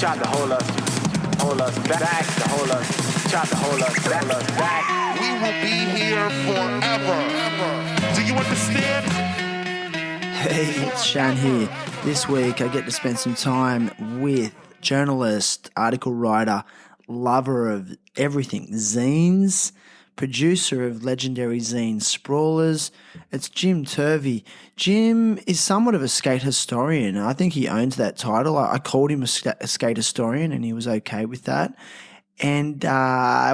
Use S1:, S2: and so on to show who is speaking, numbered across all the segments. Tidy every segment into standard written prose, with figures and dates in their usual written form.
S1: tried to hold us back, to hold us, tried to hold us back.
S2: We will be here forever. Do you understand?
S3: Hey, it's Shan here. This week I get to spend some time with journalist, article writer, lover of everything, zines, producer of legendary zine Sprawlers. It's Jim Turvey. Jim is somewhat of a skate historian. I think he owns that title. I called him a skate historian and he was okay with that. And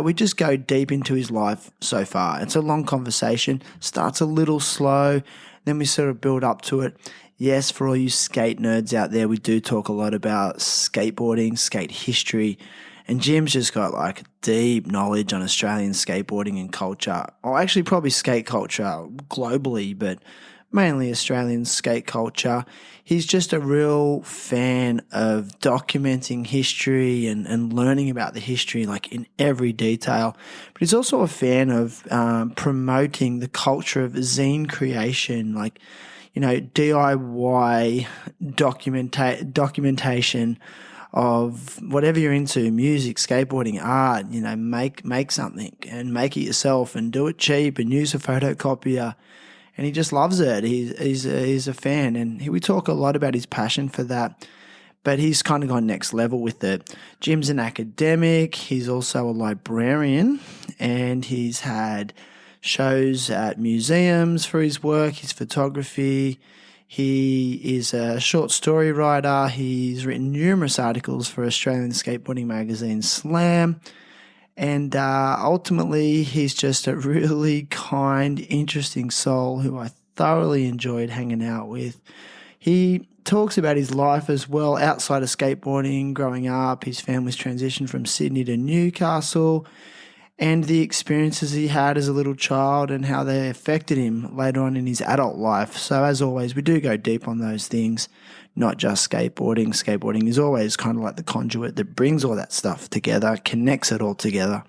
S3: we just go deep into his life so far. It's a long conversation, starts a little slow, then we sort of build up to it. Yes, for all you skate nerds out there, we do talk a lot about skateboarding, skate history, and Jim's just got like deep knowledge on Australian skateboarding and culture. Or actually probably skate culture globally, but mainly Australian skate culture. He's just a real fan of documenting history and learning about the history like in every detail. But he's also a fan of promoting the culture of zine creation, like, you know, DIY documentation of whatever you're into, music, skateboarding, art, you know, make something and make it yourself and do it cheap and use a photocopier. And he just loves it. He's a fan, and we talk a lot about his passion for that, but he's kind of gone next level with it. Jim's an academic. He's also a librarian, and he's had shows at museums for his work, his photography. He is a short story writer. He's written numerous articles for Australian skateboarding magazine Slam. And ultimately, he's just a really kind, interesting soul who I thoroughly enjoyed hanging out with. He talks about his life as well outside of skateboarding, growing up, his family's transition from Sydney to Newcastle, and the experiences he had as a little child and how they affected him later on in his adult life. So as always, we do go deep on those things, not just skateboarding. Skateboarding is always kind of like the conduit that brings all that stuff together, connects it all together.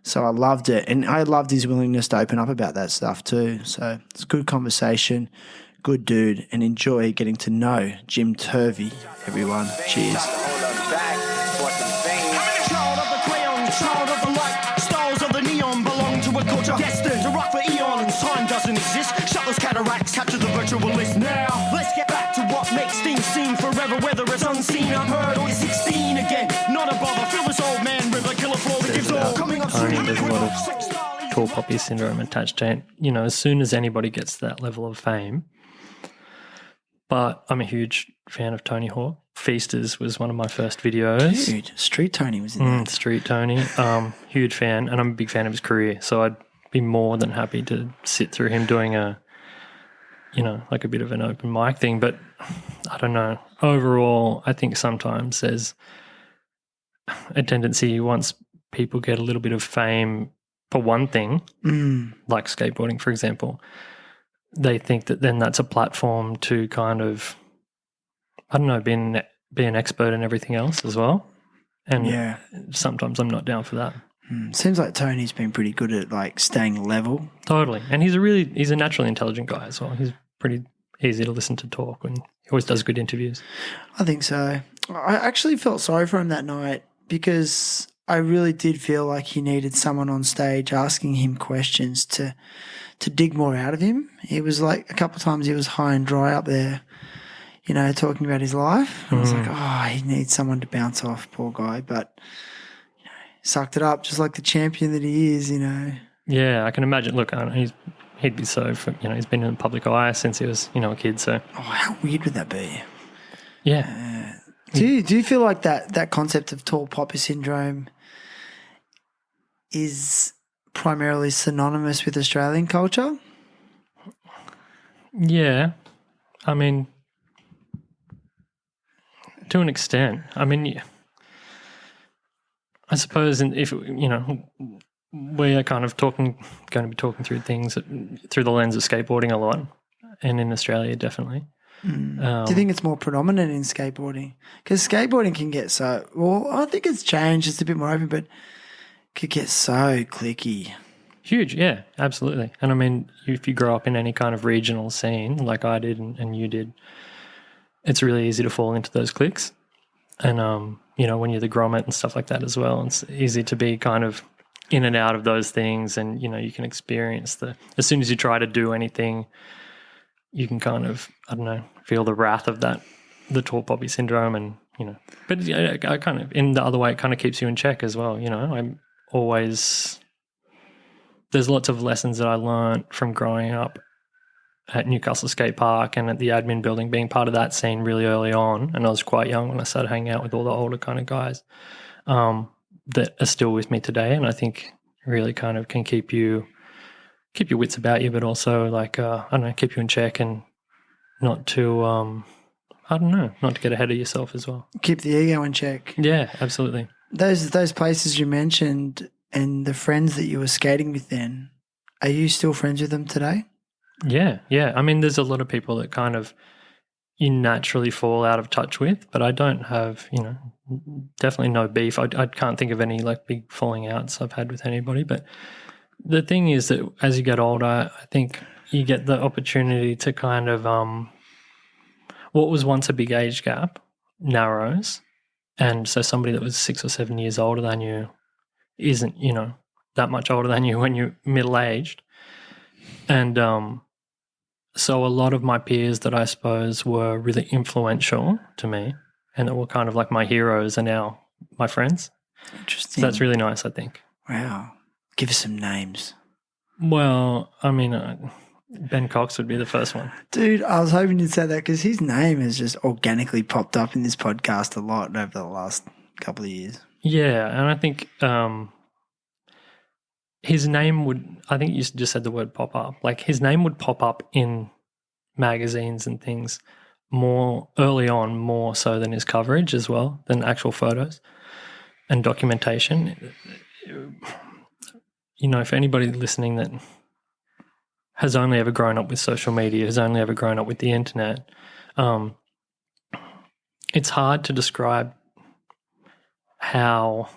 S3: So I loved it. And I loved his willingness to open up about that stuff too. So it's a good conversation, good dude, and enjoy getting to know Jim Turvey, everyone. Cheers.
S4: Destined to rock for eons, time doesn't exist. Shut those cataracts, capture the virtualist. Now, let's get back to what makes things seem forever, whether it's unseen, unheard, or 16 again. Not a bother, feel this old man river, kill a floor that gives all. Coming up soon,
S5: there's a lot of tall poppy syndrome attached to it. You know, as soon as anybody gets to that level of fame. But I'm a huge fan of Tony Hawk. Feasters was one of my first videos.
S3: Dude, Street Tony was in there.
S5: Street Tony, huge fan, and I'm a big fan of his career. So I'd be more than happy to sit through him doing a, you know, like a bit of an open mic thing. But I don't know. Overall, I think sometimes there's a tendency once people get a little bit of fame for one thing, like skateboarding, for example, they think that then that's a platform to kind of, I don't know, be an expert in everything else as well. And sometimes I'm not down for that.
S3: Seems like Tony's been pretty good at like staying level.
S5: Totally. And he's a naturally intelligent guy as well. He's pretty easy to listen to talk, and he always does good interviews.
S3: I think so. I actually felt sorry for him that night because I really did feel like he needed someone on stage asking him questions to dig more out of him. He was like, a couple of times he was high and dry up there, you know, talking about his life. I was like, oh, he needs someone to bounce off, poor guy. But sucked it up just like the champion that he is, you know.
S5: Yeah, I can imagine. Look, he'd be so, you know, he's been in the public eye since he was, you know, a kid. So,
S3: how weird would that be?
S5: Yeah.
S3: Do you feel like that concept of tall poppy syndrome is primarily synonymous with Australian culture?
S5: Yeah, I mean, to an extent. I mean, I suppose if, you know, we're kind of going to be talking through things through the lens of skateboarding a lot, and in Australia definitely.
S3: Do you think it's more predominant in skateboarding? Because skateboarding can get I think it's changed, it's a bit more open, but could get so cliquey.
S5: Huge, yeah, absolutely. And I mean, if you grow up in any kind of regional scene like I did and you did, it's really easy to fall into those cliques. And, when you're the grommet and stuff like that as well, it's easy to be kind of in and out of those things. And, you can experience as soon as you try to do anything, you can kind of, I don't know, feel the wrath of the tall poppy syndrome. And, but I kind of, in the other way, it kind of keeps you in check as well. I'm always, there's lots of lessons that I learned from growing up at Newcastle Skate Park and at the admin building, being part of that scene really early on. And I was quite young when I started hanging out with all the older kind of guys that are still with me today. And I think really kind of can keep your wits about you, but also like, I don't know, keep you in check and not to, not to get ahead of yourself as well.
S3: Keep the ego in check.
S5: Yeah, absolutely.
S3: Those places you mentioned and the friends that you were skating with then, are you still friends with them today?
S5: Yeah. I mean, there's a lot of people that kind of you naturally fall out of touch with, but I don't have, definitely no beef. I can't think of any like big falling outs I've had with anybody. But the thing is that as you get older, I think you get the opportunity to kind of what was once a big age gap narrows. And so somebody that was 6 or 7 years older than you isn't, that much older than you when you're middle-aged. And so a lot of my peers that I suppose were really influential to me and that were kind of like my heroes are now my friends.
S3: Interesting.
S5: So that's really nice, I think.
S3: Wow. Give us some names.
S5: Well, I mean, Ben Cox would be the first one.
S3: Dude, I was hoping you'd say that because his name has just organically popped up in this podcast a lot over the last couple of years.
S5: Yeah, and I think his name would, I think you just said the word pop up, like his name would pop up in magazines and things more early on, more so than his coverage as well, than actual photos and documentation. For anybody listening that has only ever grown up with social media, has only ever grown up with the internet, it's hard to describe how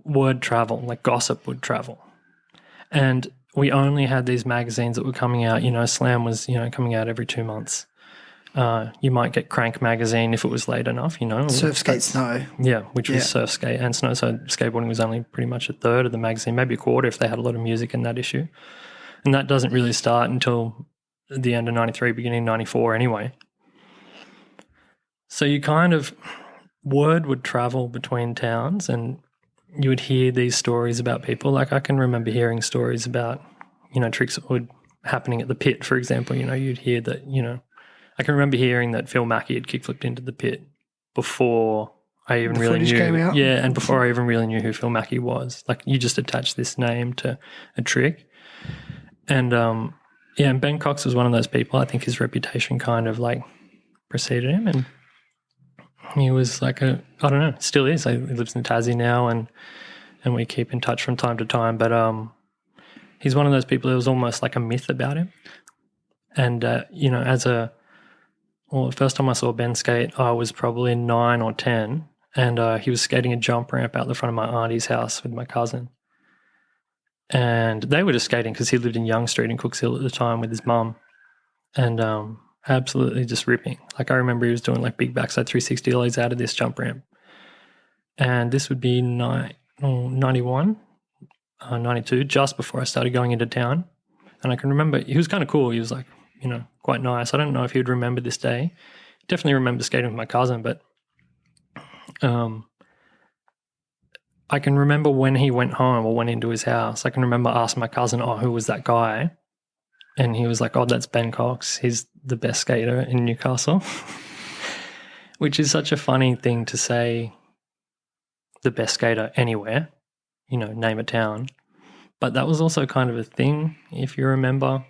S5: word travel, like gossip would travel. And we only had these magazines that were coming out, Slam was, coming out every 2 months. You might get Crank magazine if it was late enough,
S3: Surf, Skate, Snow.
S5: Yeah, which was Surf, Skate and Snow. So skateboarding was only pretty much a third of the magazine, maybe a quarter if they had a lot of music in that issue. And that doesn't really start until the end of 93, beginning of 94 anyway. So you kind of, word would travel between towns and you would hear these stories about people. Like I can remember hearing stories about, tricks that were happening at the pit, for example. You'd hear that, I can remember hearing that Phil Mackey had kickflipped into the pit before I even really knew.
S3: Came out?
S5: Yeah, and before I even really knew who Phil Mackey was. Like you just attach this name to a trick. And and Ben Cox was one of those people. I think his reputation kind of like preceded him, and he was like I don't know, still is. He lives in Tassie now, and we keep in touch from time to time. But he's one of those people. There was almost like a myth about him. And the first time I saw Ben skate, I was probably 9 or 10, and he was skating a jump ramp out the front of my auntie's house with my cousin. And they were just skating because he lived in Young Street in Cooks Hill at the time with his mum, and absolutely just ripping. Like I remember he was doing like big backside 360 ollies out of this jump ramp. And this would be 91, 92, just before I started going into town. And I can remember he was kind of cool. He was like, quite nice. I don't know if he'd remember this day. Definitely remember skating with my cousin, but I can remember when he went home or went into his house, I can remember asking my cousin, who was that guy? And he was like, that's Ben Cox. He's the best skater in Newcastle, which is such a funny thing to say, the best skater anywhere, name a town. But that was also kind of a thing, if you remember,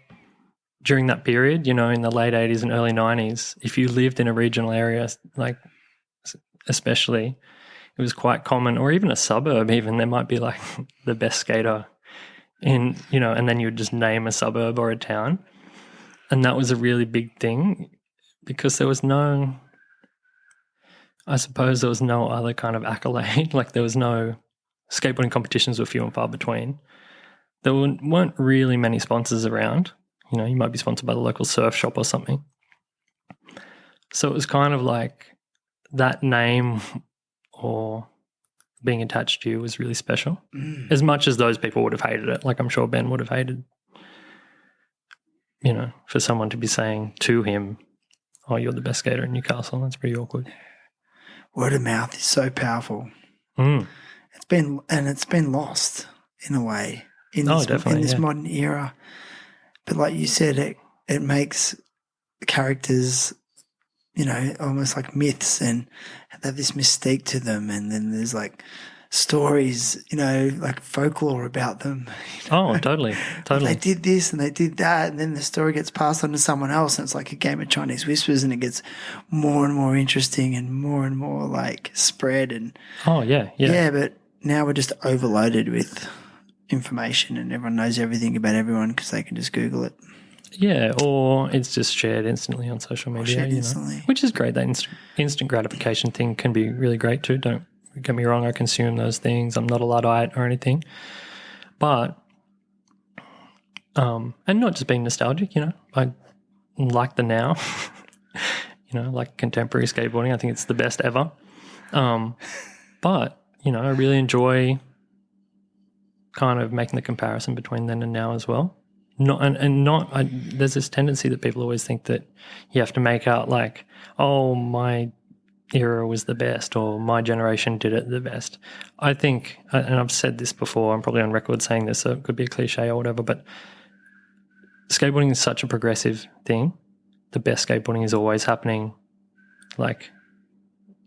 S5: during that period, in the late 80s and early 90s, if you lived in a regional area, like especially, it was quite common, or even a suburb even, there might be like the best skater in, and then you would just name a suburb or a town. And that was a really big thing because there was no other kind of accolade. Like there was no, skateboarding competitions were few and far between. There weren't really many sponsors around. You might be sponsored by the local surf shop or something. So it was kind of like that name or being attached to you was really special. As much as those people would have hated it, like I'm sure Ben would have hated, for someone to be saying to him, "Oh, you're the best skater in Newcastle." That's pretty awkward.
S3: Word of mouth is so powerful. It's been lost in a way in this modern era. But like you said, it makes characters, almost like myths, and they have this mystique to them. And then there's like stories, like folklore about them.
S5: Oh, totally.
S3: They did this and they did that, and then the story gets passed on to someone else, and it's like a game of Chinese whispers, and it gets more and more interesting and more like spread. And but now we're just overloaded with information, and everyone knows everything about everyone because they can just Google it.
S5: Yeah, or it's just shared instantly on social media, which is great. That instant gratification thing can be really great too. Don't get me wrong, I consume those things. I'm not a Luddite or anything. But, and not just being nostalgic, I like the now, like contemporary skateboarding. I think it's the best ever. But, I really enjoy kind of making the comparison between then and now as well. There's this tendency that people always think that you have to make out like, oh, my era was the best or my generation did it the best. I think, and I've said this before, I'm probably on record saying this, so it could be a cliche or whatever, but skateboarding is such a progressive thing. The best skateboarding is always happening like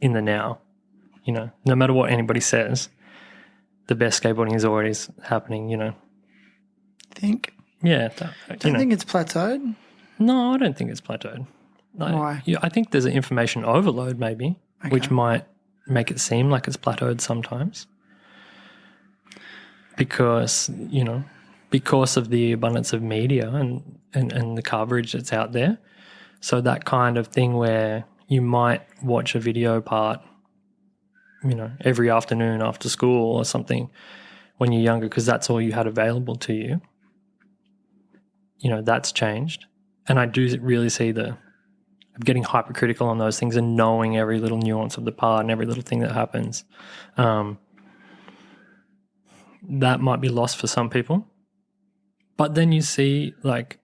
S5: in the now, no matter what anybody says, the best skateboarding is always happening,
S3: Think?
S5: Yeah.
S3: Don't think it's plateaued?
S5: No, I don't think it's plateaued. No,
S3: why?
S5: I think there's an information overload maybe, which might make it seem like it's plateaued sometimes because of the abundance of media and the coverage that's out there. So that kind of thing where you might watch a video part, every afternoon after school or something when you're younger because that's all you had available to you. That's changed. And I do really see I'm getting hypercritical on those things and knowing every little nuance of the part and every little thing that happens. That might be lost for some people. But then you see, like,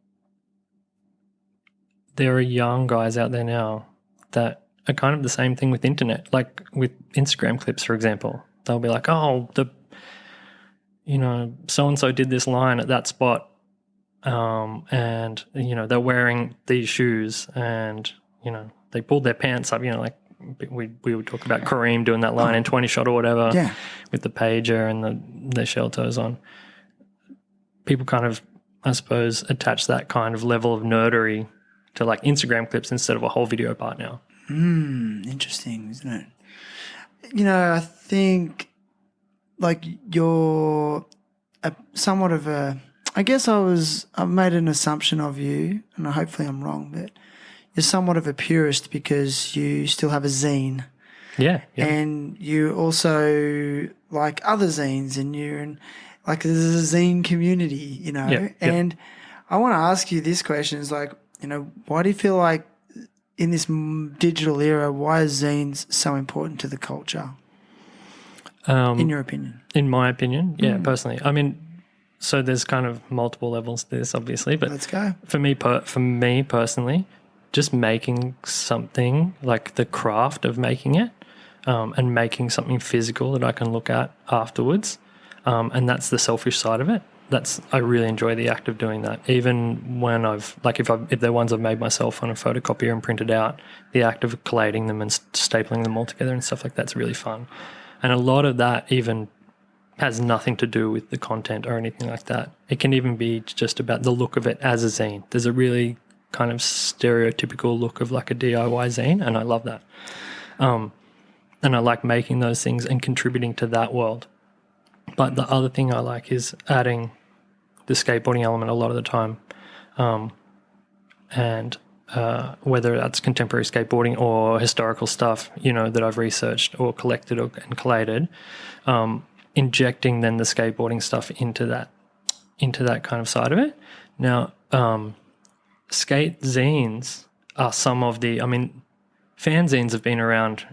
S5: there are young guys out there now that are kind of the same thing with internet, like with Instagram clips, for example. They'll be like, oh, so-and-so did this line at that spot. And they're wearing these shoes and they pulled their pants up, like we would talk about Kareem doing that line in 20 shot or whatever with the pager and the shell toes on. People kind of, I suppose, attach that kind of level of nerdery to like Instagram clips instead of a whole video part now.
S3: Interesting, isn't it? I think like you're somewhat of a, I guess I've made an assumption of you, and hopefully I'm wrong, but you're somewhat of a purist because you still have a zine.
S5: Yeah.
S3: And you also like other zines, and you're in, like, there's a zine community, And I want to ask you this question is like, why do you feel like in this digital era, why are zines so important to the culture? In your opinion?
S5: In my opinion, personally. I mean, so there's kind of multiple levels to this, obviously. But
S3: let's go.
S5: For me personally, just making something, like the craft of making it, and making something physical that I can look at afterwards, and that's the selfish side of it. I really enjoy the act of doing that. Even when if they're ones I've made myself on a photocopier and printed out, the act of collating them and stapling them all together and stuff like that's really fun. And a lot of that even has nothing to do with the content or anything like that. It can even be just about the look of it as a zine. There's a really kind of stereotypical look of like a DIY zine, and I love that. And I like making those things and contributing to that world. But the other thing I like is adding the skateboarding element a lot of the time. And whether that's contemporary skateboarding or historical stuff, that I've researched or collected and collated, injecting then the skateboarding stuff into that kind of side of it. Now, skate zines are some of the, fanzines have been around,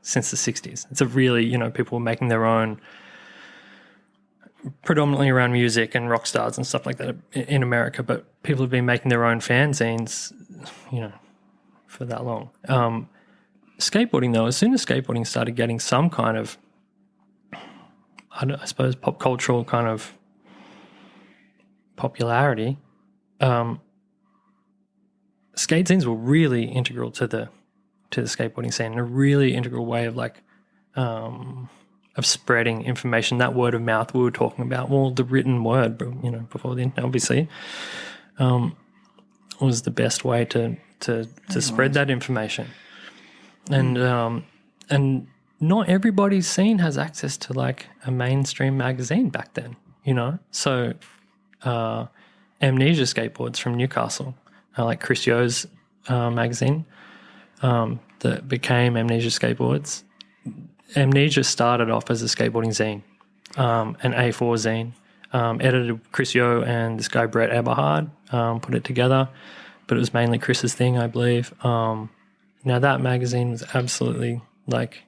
S5: since the 60s. It's a really, people were making their own, predominantly around music and rock stars and stuff like that in America, but people have been making their own fanzines, for that long. Skateboarding, though, as soon as skateboarding started getting some kind of, I suppose, pop cultural kind of popularity, skate zines were really integral to the skateboarding scene, a really integral way of of spreading information. That word of mouth we were talking about, well, the written word, before the internet, obviously, was the best way to spread that information. And not everybody's scene has access to like a mainstream magazine back then, So Amnesia Skateboards from Newcastle, like Chris Yo's magazine that became Amnesia Skateboards. Amnesia started off as a skateboarding zine, an A4 zine, edited Chris Yo and this guy Brett Eberhard put it together, but it was mainly Chris's thing, I believe. Now that magazine was absolutely like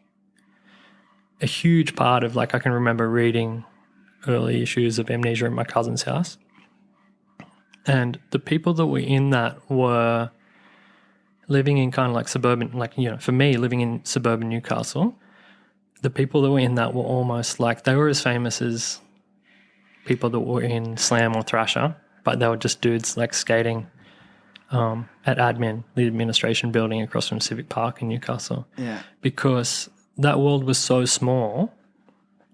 S5: a huge part of, like, I can remember reading early issues of Amnesia at my cousin's house. And the people that were in that were living in kind of like suburban, like, for me, living in suburban Newcastle, the people that were in that were almost like, they were as famous as people that were in Slam or Thrasher, but they were just dudes like skating at admin, the administration building across from Civic Park in Newcastle. Yeah. Because that world was so small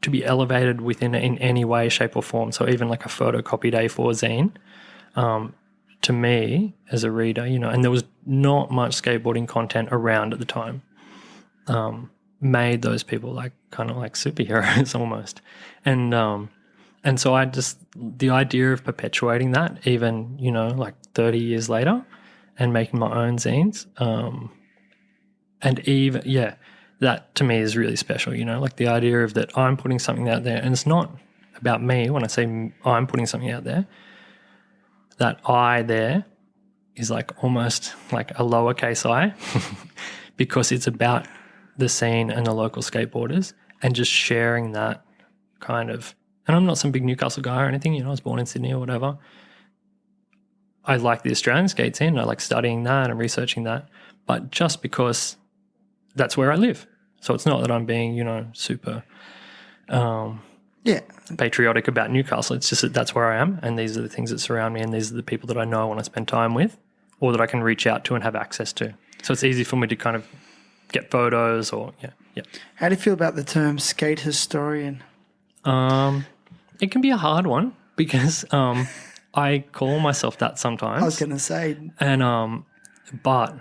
S5: to be elevated within it in any way, shape or form. So even like a photocopied A4 zine, to me as a reader, and there was not much skateboarding content around at the time, made those people like kind of like superheroes almost. And so the idea of perpetuating that even, like 30 years later and making my own zines, and even, that to me is really special, like the idea of that I'm putting something out there, and it's not about me when I say I'm putting something out there, that I there is like almost like a lowercase I because it's about the scene and the local skateboarders and just sharing that kind of, and I'm not some big Newcastle guy or anything, I was born in Sydney or whatever. I like the Australian skate scene. I like studying that and researching that, but just because that's where I live. So it's not that I'm being, super patriotic about Newcastle. It's just that that's where I am, and these are the things that surround me, and these are the people that I know I want to spend time with or that I can reach out to and have access to. So it's easy for me to kind of get photos or,
S3: How do you feel about the term skate historian?
S5: It can be a hard one because I call myself that sometimes.
S3: I was going to say.
S5: And but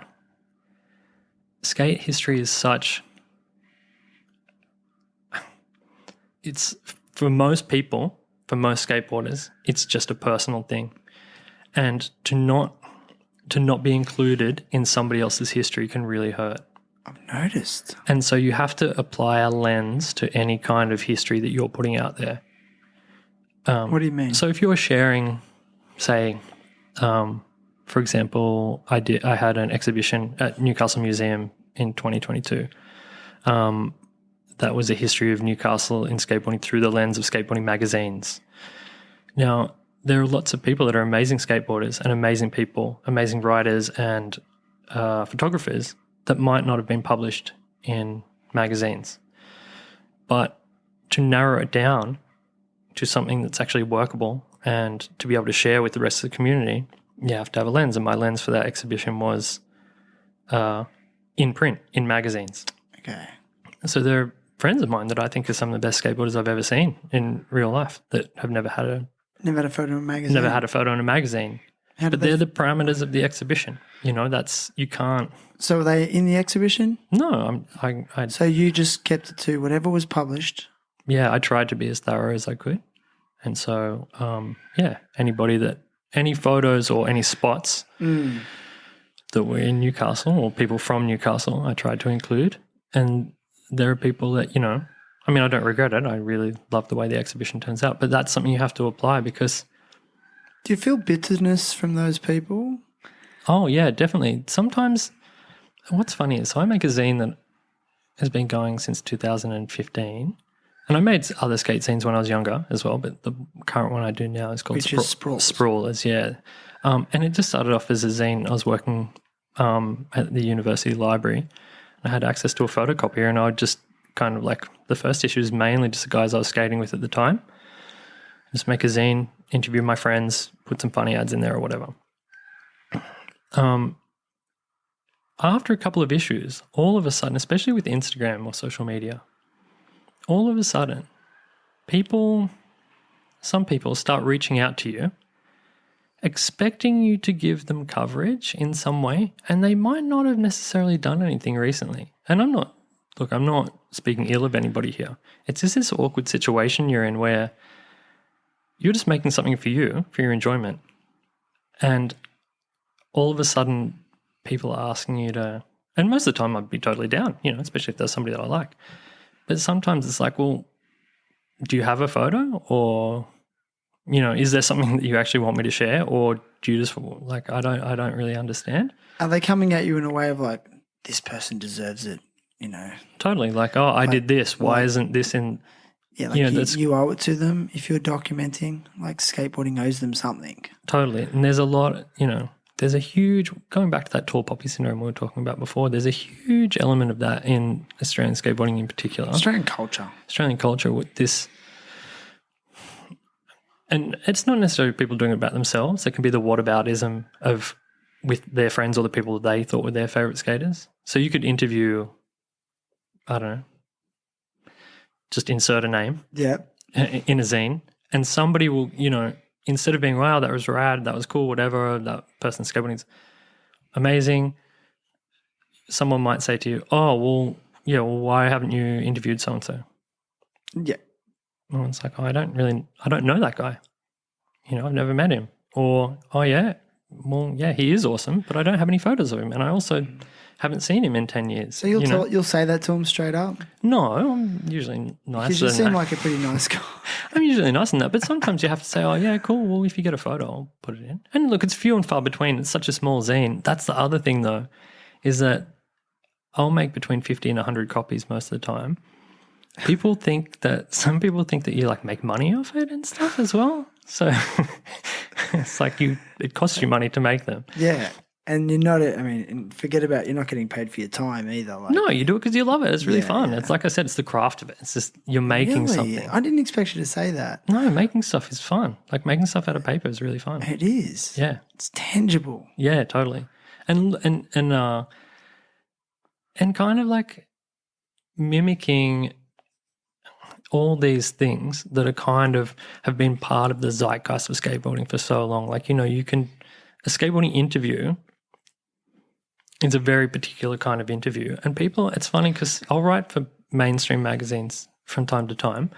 S5: skate history is such, it's for most people, for most skateboarders, it's just a personal thing. And to not be included in somebody else's history can really hurt.
S3: I've noticed.
S5: And so you have to apply a lens to any kind of history that you're putting out there.
S3: What do you mean? So
S5: if you're sharing, say, for example, I had an exhibition at Newcastle Museum in 2022. That was a history of Newcastle in skateboarding through the lens of skateboarding magazines. Now, there are lots of people that are amazing skateboarders and amazing people, amazing writers and photographers that might not have been published in magazines. But to narrow it down to something that's actually workable and to be able to share with the rest of the community, you have to have a lens. And my lens for that exhibition was in print, in magazines.
S3: Okay.
S5: So there are friends of mine that I think are some of the best skateboarders I've ever seen in real life that have never had a photo in a magazine. Never had a photo in a magazine. But they're the parameters of the exhibition. You can't. So
S3: were they in the exhibition?
S5: No,
S3: So you just kept it to whatever was published?
S5: Yeah, I tried to be as thorough as I could. And so, any photos or any spots that were in Newcastle or people from Newcastle, I tried to include. And there are people that, I don't regret it. I really love the way the exhibition turns out, but that's something you have to apply because.
S3: Do you feel bitterness from those people?
S5: Oh, yeah, definitely. Sometimes what's funny is I make a zine that has been going since 2015. And I made other skate zines when I was younger as well, but the current one I do now is called Sprawlers, yeah. And it just started off as a zine. I was working at the university library. I had access to a photocopier, and I would just kind of like, the first issue is mainly just the guys I was skating with at the time. Just make a zine, interview my friends, put some funny ads in there or whatever. After a couple of issues, all of a sudden, especially with Instagram or social media, all of a sudden, some people start reaching out to you, expecting you to give them coverage in some way, and they might not have necessarily done anything recently. And I'm not speaking ill of anybody here. It's just this awkward situation you're in where you're just making something for you, for your enjoyment, and all of a sudden people are asking you to, and most of the time I'd be totally down, especially if there's somebody that I like. But sometimes it's like, well, do you have a photo, or, is there something that you actually want me to share, or do you just like, I don't really understand.
S3: Are they coming at you in a way of like, this person deserves it,
S5: Totally. Like, oh, I did this. Why isn't this in?
S3: Yeah, like you owe it to them if you're documenting. Like skateboarding owes them something.
S5: Totally. And there's a lot, there's a huge, going back to that tall poppy syndrome we were talking about before, there's a huge element of that in Australian skateboarding in particular. Australian culture with this, and it's not necessarily people doing it about themselves. It can be the whataboutism with their friends or the people that they thought were their favourite skaters. So you could interview, I don't know, just insert a name in a zine, and somebody will, instead of being, wow, that was rad, that was cool, whatever, that person's skateboarding's amazing, someone might say to you, oh, well, why haven't you interviewed so-and-so?
S3: Yeah.
S5: Well, it's like, oh, I don't know that guy. I've never met him. Or, oh, yeah, well, yeah, he is awesome, but I don't have any photos of him. And I also haven't seen him in 10 years.
S3: So you'll say that to him straight up?
S5: No, I'm usually nice.
S3: Because you seem like a pretty nice guy.
S5: I'm usually nice in that, but sometimes you have to say, oh, yeah, cool, well, if you get a photo, I'll put it in. And look, it's few and far between. It's such a small zine. That's the other thing, though, is that I'll make between 50 and 100 copies most of the time. Some people think that you like make money off it and stuff as well. So it's like it costs you money to make them.
S3: Yeah. And you're not, forget about, you're not getting paid for your time either. Like,
S5: no, you do it because you love it. It's really fun. Yeah. It's like I said, it's the craft of it. It's just you're making something.
S3: I didn't expect you to say that.
S5: No, making stuff is fun. Like making stuff out of paper is really fun.
S3: It is.
S5: Yeah.
S3: It's tangible.
S5: Yeah, totally. And kind of like mimicking all these things that are kind of have been part of the zeitgeist of skateboarding for so long. Like, a skateboarding interview is a very particular kind of interview. And people, it's funny because I'll write for mainstream magazines from time to time,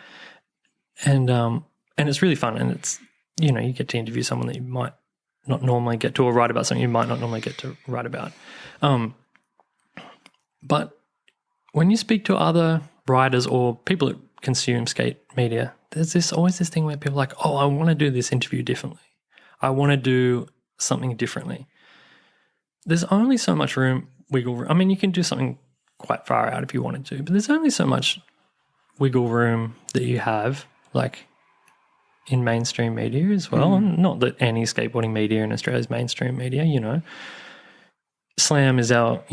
S5: and it's really fun. And it's, you get to interview someone that you might not normally get to, or write about something you might not normally get to write about. But when you speak to other writers or people that consume skate media, there's always this thing where people are like, oh, I want to do this interview differently. I want to do something differently. There's only so much wiggle room. You can do something quite far out if you wanted to, but there's only so much wiggle room that you have, like in mainstream media as well. And not that any skateboarding media in Australia is mainstream media, Slam is our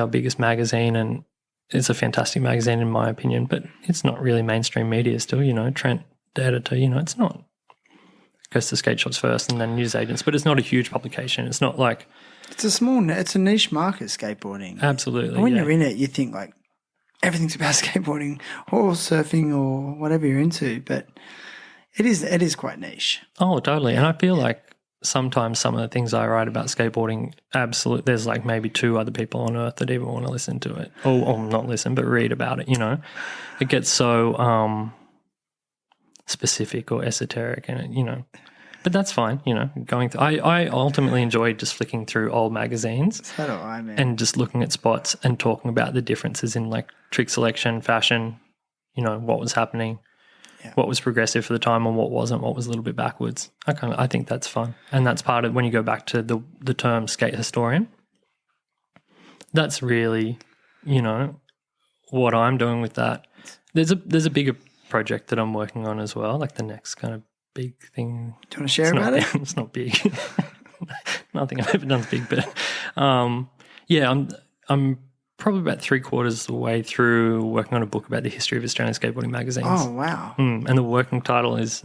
S5: biggest magazine, and it's a fantastic magazine in my opinion, but it's not really mainstream media still, Trent, the editor, it's not. It goes to skate shops first and then news agents, but it's not a huge publication. It's not like...
S3: It's a niche market, skateboarding.
S5: Absolutely,
S3: and when you're in it, you think like everything's about skateboarding or surfing or whatever you're into, but it is quite niche.
S5: Oh, totally. And I feel like sometimes some of the things I write about skateboarding, absolutely, there's like maybe 2 other people on earth that even want to listen to it. Or not listen, but read about it, It gets so specific or esoteric and, but that's fine, going through. I ultimately enjoy just flicking through old magazines.
S3: So do I, man.
S5: And just looking at spots and talking about the differences in like trick selection, fashion, what was happening. Yeah. What was progressive for the time and what wasn't, what was a little bit backwards. I think that's fun. And that's part of when you go back to the term skate historian, that's really, what I'm doing with that. There's a bigger project that I'm working on as well, like the next kind of big thing.
S3: Do you want to share about it?
S5: It's not big. Nothing I've ever done's big, but I'm probably about 3/4 of the way through working on a book about the history of Australian skateboarding magazines.
S3: Oh, wow.
S5: And the working title is,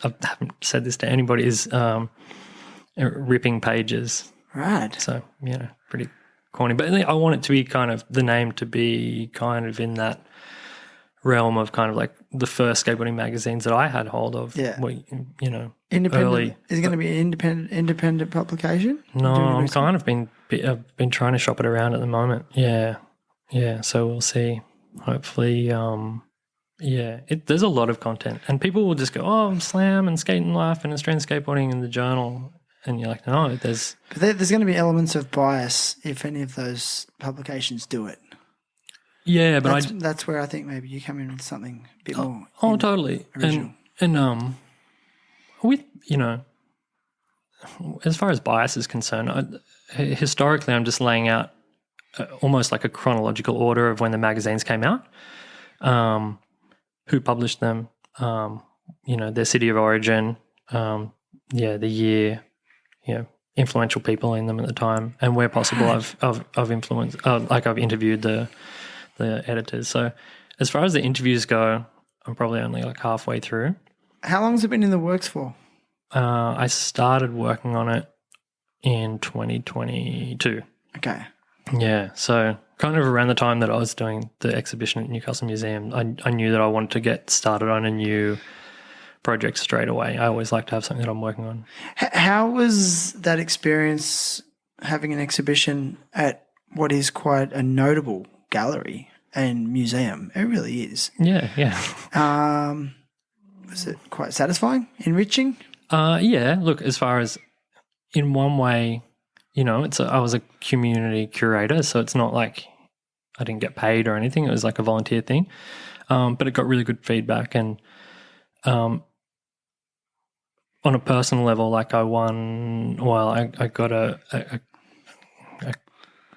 S5: I haven't said this to anybody, is Ripping Pages.
S3: Right.
S5: So, pretty corny. But I want it to be kind of, the name to be kind of in that realm of kind of like the first skateboarding magazines that I had hold of.
S3: Yeah.
S5: Independent.
S3: Early. Is it going to be an independent publication?
S5: No, I'm kind of I've been trying to shop it around at the moment. Yeah. So we'll see. Hopefully, there's a lot of content, and people will just go, "Oh, Slam and Skate and Life and Australian Skateboarding in the Journal," and you're like, "No, there's."
S3: But there's going to be elements of bias if any of those publications do it.
S5: Yeah, but
S3: that's where I think maybe you come in with something a bit more.
S5: Oh, totally.
S3: Original.
S5: And with as far as bias is concerned, historically, I'm just laying out almost like a chronological order of when the magazines came out, who published them, their city of origin, the year, influential people in them at the time, and where possible, I've influenced, I've interviewed the editors. So as far as the interviews go, I'm probably only like halfway through.
S3: How long has it been in the works for?
S5: I started working on it in 2022.
S3: Okay.
S5: Yeah, so kind of around the time that I was doing the exhibition at Newcastle Museum, I knew that I wanted to get started on a new project straight away. I always like to have something that I'm working on.
S3: How was that experience having an exhibition at what is quite a notable gallery and museum? It really is.
S5: Yeah.
S3: Was it quite satisfying, enriching?
S5: Yeah, look, as far as in one way, I was a community curator, so it's not like I didn't get paid or anything. It was like a volunteer thing. But it got really good feedback, and on a personal level, like I got a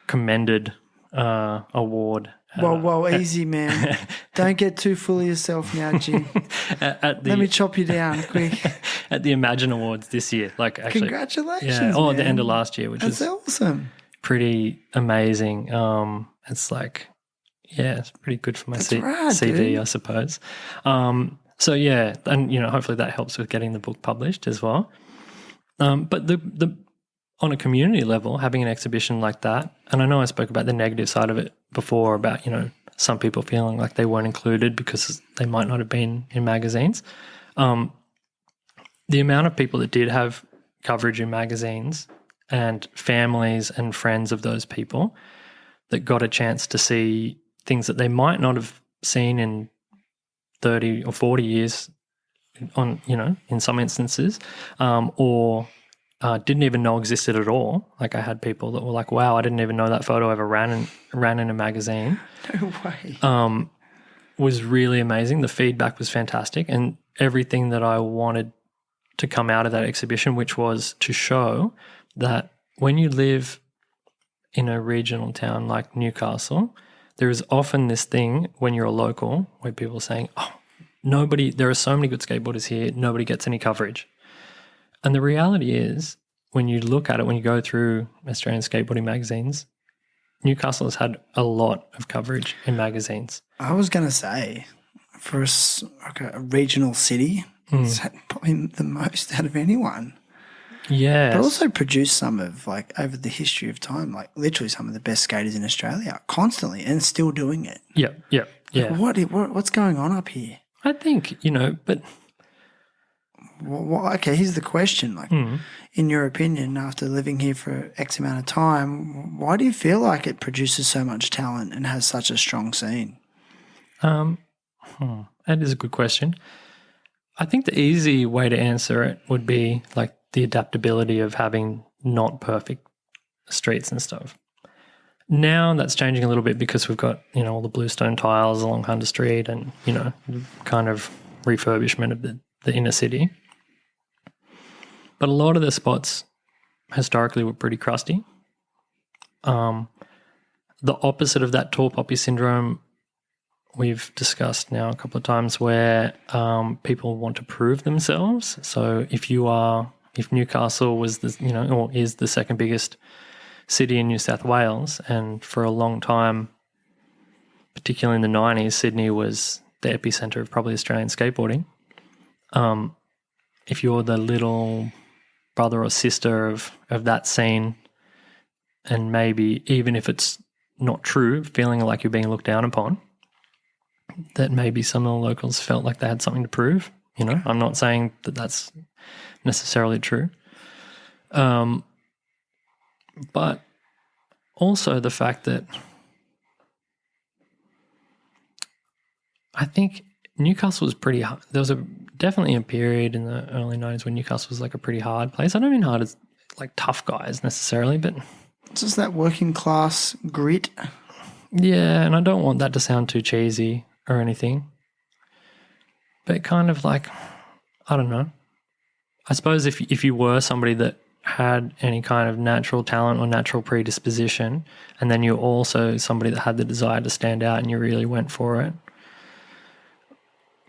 S5: commended award.
S3: Whoa, easy, man. Don't get too full of yourself now, Jim. Let me chop you down quick.
S5: At the Imagine Awards this year.
S3: Congratulations,
S5: Yeah, at the end of last year, which
S3: That's
S5: is
S3: awesome.
S5: pretty amazing. It's like, it's pretty good for my CV,
S3: dude.
S5: I suppose. So, yeah, and, hopefully that helps with getting the book published as well. But the on a community level, having an exhibition like that, and I know I spoke about the negative side of it before about, some people feeling like they weren't included because they might not have been in magazines. The amount of people that did have coverage in magazines and families and friends of those people that got a chance to see things that they might not have seen in 30 or 40 years in some instances, or didn't even know existed at all. Like I had people that were like, wow, I didn't even know that photo ever ran in a magazine.
S3: No way.
S5: Was really amazing. The feedback was fantastic, and everything that I wanted to come out of that exhibition, which was to show that when you live in a regional town like Newcastle, there is often this thing when you're a local where people are saying, there are so many good skateboarders here, nobody gets any coverage. And the reality is, when you look at it, when you go through Australian skateboarding magazines, Newcastle has had a lot of coverage in magazines.
S3: I was going to say, for a regional city, it's had probably the most out of anyone.
S5: Yeah.
S3: But also produced some of, over the history of time, literally some of the best skaters in Australia constantly, and still doing it.
S5: Yeah.
S3: What's going on up here?
S5: I think, but...
S3: Well, okay, here's the question. In your opinion, after living here for X amount of time, why do you feel like it produces so much talent and has such a strong scene?
S5: That is a good question. I think the easy way to answer it would be the adaptability of having not perfect streets and stuff. Now that's changing a little bit because we've got, all the bluestone tiles along Hunter Street and, kind of refurbishment of the inner city. But a lot of the spots historically were pretty crusty. the opposite of that tall poppy syndrome we've discussed now a couple of times, where people want to prove themselves. So if Newcastle was or is the second biggest city in New South Wales, and for a long time, particularly in the 90s, Sydney was the epicenter of probably Australian skateboarding. If you're the little brother or sister of that scene, and maybe even if it's not true, feeling like you're being looked down upon, that maybe some of the locals felt like they had something to prove. I'm not saying that that's necessarily true. But also the fact that I think Newcastle was pretty hard. There was definitely a period in the early 90s when Newcastle was like a pretty hard place. I don't mean hard as like tough guys necessarily, but
S3: It's just that working class grit.
S5: yeah, and I don't want that to sound too cheesy or anything, but kind of like, I don't know. I suppose if you were somebody that had any kind of natural talent or natural predisposition, and then you're also somebody that had the desire to stand out and you really went for it,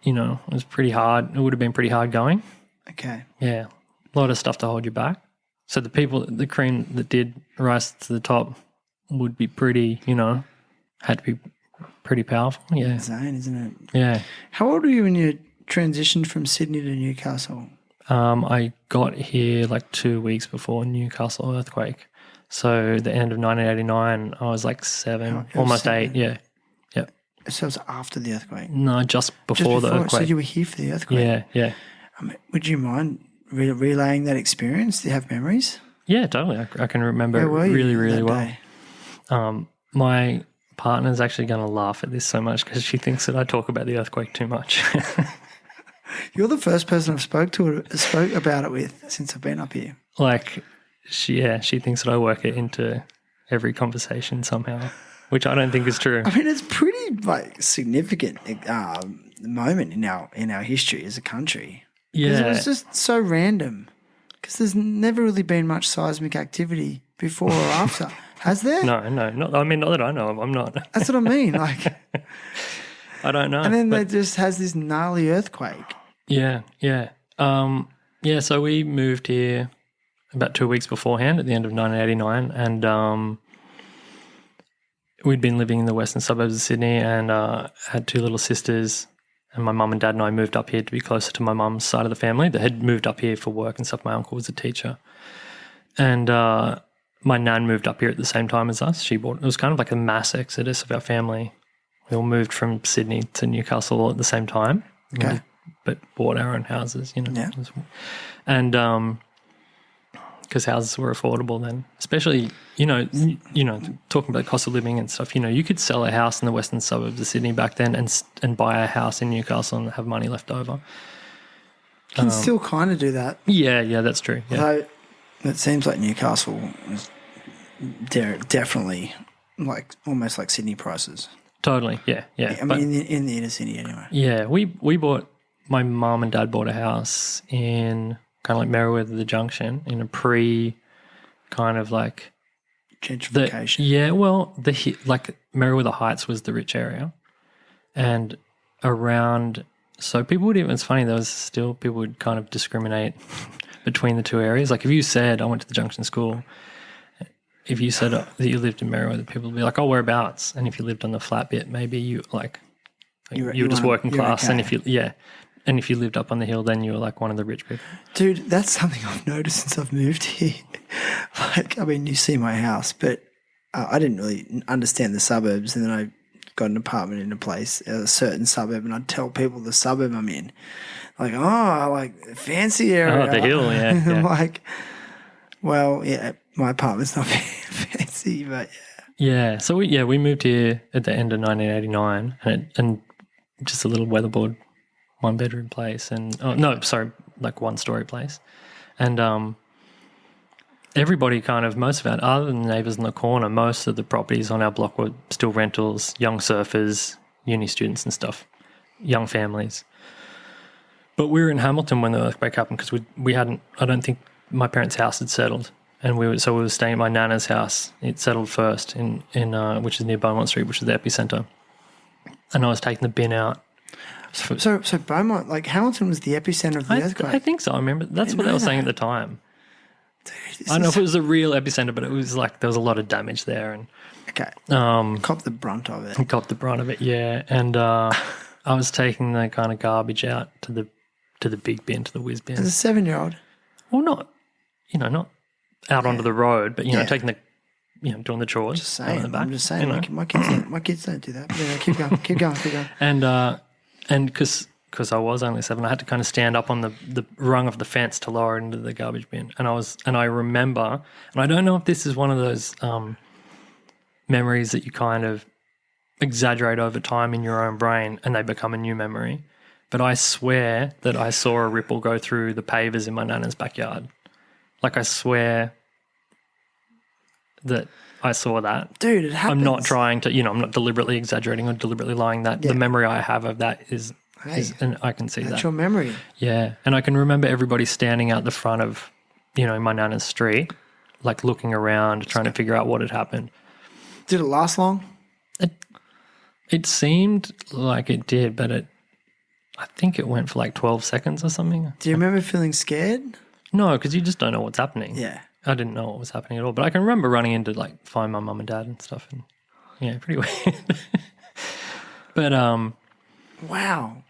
S5: it was pretty hard. It would have been pretty hard going.
S3: Okay.
S5: Yeah, a lot of stuff to hold you back. So the cream that did rise to the top would be pretty, had to be pretty powerful. Yeah.
S3: Zane, isn't it?
S5: Yeah.
S3: How old were you when you transitioned from Sydney to Newcastle?
S5: I got here like 2 weeks before Newcastle earthquake. So the end of 1989, I was like 7, almost 8. Yeah. Yeah.
S3: So it was after the earthquake?
S5: No, just before the earthquake.
S3: So you were here for the earthquake?
S5: Yeah, yeah.
S3: Would you mind relaying that experience? Do you have memories?
S5: Yeah, totally. I can remember it really, really well. My partner's actually going to laugh at this so much because she thinks that I talk about the earthquake too much.
S3: You're the first person I've spoke about it with since I've been up here.
S5: Like, she thinks that I work it into every conversation somehow, which I don't think is true.
S3: I mean, it's pretty significant moment in our history as a country.
S5: Yeah,
S3: it was just so random because there's never really been much seismic activity before or after, has there?
S5: No, not that I know of. I'm not.
S3: That's what I mean. Like,
S5: I don't know.
S3: and then there just has this gnarly earthquake.
S5: Yeah. So we moved here about 2 weeks beforehand at the end of 1989, and we'd been living in the western suburbs of Sydney, and had 2 little sisters, and my mum and dad and I moved up here to be closer to my mum's side of the family. They had moved up here for work and stuff. My uncle was a teacher, and my nan moved up here at the same time as us. It was kind of like a mass exodus of our family. We all moved from Sydney to Newcastle all at the same time.
S3: Okay.
S5: But bought our own houses,
S3: Yeah.
S5: And because houses were affordable then, especially, talking about cost of living and stuff, you could sell a house in the western suburbs of Sydney back then and buy a house in Newcastle and have money left over.
S3: You can still kind of do that.
S5: Yeah, that's true. Yeah.
S3: Although it seems like Newcastle is definitely almost like Sydney prices.
S5: Totally, yeah.
S3: I mean, in the inner city anyway.
S5: Yeah, we bought, my mum and dad bought a house in kind of like Merewether, the Junction, in a kind of like
S3: gentrification.
S5: Like Merewether Heights was the rich area, and around, so people would even, it's funny, people would kind of discriminate between the two areas. Like if you said, I went to the Junction School, if you said that you lived in Merewether, people would be like, oh, whereabouts? And if you lived on the flat bit, maybe you were just working class. Okay. And if you lived up on the hill, then you were like one of the rich people. Dude,
S3: that's something I've noticed since I've moved here. You see my house, but I didn't really understand the suburbs. And then I got an apartment in a certain suburb, and I'd tell people the suburb I'm in. Like, fancy area.
S5: Oh, the hill, yeah.
S3: My apartment's not fancy, but
S5: yeah. Yeah, so we moved here at the end of 1989, and just a little weatherboard, 1-bedroom place, and like 1-story place, and everybody most of our, other than the neighbours in the corner, most of the properties on our block were still rentals, young surfers, uni students and stuff, young families. But we were in Hamilton when the earthquake happened because we hadn't. I don't think my parents' house had settled. And we were staying at my nana's house. It settled first in which is near Beaumont Street, which is the epicenter. And I was taking the bin out.
S3: So Beaumont, like Hamilton was the epicenter of the earthquake.
S5: I think so. I remember that's what they were saying at the time.
S3: Dude,
S5: I don't know if it was a real epicenter, but it was like there was a lot of damage there, and
S3: okay. Cop the brunt of it.
S5: Cop the brunt of it, yeah. And I was taking the kind of garbage out to the big bin, to the whiz bin.
S3: As a 7-year-old.
S5: Well, not out onto the road, but taking the, doing the chores.
S3: Just saying.
S5: The back,
S3: I'm just saying. My kids don't do that. But keep going.
S5: And because I was only 7, I had to kind of stand up on the rung of the fence to lower it into the garbage bin. And I remember, and I don't know if this is one of those memories that you kind of exaggerate over time in your own brain and they become a new memory. But I swear that I saw a ripple go through the pavers in my nana's backyard. Like I swear that I saw that.
S3: Dude, it happens.
S5: I'm not trying to, I'm not deliberately exaggerating or deliberately lying. That the memory I have of that is and I can see
S3: that's
S5: that.
S3: your memory.
S5: Yeah. And I can remember everybody standing out the front of, my nana's street, like looking around, trying to figure out what had happened.
S3: Did it last long?
S5: It seemed like it did, but I think it went for like 12 seconds or something.
S3: Do you remember feeling scared?
S5: No, because you just don't know what's happening.
S3: Yeah.
S5: I didn't know what was happening at all. But I can remember running in to like find my mum and dad and stuff. And yeah, pretty weird. But
S3: wow.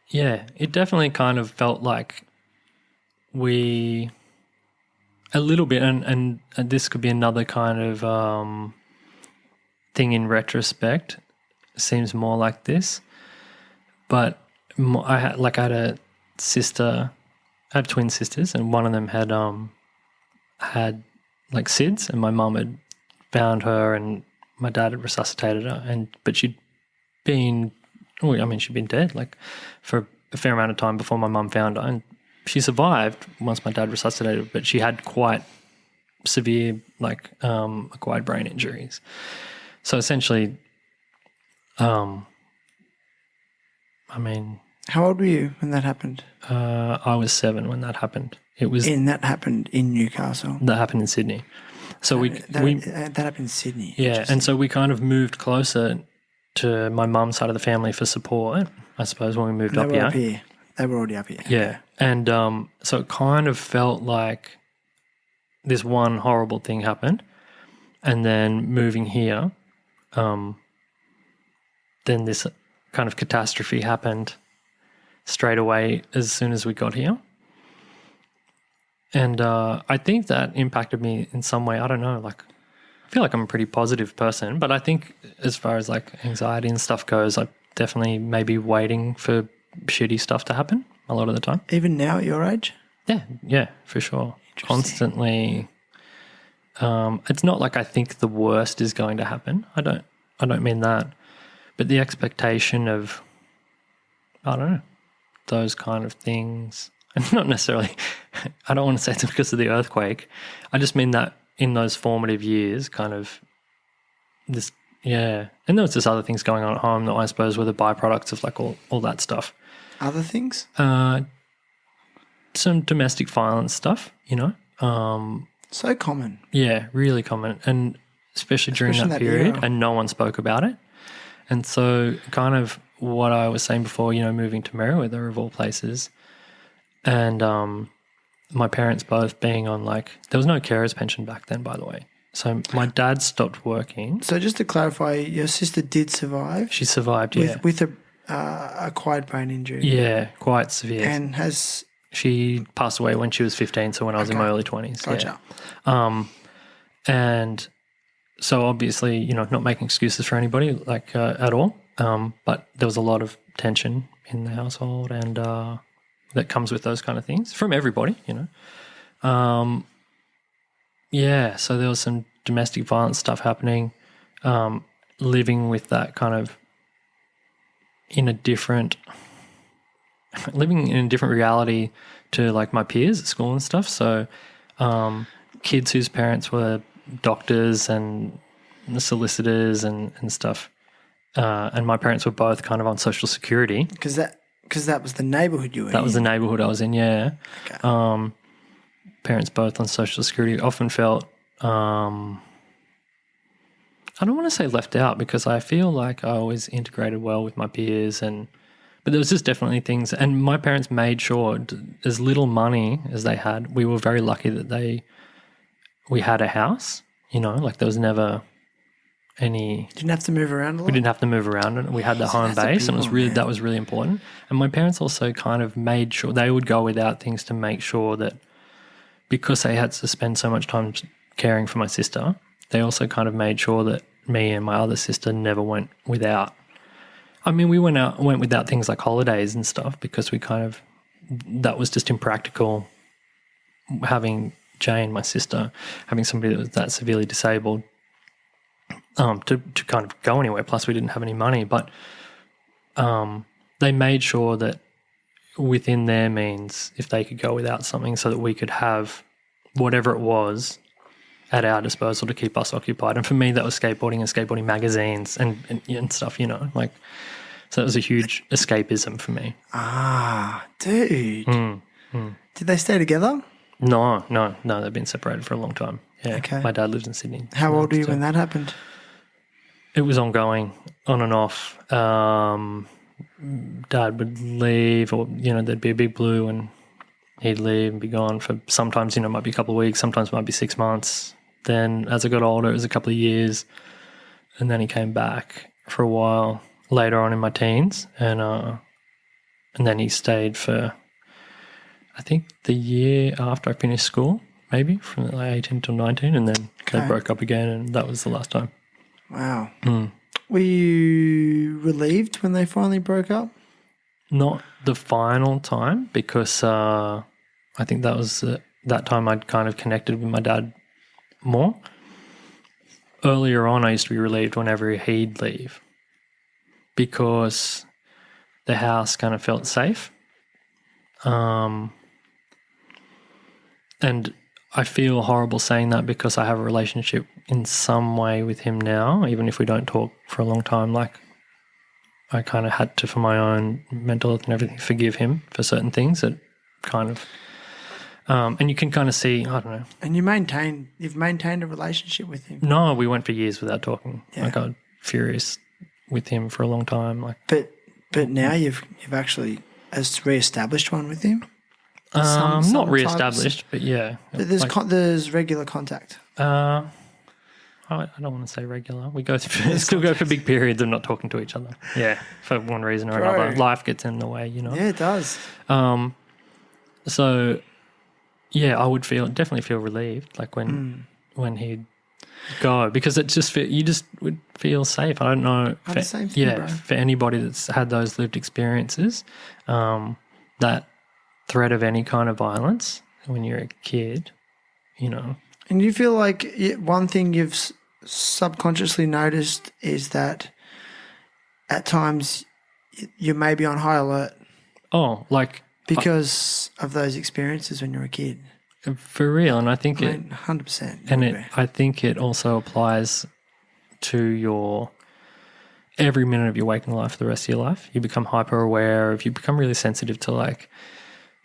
S5: Yeah, it definitely kind of felt like a little bit, and this could be another kind of thing in retrospect. Seems more like this. But I had a sister. I have twin sisters, and one of them had like SIDS, and my mum had found her, and my dad had resuscitated her, but she'd been dead like for a fair amount of time before my mum found her, and she survived once my dad resuscitated her, but she had quite severe like acquired brain injuries. So essentially,
S3: how old were you when that happened?
S5: I was 7 when that happened.
S3: And that happened in Newcastle.
S5: That happened in Sydney. So
S3: that happened in Sydney.
S5: Yeah, and so we kind of moved closer to my mum's side of the family for support, I suppose, when we moved up here.
S3: They were already up here.
S5: Yeah, and so it kind of felt like this one horrible thing happened, and then moving here, then this kind of catastrophe happened straight away as soon as we got here. And I think that impacted me in some way. I don't know, like I feel like I'm a pretty positive person, but I think as far as like anxiety and stuff goes, I definitely maybe waiting for shitty stuff to happen a lot of the time.
S3: Even now at your age?
S5: Yeah, for sure. Constantly. It's not like I think the worst is going to happen. I don't mean that. But the expectation of, I don't know, those kind of things. And not necessarily, I don't want to say it's because of the earthquake. I just mean that in those formative years, kind of this, yeah. And there was just other things going on at home that I suppose were the byproducts of like all that stuff.
S3: Other things?
S5: Some domestic violence stuff,
S3: So common.
S5: Yeah, really common. And especially during that period, and no one spoke about it. And so kind of what I was saying before, moving to Merewether of all places, and my parents both being on there was no carers pension back then, by the way. So my dad stopped working. So
S3: just to clarify, your sister did survive?
S5: She survived, yeah.
S3: With a acquired brain injury?
S5: Yeah, quite severe.
S3: And
S5: she passed away when she was 15, so when I was in my early 20s.
S3: Gotcha.
S5: Yeah. And so obviously, not making excuses for anybody at all, but there was a lot of tension in the household and that comes with those kind of things from everybody, Yeah, so there was some domestic violence stuff happening, living with that kind of living in a different reality to like my peers at school and stuff. So kids whose parents were doctors and solicitors and stuff. And my parents were both kind of on Social Security.
S3: Because that was the neighbourhood you were in?
S5: That was the neighbourhood I was in, yeah.
S3: Okay.
S5: parents both on Social Security, often felt, I don't want to say left out, because I feel like I always integrated well with my peers, but there was just definitely things, and my parents made sure, as little money as they had, we were very lucky that we had a house, like there was never any.
S3: Didn't have to move around a lot?
S5: We didn't have to move around, and we had the home base, and that was really important. And my parents also kind of made sure they would go without things to make sure that, because they had to spend so much time caring for my sister, they also kind of made sure that me and my other sister never went without. I mean, we went without things like holidays and stuff, because that was just impractical, having Jane, my sister, having somebody that was that severely disabled, to kind of go anywhere. Plus we didn't have any money, but they made sure that within their means, if they could go without something, so that we could have whatever it was at our disposal to keep us occupied. And for me, that was skateboarding and skateboarding magazines and stuff, So it was a huge escapism for me.
S3: Ah, dude. Did they stay together?
S5: No, they've been separated for a long time. Yeah,
S3: okay.
S5: My dad lives in Sydney.
S3: How old were you when that happened?
S5: It was ongoing, on and off. Dad would leave, or, there'd be a big blue and he'd leave and be gone for sometimes, it might be a couple of weeks, sometimes it might be 6 months. Then as I got older, it was a couple of years. And then he came back for a while later on in my teens. And then he stayed for, I think, the year after I finished school, maybe from like 18 till 19. And then they broke up again, and that was the last time.
S3: Wow. Were you relieved when they finally broke up?
S5: Not the final time, because I think that was that time I'd kind of connected with my dad more. Earlier on, I used to be relieved whenever he'd leave, because the house kind of felt safe. And I feel horrible saying that, because I have a relationship in some way with him now, even if we don't talk for a long time. Like, I kind of had to, for my own mental health and everything, forgive him for certain things that kind of, and you can kind of see, I don't know. And
S3: you've maintained a relationship with him?
S5: No, we went for years without talking.
S3: Yeah.
S5: Like, I was furious with him for a long time. Like,
S3: but now you've actually re-established one with him?
S5: Not re-established, but yeah.
S3: But there's regular contact.
S5: I don't want to say regular. We go for big periods of not talking to each other. Yeah, for one reason or another. Life gets in the way,
S3: Yeah, it does.
S5: So, yeah, I would definitely feel relieved, like when he'd go, because it just you just would feel safe. I don't know.
S3: The same thing, bro.
S5: For anybody that's had those lived experiences, that threat of any kind of violence when you're a kid,
S3: And you feel like one thing you've subconsciously noticed is that at times you may be on high alert.
S5: Oh, like...
S3: Because of those experiences when you're a kid.
S5: For real, and I think
S3: 100%.
S5: And I think it also applies to every minute of your waking life for the rest of your life. You become hyper aware you become really sensitive to, like,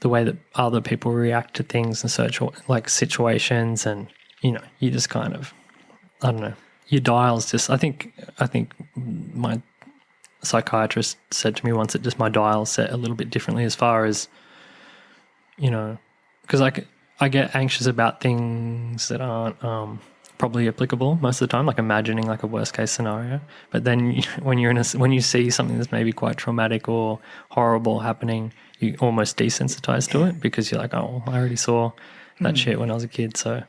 S5: the way that other people react to things and such, like situations, and you just kind of, I don't know, your dials just. I think my psychiatrist said to me once that just my dials set a little bit differently, as far as, because I get anxious about things that aren't probably applicable most of the time, like imagining like a worst case scenario. But then when you see something that's maybe quite traumatic or horrible happening, you almost desensitize to it, because you're like, oh, I already saw that shit when I was a kid, so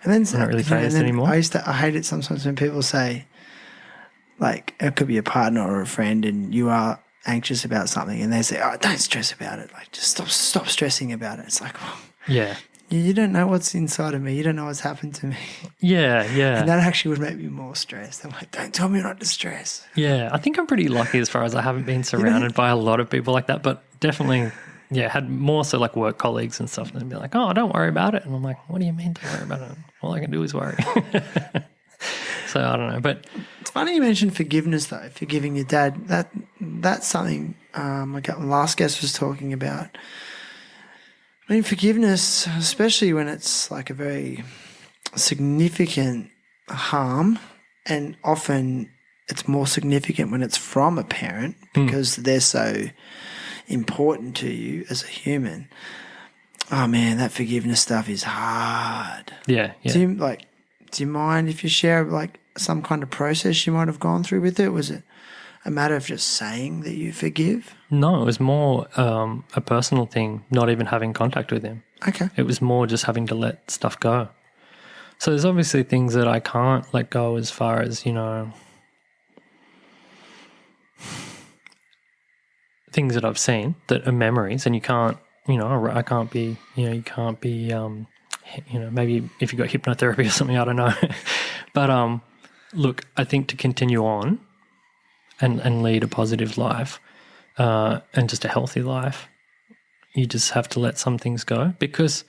S5: I'm not really phased anymore.
S3: I hate it sometimes when people say, like, it could be a partner or a friend, and you are anxious about something, and they say, oh, don't stress about it. Like, just stop stressing about it. It's like, well,
S5: yeah.
S3: You don't know what's inside of me. You don't know what's happened to me.
S5: Yeah.
S3: And that actually would make me more stressed. I'm like, don't tell me not to stress.
S5: Yeah, I think I'm pretty lucky as far as I haven't been surrounded by a lot of people like that, but definitely, had more so like work colleagues and stuff, and they'd be like, oh, don't worry about it. And I'm like, what do you mean don't worry about it? All I can do is worry. So I don't know, but...
S3: It's funny you mentioned forgiveness, though, forgiving your dad. That's something my last guest was talking about. I mean, forgiveness, especially when it's like a very significant harm, and often it's more significant when it's from a parent because they're so important to you as a human. Oh man, that forgiveness stuff is hard.
S5: Yeah.
S3: Do you mind if you share like some kind of process you might have gone through with it? Was it a matter of just saying that you forgive?
S5: No, it was more a personal thing, not even having contact with him.
S3: Okay.
S5: It was more just having to let stuff go. So there's obviously things that I can't let go as far as, things that I've seen that are memories, and you can't, I can't be, you can't be, maybe if you got hypnotherapy or something, I don't know. But look, I think to continue on and lead a positive life and just a healthy life, you just have to let some things go because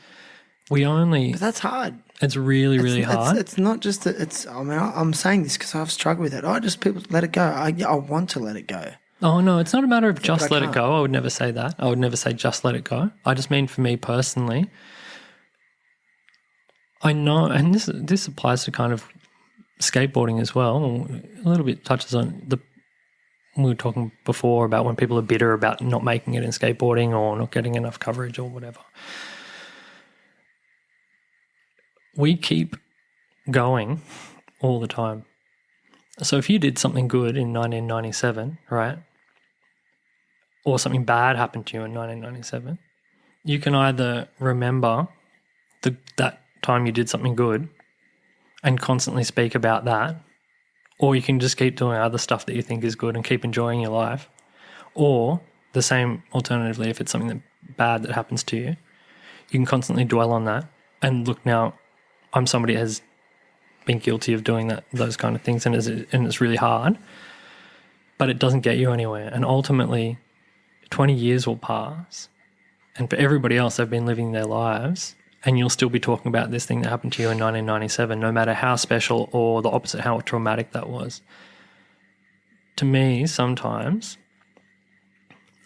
S3: But that's hard.
S5: It's really, really hard.
S3: It's not just that I'm saying this because I've struggled with it. People let it go. I want to let it go.
S5: Oh, no, it's not a matter of just let it
S3: can't.
S5: go. I would never say that. I would never say just let it go. I just mean for me personally, I know, and this applies to kind of skateboarding as well. A little bit touches on we were talking before about when people are bitter about not making it in skateboarding or not getting enough coverage or whatever. We keep going all the time. So if you did something good in 1997, right, or something bad happened to you in 1997, you can either remember that time you did something good and constantly speak about that, or you can just keep doing other stuff that you think is good and keep enjoying your life. Or the same alternatively, if it's something bad that happens to you, you can constantly dwell on that and look, now I'm somebody that has been guilty of doing those kind of things, and it's really hard, but it doesn't get you anywhere. And ultimately, 20 years will pass, and for everybody else, they've been living their lives, and you'll still be talking about this thing that happened to you in 1997, no matter how special or the opposite, how traumatic that was. To me, sometimes,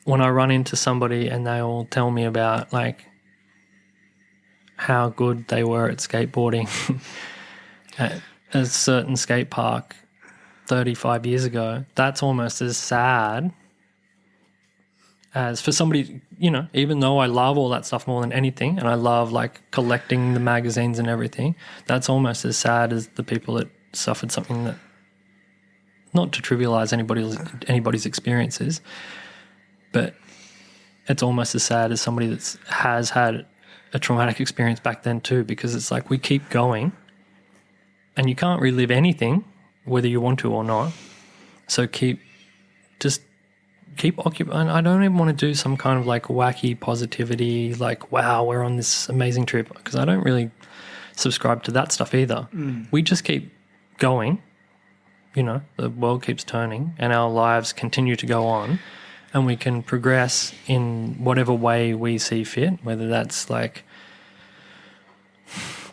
S5: when I run into somebody and they all tell me about like how good they were at skateboarding at a certain skate park 35 years ago, that's almost as sad as for somebody, even though I love all that stuff more than anything, and I love like collecting the magazines and everything, that's almost as sad as the people that suffered something that, not to trivialize anybody's experiences, but it's almost as sad as somebody that has had a traumatic experience back then too, because it's like we keep going and you can't relive anything whether you want to or not. So keep occupying. I don't even want to do some kind of like wacky positivity, like, wow, we're on this amazing trip, because I don't really subscribe to that stuff either. We just keep going, the world keeps turning and our lives continue to go on, and we can progress in whatever way we see fit, whether that's like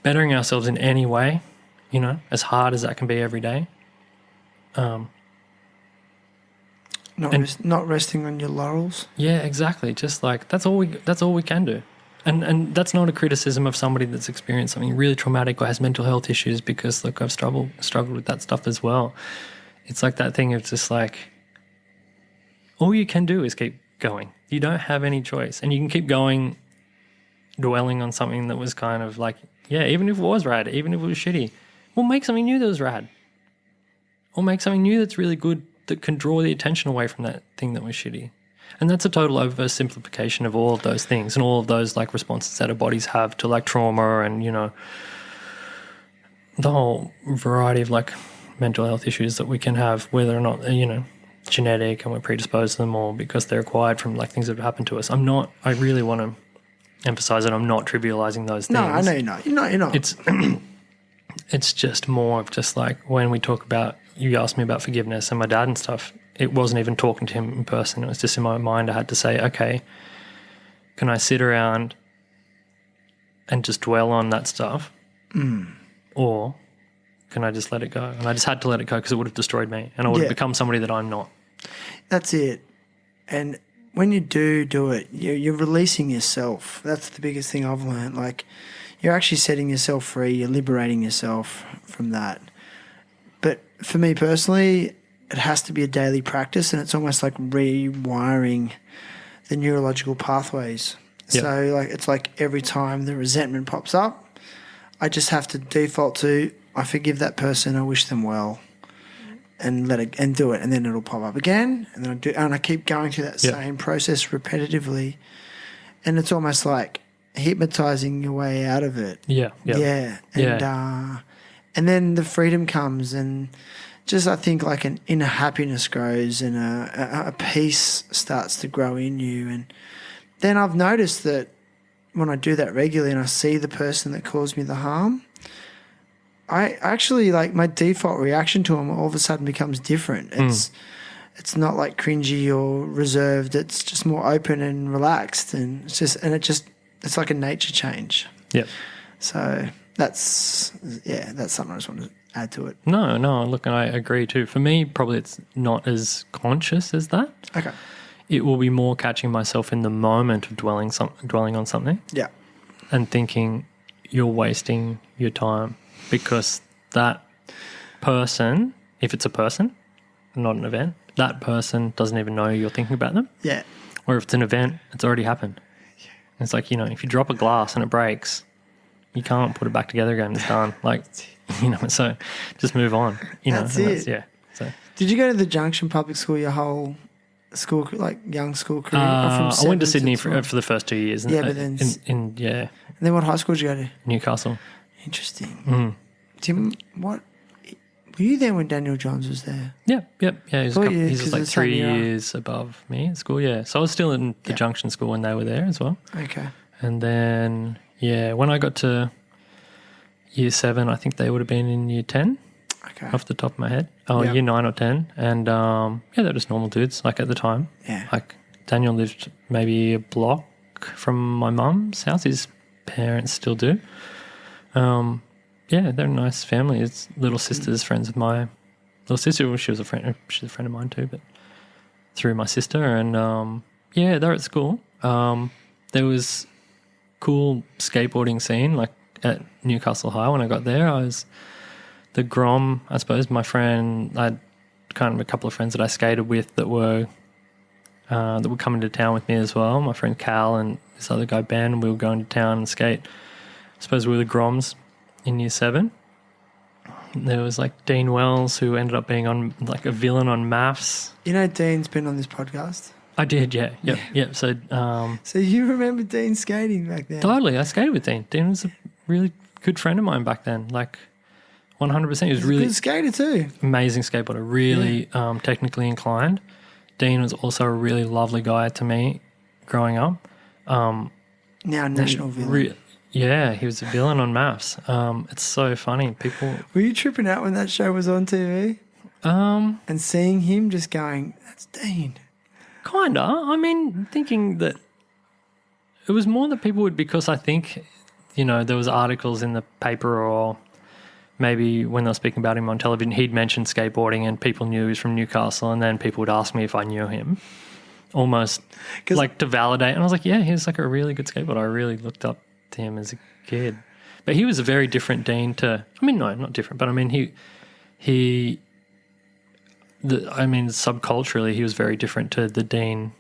S5: bettering ourselves in any way, as hard as that can be every day.
S3: Not resting on your laurels.
S5: Yeah, exactly. Just like that's all we can do. And that's not a criticism of somebody that's experienced something really traumatic or has mental health issues, because look, I've struggled with that stuff as well. It's like that thing of just like, all you can do is keep going. You don't have any choice. And you can keep going, dwelling on something that was kind of like, yeah, even if it was rad, even if it was shitty, we'll make something new that was rad. Or make something new that's really good, that can draw the attention away from that thing that was shitty. And that's a total oversimplification of all of those things and all of those like responses that our bodies have to like trauma and, the whole variety of like mental health issues that we can have, whether or not, genetic and we're predisposed to them, or because they're acquired from like things that have happened to us. I really want to emphasize that I'm not trivializing those things.
S3: No, I know you're not. You're not.
S5: It's just more of just like when we talk about, you asked me about forgiveness and my dad and stuff, it wasn't even talking to him in person. It was just in my mind. I had to say, okay, can I sit around and just dwell on that stuff? Or can I just let it go? And I just had to let it go because it would have destroyed me and I would have become somebody that I'm not.
S3: That's it. And when you do it, you're releasing yourself. That's the biggest thing I've learned. Like, you're actually setting yourself free. You're liberating yourself from that. But for me personally, it has to be a daily practice, and it's almost like rewiring the neurological pathways.
S5: Yep.
S3: So like it's like every time the resentment pops up, I just have to default to, I forgive that person, I wish them well, and let it and do it, and then it'll pop up again, and then I keep going through that same process repetitively, and it's almost like hypnotizing your way out of it.
S5: Yeah.
S3: And then the freedom comes, and just I think like an inner happiness grows, and a peace starts to grow in you. And then I've noticed that when I do that regularly and I see the person that caused me the harm, I actually, like, my default reaction to them all of a sudden becomes different. It's not like cringy or reserved. It's just more open and relaxed, and it's like a nature change.
S5: Yep.
S3: So that's something I just want to add to it.
S5: No, look, I agree too. For me, probably it's not as conscious as that.
S3: Okay.
S5: It will be more catching myself in the moment of dwelling on something.
S3: Yeah.
S5: And thinking you're wasting your time, because that person, if it's a person, not an event, that person doesn't even know you're thinking about them.
S3: Yeah.
S5: Or if it's an event, it's already happened. It's like, if you drop a glass and it breaks, you can't put it back together again. It's done. Like, so just move on.
S3: That's it.
S5: Yeah. So
S3: Did you go to the Junction Public School your whole school, like young school career?
S5: I went to Sydney for the first 2 years.
S3: Yeah, but then
S5: And
S3: then what high school did you go to?
S5: Newcastle.
S3: Interesting. Tim, were you there when Daniel Johns was there?
S5: Yep. Yeah, he was like 3
S3: year.
S5: years above me at school. Yeah, so I was still in the Junction School when they were there as well.
S3: Okay.
S5: And then when I got to year 7, I think they would have been in year 10.
S3: Okay.
S5: Off the top of my head. Year 9 or 10. And they're just normal dudes, like at the time.
S3: Yeah.
S5: Like Daniel lived maybe a block from my mum's house. His parents still do. They're a nice family. It's little sister's friends of my little sister. Well, she's a friend of mine too, but through my sister. And they're at school. There was cool skateboarding scene like at Newcastle High when I got there. I was the Grom, I suppose. My friend, I had kind of a couple of friends that I skated with that were coming to town with me as well. My friend Cal and this other guy Ben, we were going to town and skate. I suppose we were the Groms in year 7. There was like Dean Wells, who ended up being on like a villain on Maths.
S3: You know Dean's been on this podcast?
S5: I did, yeah. Yep. So
S3: so you remember Dean skating back then?
S5: Totally. I skated with Dean. Dean was a really good friend of mine back then. Like 100%. He was really
S3: a good skater too.
S5: Amazing skateboarder, really technically inclined. Dean was also a really lovely guy to me growing up.
S3: Now national villain.
S5: He was a villain on Maths. It's so funny. People.
S3: Were you tripping out when that show was on TV? And seeing him just going, that's Dean.
S5: Kinda. I mean, thinking that it was more that people would, because I think, there was articles in the paper, or maybe when they were speaking about him on television, he'd mentioned skateboarding and people knew he was from Newcastle, and then people would ask me if I knew him, almost like to validate. And I was like, yeah, he was like a really good skateboarder. I really looked up to him as a kid. But he was a very different Dean to, no, not different, but I mean, subculturally, he was very different to the Dean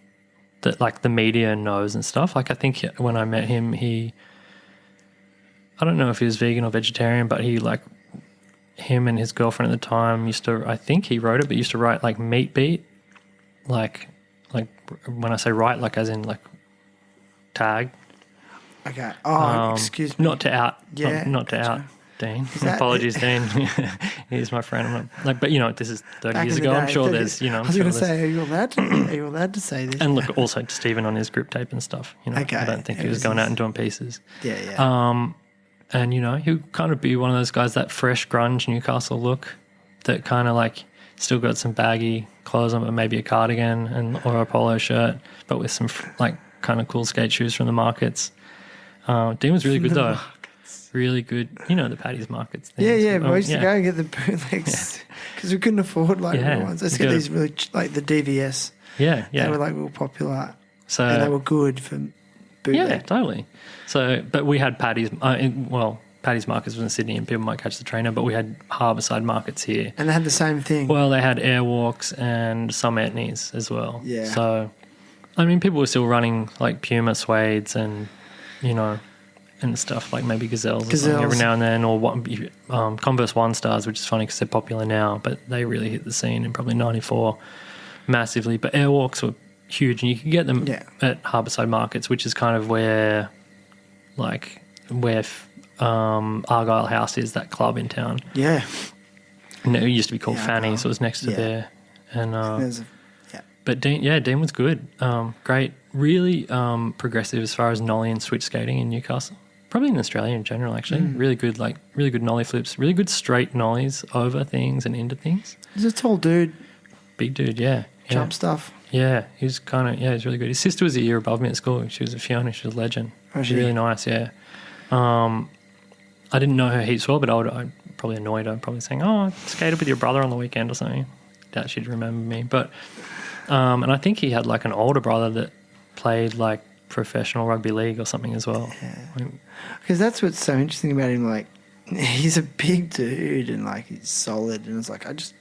S5: that like the media knows and stuff. Like I think when I met him, I don't know if he was vegan or vegetarian, but him and his girlfriend at the time used to, I think he wrote it, but used to write like meat beat, like when I say write, like as in like tag.
S3: Okay. Excuse me.
S5: Not to out.
S3: Yeah.
S5: Not to out Dean. Apologies, Dean. He's my friend. But this is 30 years ago. I'm sure there's,
S3: I was going to say, are you allowed to say this?
S5: And look, also to Stephen on his group tape and stuff.
S3: Okay.
S5: I don't think he was going out and doing pieces.
S3: Yeah.
S5: And he would kind of be one of those guys, that fresh grunge Newcastle look, that kind of like still got some baggy clothes on, but maybe a cardigan or a polo shirt, but with some like kind of cool skate shoes from the markets. Dean was really good though. Really good. The Paddy's markets.
S3: Things. Yeah. We used to go and get the bootlegs because we couldn't afford real ones. Let's get these really like the DVS.
S5: Yeah.
S3: They were like real popular.
S5: So
S3: And they were good for bootleg.
S5: yeah, totally. So, but we had Paddy's. Paddy's Markets was in Sydney, and people might catch the trainer. But we had Harbourside Markets here.
S3: And they had the same thing.
S5: Well, they had Airwalks and some Etnies as well.
S3: Yeah.
S5: So, I mean, people were still running like Puma suedes and, you know, and stuff like maybe Gazelles or something every now and then, or Converse One Stars, which is funny because they're popular now, but they really hit the scene in probably 94 massively. But Airwalks were huge, and you could get them at Harbourside Markets, which is kind of where Argyle House is, that club in town.
S3: Yeah.
S5: And it used to be called Fanny, so it was next to there. And but Dean was good. Great, really progressive as far as nollie and switch skating in Newcastle. Probably in Australia in general, actually. Really good nollie flips, really good straight nollies over things and into things.
S3: He's a tall dude.
S5: Big dude, yeah.
S3: Jump stuff.
S5: Yeah, he's he's really good. His sister was a year above me at school. She was a Fiona. She was a legend. She's really nice, yeah. I didn't know her heaps well, but I probably annoyed her, probably saying, "Oh, I skated with your brother on the weekend" or something. Doubt she'd remember me. But and I think he had like an older brother that played like professional rugby league or something as well.
S3: Yeah. Because that's what's so interesting about him. Like, he's a big dude and like he's solid, and it's like I just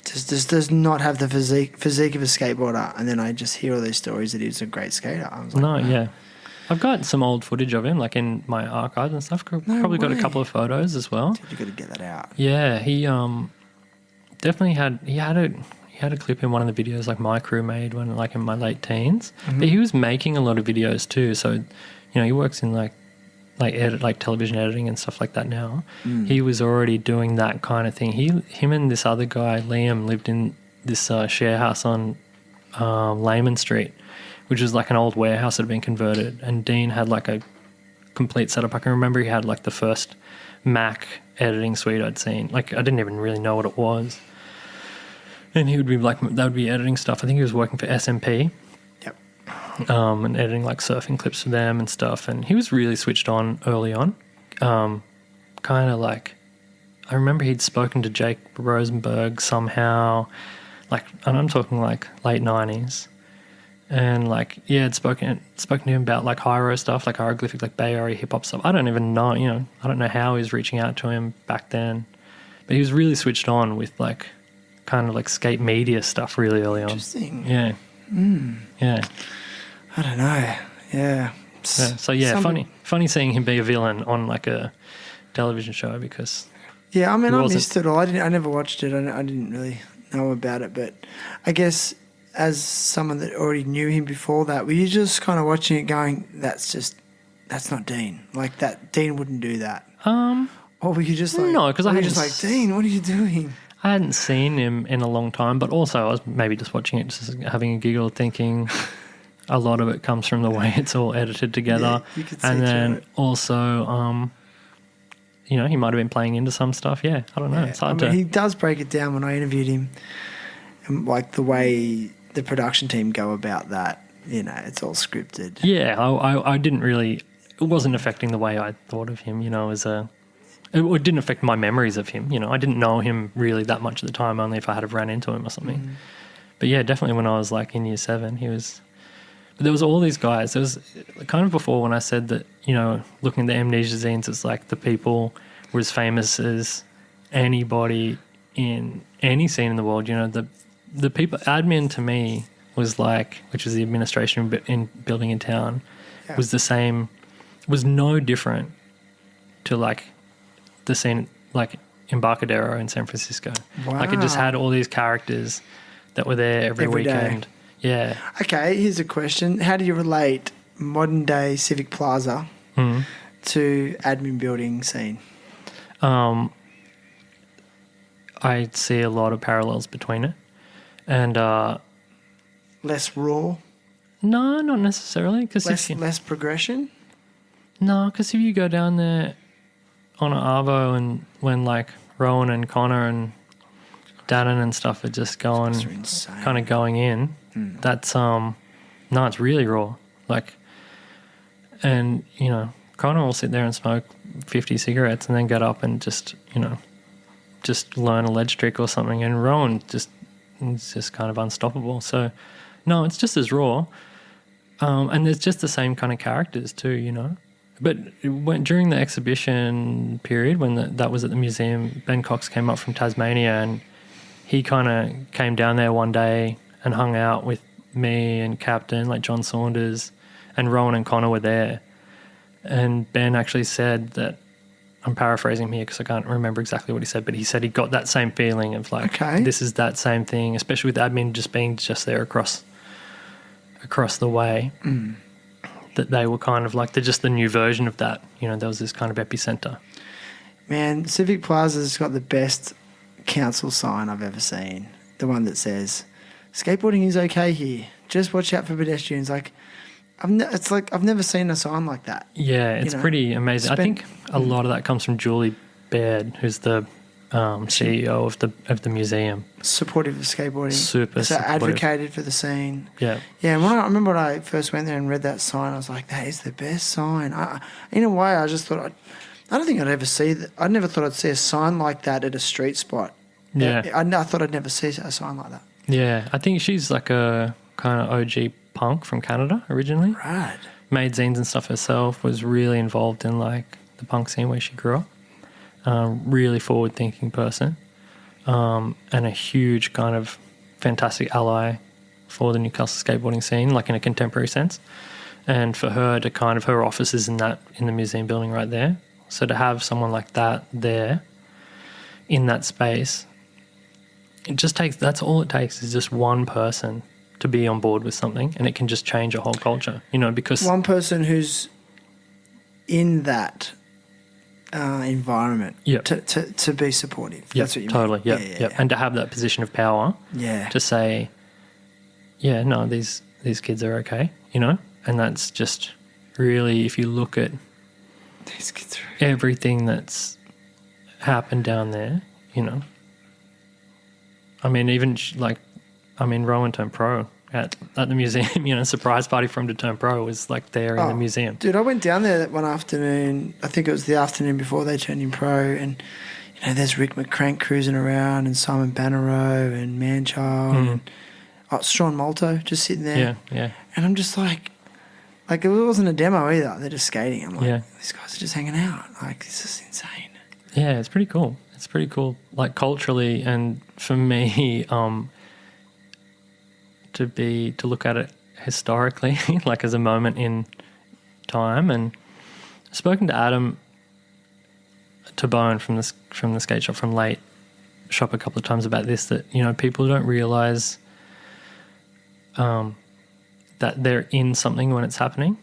S3: does not have the physique of a skateboarder. And then I just hear all these stories that he was a great skater. I was like,
S5: I've got some old footage of him, like in my archives and stuff. Probably got a couple of photos as well.
S3: Dude, you got to get that out.
S5: Yeah, he definitely had a clip in one of the videos like my crew made when like in my late teens. But he was making a lot of videos too. So, you know, he works in like television editing and stuff like that now. He was already doing that kind of thing. Him and this other guy, Liam, lived in this share house on Lehman Street, which was like an old warehouse that had been converted. And Dean had like a complete setup. I can remember he had like the first Mac editing suite I'd seen. Like I didn't even really know what it was. And he would be like, that would be editing stuff. I think he was working for SMP.
S3: Yep.
S5: And editing like surfing clips for them and stuff. And he was really switched on early on. Kind of like, I remember he'd spoken to Jake Rosenberg somehow, like, and I'm talking like late 90s. And like, yeah, I'd spoken to him about like Hyro stuff, like hieroglyphic, like Bay Area hip hop stuff. I don't even know, you know, I don't know how he was reaching out to him back then, but he was really switched on with like kind of like skate media stuff really early on.
S3: Interesting.
S5: Yeah. Yeah.
S3: I don't know. Yeah.
S5: So yeah, funny seeing him be a villain on like a television show because.
S3: Yeah, I mean, I missed it all. I never watched it. I didn't really know about it, but I guess as someone that already knew him before that, were you just kind of watching it going, that's not Dean. Like that, Dean wouldn't do that. Or were you just like,
S5: no, because I was
S3: just like, Dean, what are you doing?
S5: I hadn't seen him in a long time, but also I was maybe just watching it, just having a giggle, thinking a lot of it comes from the way it's all edited together.
S3: Yeah, you could see
S5: and then
S3: it.
S5: Also, you know, he might have been playing into some stuff. Yeah, I don't know.
S3: Yeah.
S5: It's hard
S3: He does break it down when I interviewed him, and like the way the production team go about that, you know, it's all scripted.
S5: Yeah, I didn't really, it wasn't affecting the way I thought of him, you know, it didn't affect my memories of him, you know. I didn't know him really that much at the time, only if I had have ran into him or something. But yeah, definitely when I was like in year 7, but there was all these guys. There was kind of before when I said that, you know, looking at the Amnesia zines, it's like the people were as famous as anybody in any scene in the world, you know. The people, admin to me was like, which was the administration in building in town, was the same, was no different to like the scene like Embarcadero in San Francisco.
S3: Wow.
S5: Like it just had all these characters that were there every weekend.
S3: Day.
S5: Yeah.
S3: Okay, here's a question. How do you relate modern day Civic Plaza to admin building scene?
S5: I see a lot of parallels between it. And
S3: less raw?
S5: No, not necessarily. Cause
S3: less progression?
S5: No, because if you go down there on an Arvo and when like Rowan and Connor and Dannon and stuff are just going, kind of going in, that's, no, it's really raw. Like, and, you know, Connor will sit there and smoke 50 cigarettes and then get up and just, you know, just learn a ledge trick or something. And Rowan it's just kind of unstoppable. So, no, it's just as raw. And there's just the same kind of characters too, you know. But during the exhibition period, when that was at the museum, Ben Cox came up from Tasmania, and he kind of came down there one day and hung out with me and Captain, like John Saunders, and Rowan and Connor were there. And Ben actually said that, I'm paraphrasing here because I can't remember exactly what he said, but he said he got that same feeling of like, this is that same thing, especially with admin just being just there across the way, that they were kind of like, they're just the new version of that. You know, there was this kind of epicenter.
S3: Man, Civic Plaza's got the best council sign I've ever seen. The one that says, skateboarding is okay here. Just watch out for pedestrians. Like, I've never seen a sign like that.
S5: Yeah, it's pretty amazing. I think a lot of that comes from Julie Baird, who's the CEO of the museum.
S3: Supportive of skateboarding.
S5: Super
S3: so
S5: supportive.
S3: Advocated for the scene.
S5: Yeah.
S3: Yeah, and I remember when I first went there and read that sign, I was like, that is the best sign. In a way, I just thought, I don't think I'd ever see that. I never thought I'd see a sign like that at a street spot.
S5: Yeah.
S3: I thought I'd never see a sign like that.
S5: Yeah, I think she's like a kind of OG punk from Canada originally.
S3: Right.
S5: Made zines and stuff herself, was really involved in like the punk scene where she grew up. Really forward-thinking person, and a huge kind of fantastic ally for the Newcastle skateboarding scene, like in a contemporary sense. And for her to kind of, her office is in the museum building right there. So to have someone like that there in that space, that's all it takes is just one person to be on board with something, and it can just change a whole culture, you know, because
S3: one person who's in that environment to be supportive. That's what you
S5: totally
S3: mean.
S5: Yeah. And to have that position of power to say, yeah, no, these kids are okay, you know. And that's just really, if you look at
S3: these kids
S5: everything that's happened down there, you know. I mean, even Rowan turned pro at the museum, you know, surprise party for him to turn pro was like there in the museum.
S3: Dude, I went down there that one afternoon. I think it was the afternoon before they turned him pro, and you know, there's Rick McCrank cruising around, and Simon Bannerow, and Manchild, and Sean Molto just sitting there.
S5: Yeah.
S3: And I'm just like it wasn't a demo either. They're just skating. I'm like, these guys are just hanging out. Like, this is insane.
S5: Yeah, it's pretty cool. It's pretty cool, like culturally, and for me, to look at it historically, like as a moment in time. And I've spoken to Adam Tabone from the skate shop, from Late Shop, a couple of times about this, that, you know, people don't realise that they're in something when it's happening.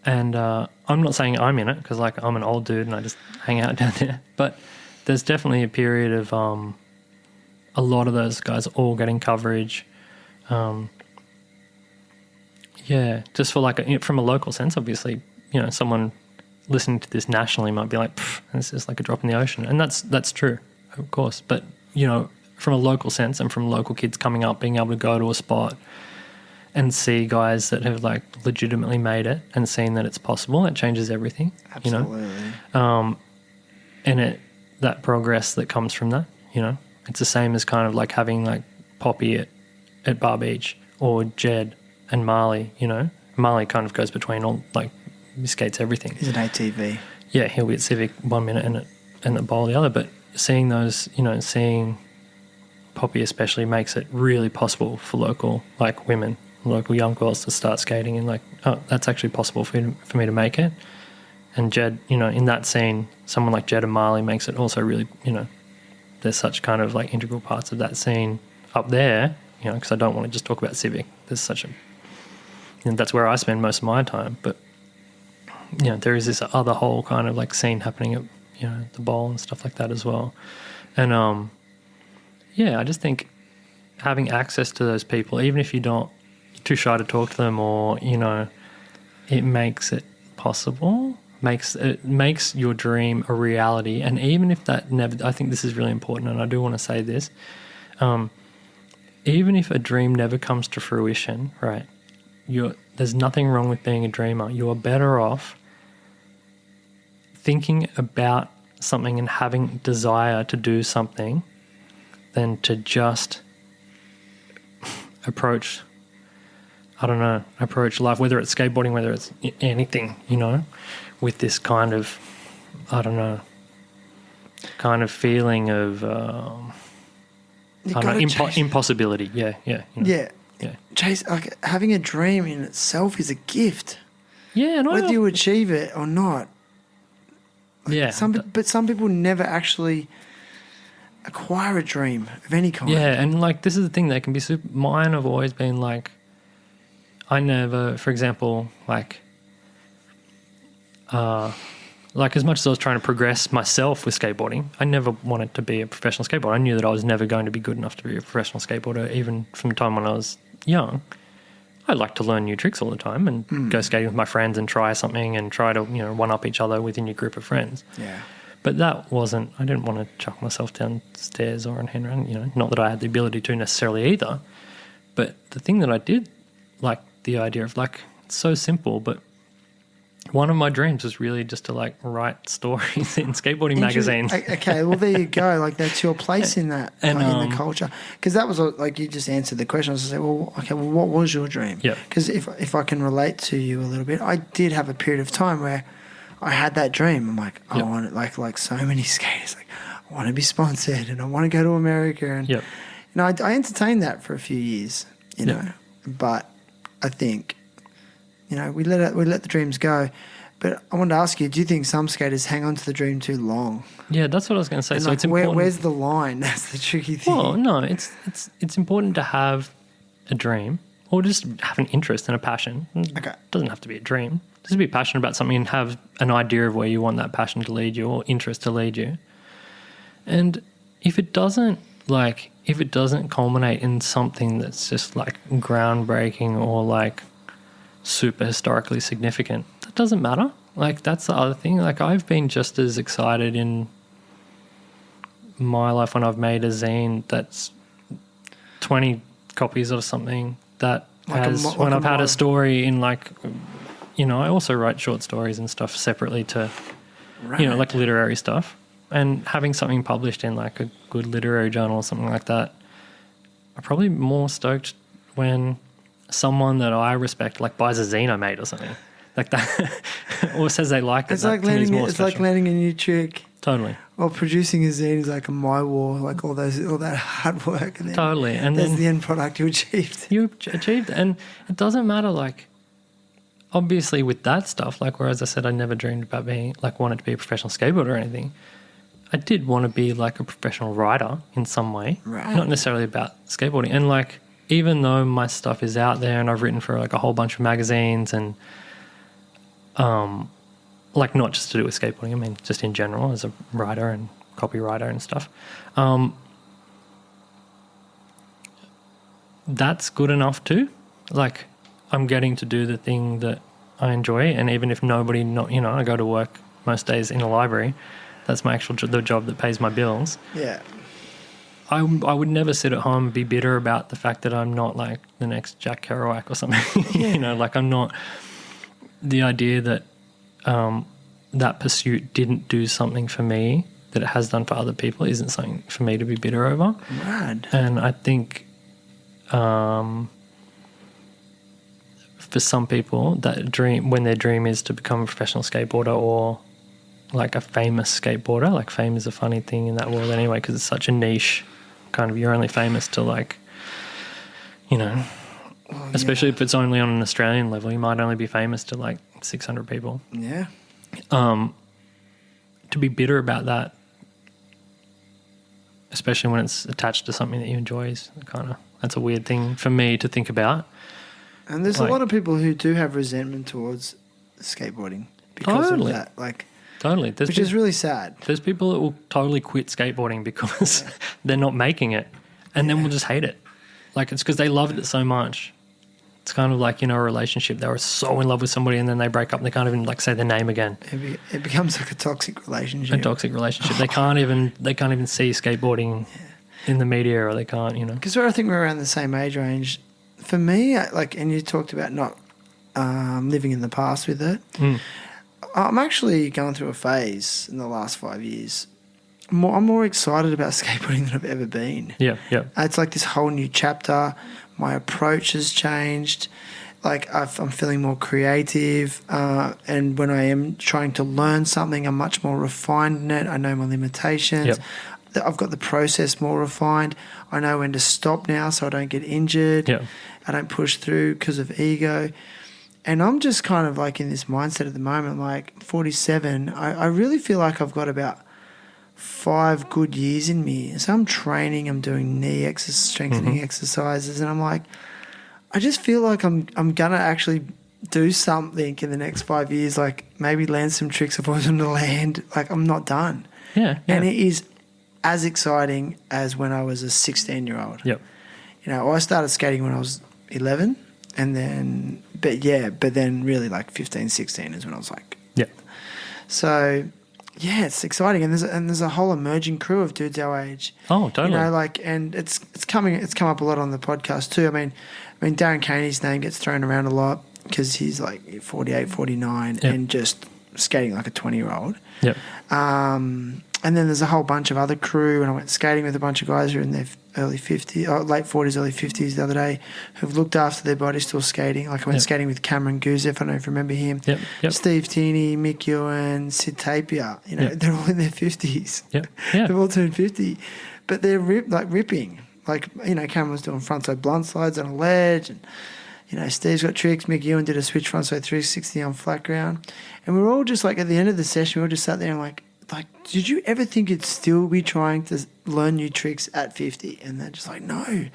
S5: And I'm not saying I'm in it, because like I'm an old dude and I just hang out down there, but there's definitely a period of a lot of those guys all getting coverage. Just for like from a local sense, obviously, you know, someone listening to this nationally might be like, this is like a drop in the ocean. And that's true, of course. But, you know, from a local sense and from local kids coming up, being able to go to a spot and see guys that have like legitimately made it and seen that it's possible, it changes everything.
S3: Absolutely.
S5: You know? And that progress that comes from that, you know, it's the same as kind of like having like Poppy at Bar Beach, or Jed and Marley, you know. Marley kind of goes between all, like, he skates everything.
S3: He's an ATV.
S5: Yeah, he'll be at Civic 1 minute and at Bowl the other. But seeing those, you know, seeing Poppy especially makes it really possible for local, like, women, local young girls to start skating, and like, oh, that's actually possible for me to make it. And Jed, you know, in that scene, someone like Jed and Marley makes it also really, you know, there's such kind of like integral parts of that scene up there, you know, because I don't want to just talk about Civic. There's such that's where I spend most of my time. But, you know, there is this other whole kind of like scene happening at, you know, the Bowl and stuff like that as well. And, I just think having access to those people, even if you're too shy to talk to them, or, you know, it makes it possible, it makes your dream a reality. And even if that never, I think this is really important, and I do want to say this, even if a dream never comes to fruition, right, there's nothing wrong with being a dreamer. You are better off thinking about something and having desire to do something than to just approach I don't know, approach life, whether it's skateboarding, whether it's anything, you know, with this kind of, I don't know, kind of feeling of impossibility. Yeah. You know.
S3: Yeah. Chase, like, having a dream in itself is a gift.
S5: Yeah.
S3: Whether you achieve it or not.
S5: Yeah.
S3: But some people never actually acquire a dream of any kind.
S5: Yeah, and like this is the thing, they can be super. Mine have always been like, I never, for example, like as much as I was trying to progress myself with skateboarding, I never wanted to be a professional skateboarder. I knew that I was never going to be good enough to be a professional skateboarder, even from the time when I was young. I like to learn new tricks all the time and go skating with my friends and try something and try to, you know, one-up each other within your group of friends.
S3: Yeah.
S5: But that wasn't, I didn't want to chuck myself downstairs or on hand around, you know, not that I had the ability to necessarily either. But the thing that I did like the idea of, like, it's so simple, but one of my dreams was really just to like write stories in skateboarding magazines.
S3: Okay, well there you go. Like that's your place in that,
S5: and,
S3: like, in the culture. Because that was like you just answered the question. I was like, well, okay, well, what was your dream?
S5: Yeah.
S3: Because if I can relate to you a little bit, I did have a period of time where I had that dream. I'm like, I want it, like so many skaters. Like, I want to be sponsored and I want to go to America. And you know, I entertained that for a few years. You know, but I think, you know, we let the dreams go. But I wanted to ask you, do you think some skaters hang on to the dream too long?
S5: Yeah, that's what I was going to say.
S3: And
S5: so
S3: like,
S5: it's important.
S3: Where's the line? That's the tricky thing.
S5: Well, no, it's important to have a dream or just have an interest and a passion.
S3: Okay.
S5: It doesn't have to be a dream. Just be passionate about something and have an idea of where you want that passion to lead you or interest to lead you. And if it doesn't culminate in something that's just like groundbreaking or like super historically significant, that doesn't matter. Like, that's the other thing. Like, I've been just as excited in my life when I've made a zine that's 20 copies of something that
S3: Like
S5: has, when I've had a story in, like, you know, I also write short stories and stuff separately to, you know, like literary stuff. And having something published in like a good literary journal or something like that, I'm probably more stoked when someone that I respect like buys a zine I made or something like that, or says they like it.
S3: It's like landing. It's like landing a new trick.
S5: Totally.
S3: Or producing a zine is like a my war, like all that hard work. And then
S5: totally. And
S3: there's
S5: then
S3: the end product you achieved.
S5: You achieved, and it doesn't matter. Like, obviously, with that stuff, like, whereas I said I never dreamed about being like wanted to be a professional skateboarder or anything. I did want to be like a professional writer in some way, not necessarily about skateboarding. And like, even though my stuff is out there and I've written for like a whole bunch of magazines and like not just to do with skateboarding, I mean just in general as a writer and copywriter and stuff, that's good enough too. Like, I'm getting to do the thing that I enjoy, and even if nobody, you know, I go to work most days in a library. That's my actual the job that pays my bills. Yeah. I would never sit at home and be bitter about the fact that I'm not like the next Jack Kerouac or something. You know, like I'm not. The idea that that pursuit didn't do something for me that it has done for other people isn't something for me to be bitter over.
S3: Rad.
S5: And I think for some people, that dream, when their dream is to become a professional skateboarder or like a famous skateboarder, like fame is a funny thing in that world anyway because it's such a niche kind of, you're only famous to like, you know, especially if it's only on an Australian level, you might only be famous to like 600 people.
S3: Yeah.
S5: To be bitter about that, especially when it's attached to something that you enjoy, is kind of, that's a weird thing for me to think about.
S3: And there's like, a lot of people who do have resentment towards skateboarding because of that. Like,
S5: totally.
S3: Which is really sad.
S5: There's people that will totally quit skateboarding because they're not making it and then will just hate it. Like, it's because they loved it so much. It's kind of like, you know, a relationship. They were so in love with somebody and then they break up and they can't even like say their name again.
S3: It becomes like a toxic relationship.
S5: A toxic relationship. They can't even see skateboarding in the media, or they can't, you know.
S3: Because I think we're around the same age range. For me, like, and you talked about not living in the past with it. I'm actually going through a phase in the last 5 years. I'm more excited about skateboarding than I've ever been.
S5: Yeah.
S3: It's like this whole new chapter. My approach has changed. like I'm feeling more creative, and when I am trying to learn something, I'm much more refined in it. I know my limitations.
S5: Yep.
S3: I've got the process more refined. I know when to stop now so I don't get injured.
S5: Yep.
S3: I don't push through because of ego. And I'm just kind of like in this mindset at the moment, like 47, I really feel like I've got about 5 good years in me. So I'm training, I'm doing knee strengthening exercises, and I'm like, I just feel like I'm going to actually do something in the next 5 years, like maybe land some tricks I've always wanted to land. Like I'm not done.
S5: Yeah.
S3: And it is as exciting as when I was a 16-year-old.
S5: Yep.
S3: You know, I started skating when I was 11, and then, but then really like 15, 16 is when I was like,
S5: Yeah.
S3: So, yeah, it's exciting, and there's a whole emerging crew of dudes our age.
S5: Oh, totally.
S3: You know, like, and it's come up a lot on the podcast too. I mean, Darren Caney's name gets thrown around a lot because he's like 48, 49,
S5: Yep.
S3: and just skating like a 20-year-old.
S5: Yep.
S3: And then there's a whole bunch of other crew, and I went skating with a bunch of guys who are in their late 40s, early 50s the other day, who've looked after their body still skating. Like I went skating with Cameron Guzev, I don't know if you remember him.
S5: Yep.
S3: Steve Teeney, Mick Ewan, Sid Tapia. You know, they're all in their 50s.
S5: Yep. Yeah.
S3: They've all turned 50. But they're ripping. Like, you know, Cameron was doing frontside blunt slides on a ledge, and, you know, Steve's got tricks. Mick Ewan did a switch frontside 360 on flat ground. And we were all just like, at the end of the session, we all just sat there and like, did you ever think you'd still be trying to learn new tricks at 50? And they're just like, no.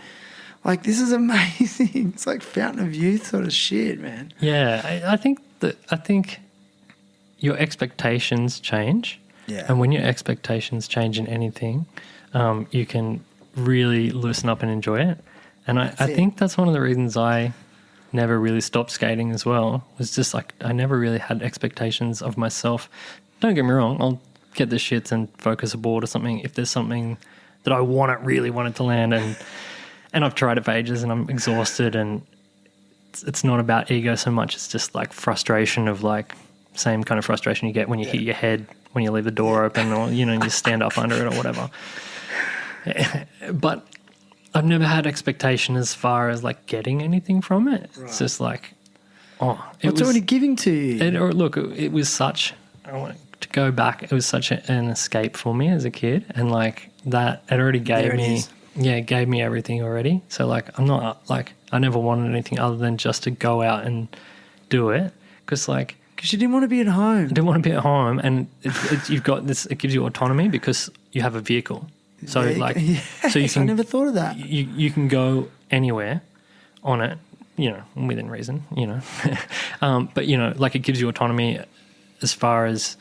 S3: Like, this is amazing. It's like fountain of youth sort of shit, man.
S5: Yeah, I think your expectations change.
S3: Yeah.
S5: And when your expectations change in anything, you can really loosen up and enjoy it. And I think that's one of the reasons I never really stopped skating as well, was just like I never really had expectations of myself. Don't get me wrong, I'll get the shits and focus a board or something if there's something that I really wanted to land, and I've tried it for ages and I'm exhausted, and it's not about ego so much, it's just like frustration of like same kind of frustration you get when you hit your head when you leave the door open, or you know, you stand up under it or whatever. But I've never had expectation as far as like getting anything from it. Right. It's just like,
S3: it's already giving to you.
S5: It was such, I want to go back, it was such an escape for me as a kid, and like that, it already gave me everything already. So like, I'm not like, I never wanted anything other than just to go out and do it. Because
S3: you didn't want to be at home.
S5: I didn't want to be at home, and you've got this, it gives you autonomy because you have a vehicle. So so you can,
S3: I never thought of that.
S5: You can go anywhere on it, you know, within reason, you know. But you know, like it gives you autonomy as far as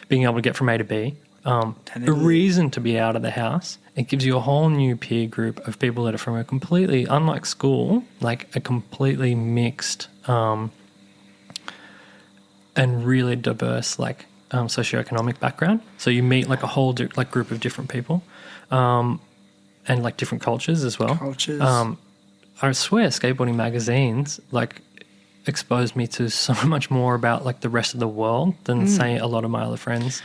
S5: being able to get from A to B. A reason to be out of the house. It gives you a whole new peer group of people that are from a completely, unlike school, like a completely mixed and really diverse like socioeconomic background. So you meet like a whole group of different people. And like different cultures as well. I swear skateboarding magazines like exposed me to so much more about like the rest of the world than say a lot of my other friends.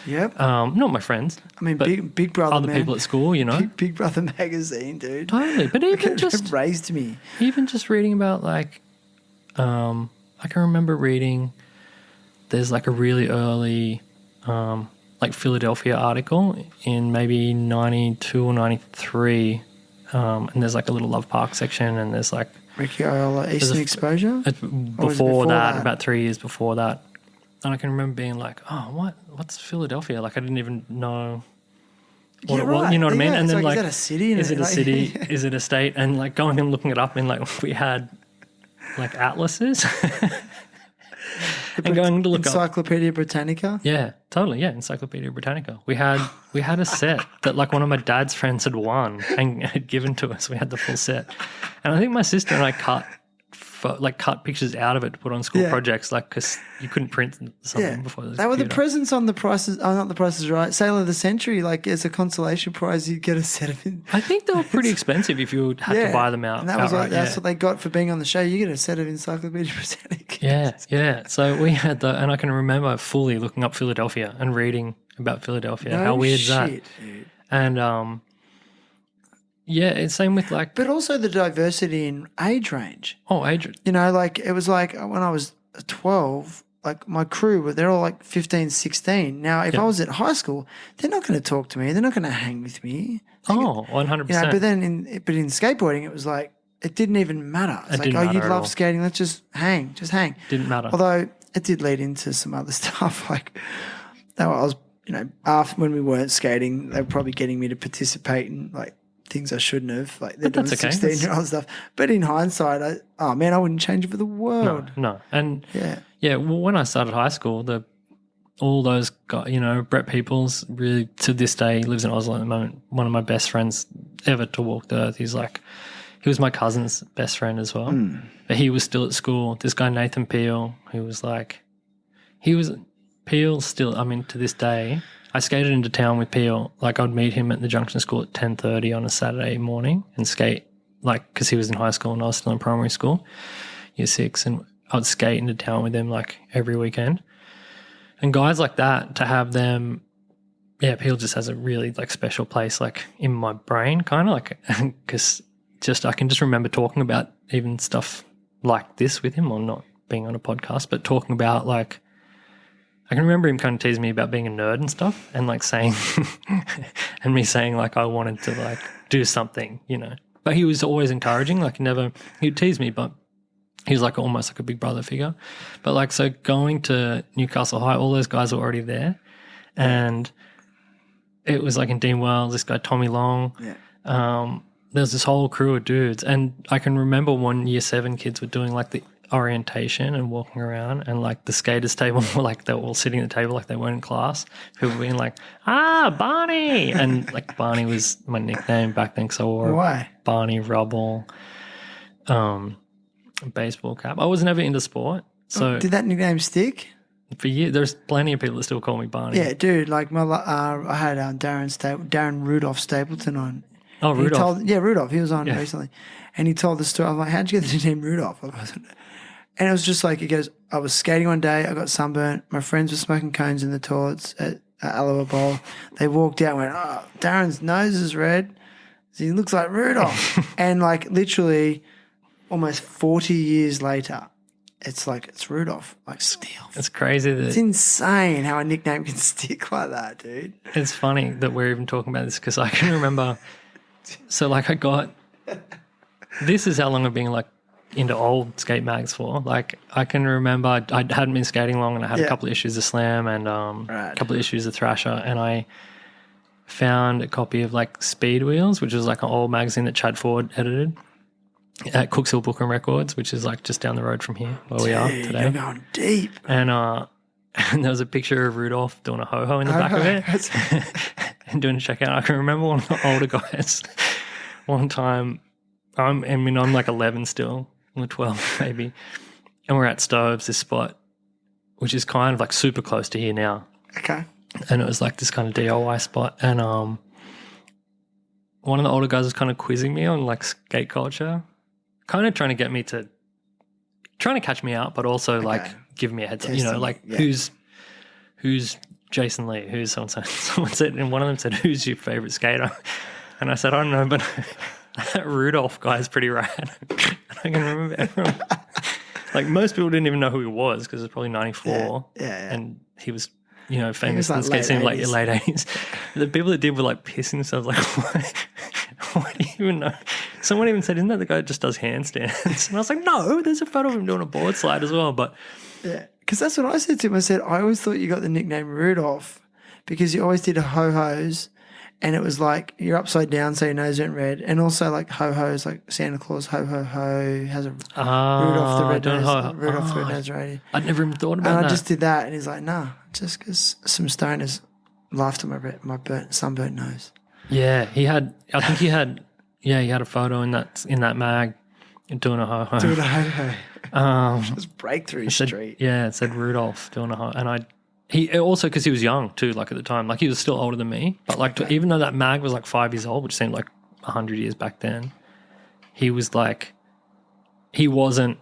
S3: Yep.
S5: Not my friends.
S3: I mean, Big Brother,
S5: other people at school, you know.
S3: Big Brother magazine, dude.
S5: Totally. But even just
S3: raised me.
S5: Even just reading about like, I can remember reading. There's like a really early. Like Philadelphia article in maybe 92 or 93, and there's like a little Love Park section, and there's like
S3: Ricky Iola, Eastern Exposure?
S5: Before that, about 3 years before that. And I can remember being like, what's Philadelphia? Like I didn't even know what it was, you know what I mean? And then like,
S3: is that a city?
S5: Is it a city? Is it a state? And like going and looking it up, and like we had like atlases. And going to look
S3: Encyclopedia Britannica?
S5: Yeah, totally. Yeah, Encyclopedia Britannica. We had a set that like one of my dad's friends had won and had given to us. We had the full set. And I think my sister and I cut pictures out of it to put on school projects, like because you couldn't print something before.
S3: They were the presents on the prices. Oh, not the prices right. Sale of the Century. Like as a consolation prize, you get a set of it.
S5: I think they were pretty expensive if you had to buy them out.
S3: And that was that's what they got for being on the show. You get a set of Encyclopedia Britannica.
S5: Yeah. So we had and I can remember fully looking up Philadelphia and reading about Philadelphia. How weird is that?
S3: Dude.
S5: And Yeah, it's same with like
S3: But also the diversity in age range.
S5: age.
S3: You know, like it was like when I was 12, like my crew, they're all like 15, 16. Now, if I was at high school, they're not going to talk to me. They're not going to hang with me.
S5: 100%.
S3: You know, but then in skateboarding, it was like, it didn't even matter. It's like,
S5: didn't
S3: oh,
S5: matter
S3: you
S5: at
S3: love
S5: all.
S3: skating. Let's just hang.
S5: Didn't matter.
S3: Although it did lead into some other stuff. Like I was, you know, after when we weren't skating, they were probably getting me to participate in like things I shouldn't have. Like they're doing
S5: that's okay.
S3: 16-year-old stuff. But in hindsight, I wouldn't change it for the world.
S5: No. And
S3: Yeah.
S5: well, when I started high school, all those guys, you know, Brett Peoples, really to this day he lives in Oslo at the moment. One of my best friends ever to walk the earth. He was my cousin's best friend as well. But he was still at school. This guy Nathan Peel, who was like, Peel still. I mean, to this day, I skated into town with Peel. Like I'd meet him at the Junction School at 10:30 on a Saturday morning and skate. Like because he was in high school and I was still in primary school, year 6, and I'd skate into town with him like every weekend. And guys like that, to have them, Peel just has a really like special place like in my brain, kind of like because I can just remember talking about even stuff like this with him, or not being on a podcast, but talking about like I can remember him kind of teasing me about being a nerd and stuff, and like saying and me saying like I wanted to like do something, you know. But he was always encouraging. Like he'd tease me, but he was like almost like a big brother figure. But like, so going to Newcastle High, all those guys were already there. And it was like in Dean Wells, this guy, Tommy Long.
S3: Yeah.
S5: There was this whole crew of dudes. And I can remember when year 7 kids were doing like the orientation and walking around, and like the skaters table were like, they were all sitting at the table like they weren't in class. People being like, Barney. And like Barney was my nickname back then because I wore
S3: Why?
S5: Barney Rubble. Baseball cap. I was never into sport, so
S3: Did that nickname stick?
S5: for years there's plenty of people that still call me Barney.
S3: Yeah, dude. Like I had Darren Rudolph Stapleton on.
S5: Oh, Rudolph.
S3: Rudolph. He was on recently, and he told the story. I'm like, how'd you get the name Rudolph? And it was just like, he goes, I was skating one day, I got sunburnt. My friends were smoking cones in the toilets at Aloha Bowl. They walked out and went, oh, Darren's nose is red. He looks like Rudolph. And like literally almost 40 years later, it's like, it's Rudolph, like still.
S5: It's crazy
S3: It's
S5: that
S3: insane how a nickname can stick like that, dude.
S5: it's funny that we're even talking about this because I can remember. So like this is how long I've been like into old skate mags for. Like I can remember I hadn't been skating long and I had a couple of issues of Slam and a couple of issues of Thrasher, and I found a copy of like Speed Wheels, which was like an old magazine that Chad Ford edited at Cooks Hill Book and Records, which is like just down the road from here where we are today.
S3: You're going deep.
S5: And there was a picture of Rudolph doing a ho-ho in the back of it and doing a checkout. I can remember one of the older guys one time, I'm like 11 still, or 12 maybe, and we're at Stoves, this spot, which is kind of like super close to here now.
S3: Okay.
S5: And it was like this kind of DIY spot. And one of the older guys was kind of quizzing me on like skate culture, kind of trying to catch me out, but also like giving me a heads up, you know, like who's Jason Lee, who's someone said, and one of them said, who's your favorite skater? And I said, I don't know, but that Rudolph guy is pretty rad. And I can remember everyone, like most people didn't even know who he was because it was probably 94.
S3: Yeah.
S5: And he was, you know, famous in
S3: like
S5: the skate scene like
S3: late
S5: late 80s. The people that did were like pissing themselves like, why do you even know? Someone even said, isn't that the guy that just does handstands? And I was like, no, there's a photo of him doing a board slide as well. But
S3: yeah, because that's what I said to him. I said, I always thought you got the nickname Rudolph because you always did a ho-hos, and it was like you're upside down so your nose went red, and also like ho-hos, like Santa Claus ho-ho-ho has a Rudolph the red-nosed reindeer.
S5: I'd never even thought about that.
S3: And I just did that, and he's like, nah, just because some stoners laughed at my sunburnt nose.
S5: Yeah, he had a photo in that mag doing a ho-ho.
S3: Doing a ho-ho. Just breakthrough street.
S5: Yeah, it said Rudolph doing a ho-ho. And he also, because he was young too, like at the time, like he was still older than me, but like even though that mag was like 5 years old, which seemed like 100 years back then, he was like, he wasn't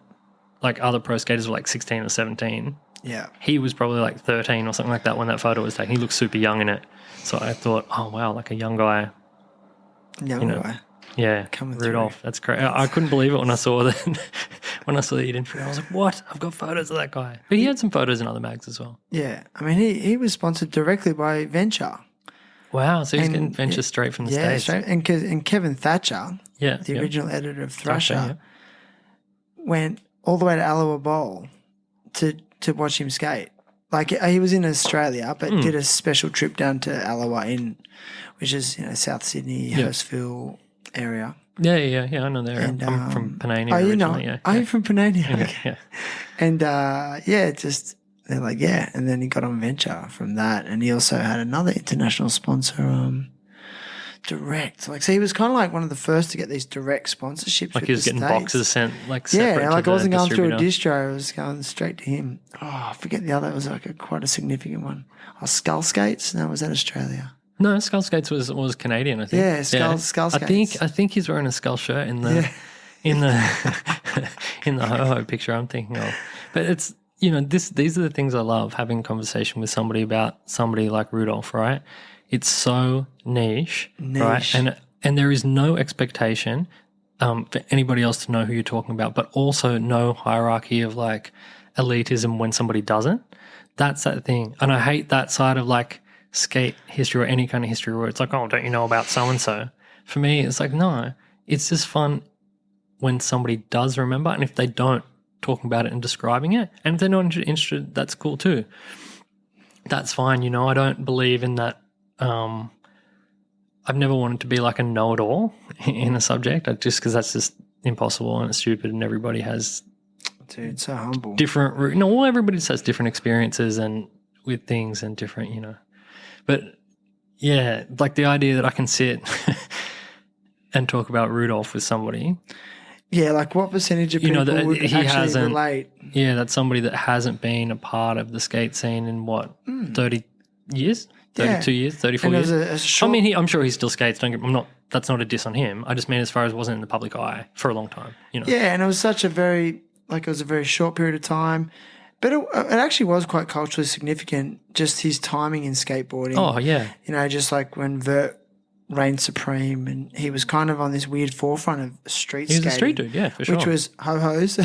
S5: like other pro skaters were like 16 or 17.
S3: Yeah.
S5: He was probably like 13 or something like that when that photo was taken. He looked super young in it. So I thought, oh wow, like a young guy.
S3: Young guy.
S5: Yeah,
S3: Coming
S5: Rudolph.
S3: through.
S5: That's great. I couldn't believe it when I saw that. When I saw the interview, I was like, "What? I've got photos of that guy." But he had some photos in other mags as well.
S3: Yeah, I mean, he was sponsored directly by Venture.
S5: Wow, so he's
S3: And
S5: getting ventures straight from the States.
S3: Straight. And Kevin Thatcher,
S5: Yeah,
S3: the
S5: yeah.
S3: original editor of Thrasher,
S5: yeah.
S3: went all the way to Alloa Bowl to watch him skate. Like he was in Australia, but did a special trip down to Alloa which is South Sydney, Hurstville area.
S5: Yeah. I know the area.
S3: And,
S5: I'm from Panania
S3: you
S5: originally.
S3: know,
S5: Yeah,
S3: are you from Panania?
S5: yeah,
S3: Okay.
S5: yeah.
S3: And just they're like, yeah. And then he got on Venture from that, and he also had another international sponsor, direct. Like, so he was kind of like one of the first to get these direct sponsorships.
S5: Like
S3: with
S5: he was
S3: the
S5: getting
S3: States.
S5: boxes sent, like separate
S3: like
S5: to
S3: I wasn't
S5: the
S3: going through a
S5: distributor.
S3: distro; I was going straight to him. Oh, I forget the other. It was like quite a significant one. Oh, Skull Skates. No, was that Australia?
S5: No, Skull Skates was Canadian, I think.
S3: Yeah, Skull Skates.
S5: I think he's wearing a skull shirt in the in the in the ho-ho picture I'm thinking of. But it's these are the things I love, having a conversation with somebody about somebody like Rudolph, right? It's so niche. Right? And there is no expectation for anybody else to know who you're talking about, but also no hierarchy of like elitism when somebody doesn't. That's that thing. And I hate that side of like skate history or any kind of history where it's like, oh, don't you know about so-and-so? For me, it's like, no, it's just fun when somebody does remember, and if they don't, talking about it and describing it. And if they're not interested, that's cool too. That's fine. I don't believe in that. I've never wanted to be like a know-it-all in a subject, just because that's just impossible and it's stupid, and everybody has
S3: Dude, so humble.
S5: different. Everybody just has different experiences and with things and different, But yeah, like the idea that I can sit and talk about Rudolph with somebody.
S3: Yeah, like what percentage of people
S5: that
S3: would
S5: he
S3: actually
S5: hasn't
S3: relate?
S5: Yeah, that's somebody that hasn't been a part of the skate scene in 30 years, 32 years, 34
S3: And
S5: years.
S3: there's a short,
S5: I mean, I'm sure he still skates. That's not a diss on him. I just mean as far as wasn't in the public eye for a long time.
S3: Yeah, and it was such a very short period of time. But it actually was quite culturally significant, just his timing in skateboarding.
S5: Oh, yeah.
S3: Just like when Vert reigned supreme, and he was kind of on this weird forefront of street skating.
S5: He was a street dude, yeah, for sure.
S3: Which was ho-hos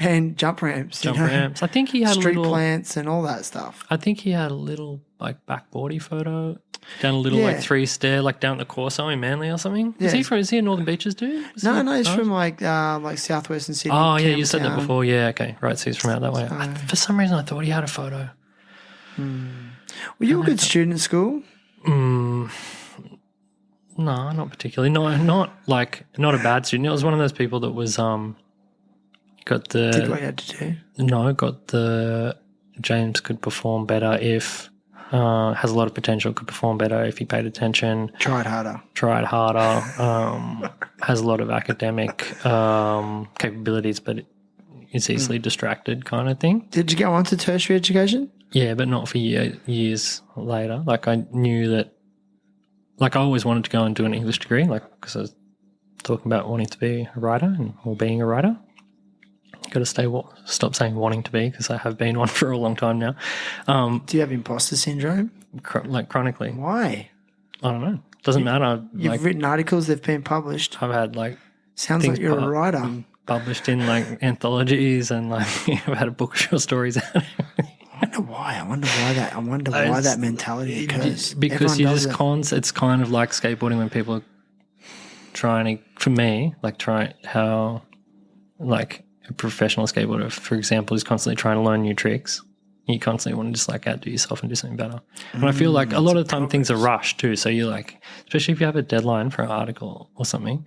S3: and jump ramps.
S5: Jump ramps. I think he had
S3: street
S5: a little
S3: plants and all that stuff.
S5: I think he had a little like backboardy photo down a little like 3-stair, like down at the Corso in Manly or something.
S3: Yeah.
S5: Is he a Northern Beaches dude?
S3: No, he's from like southwestern Sydney.
S5: Oh yeah, you said that
S3: Campbelltown.
S5: before. Yeah, okay, right. So he's from out that way. For some reason, I thought he had a photo.
S3: Were you a good student at school?
S5: No, not particularly. No, not a bad student. I was one of those people that was got the
S3: Did what you had to do.
S5: No, got the James could perform better if has a lot of potential, could perform better if he paid attention.
S3: Tried harder.
S5: Has a lot of academic capabilities, but is easily distracted kind of thing.
S3: Did you go on to tertiary education?
S5: Yeah, but not for years later. Like I knew that, like I always wanted to go and do an English degree, like because I was talking about wanting to be a writer or being a writer. Got to stop saying wanting to be, because I have been one for a long time now.
S3: Do you have imposter syndrome?
S5: Like chronically.
S3: Why?
S5: I don't know. Doesn't matter.
S3: You've written articles, they've been published.
S5: I've had like
S3: Sounds
S5: things
S3: like you're a writer.
S5: published in like anthologies, and like I've had a book of short stories out.
S3: I wonder why that mentality occurs.
S5: Because
S3: Everyone
S5: you
S3: does
S5: just
S3: it.
S5: it's kind of like skateboarding when people are trying to, for me, like how like a professional skateboarder, for example, is constantly trying to learn new tricks. You constantly want to just like outdo yourself and do something better. And I feel like a lot of the time things are rushed too. So you're like, especially if you have a deadline for an article or something,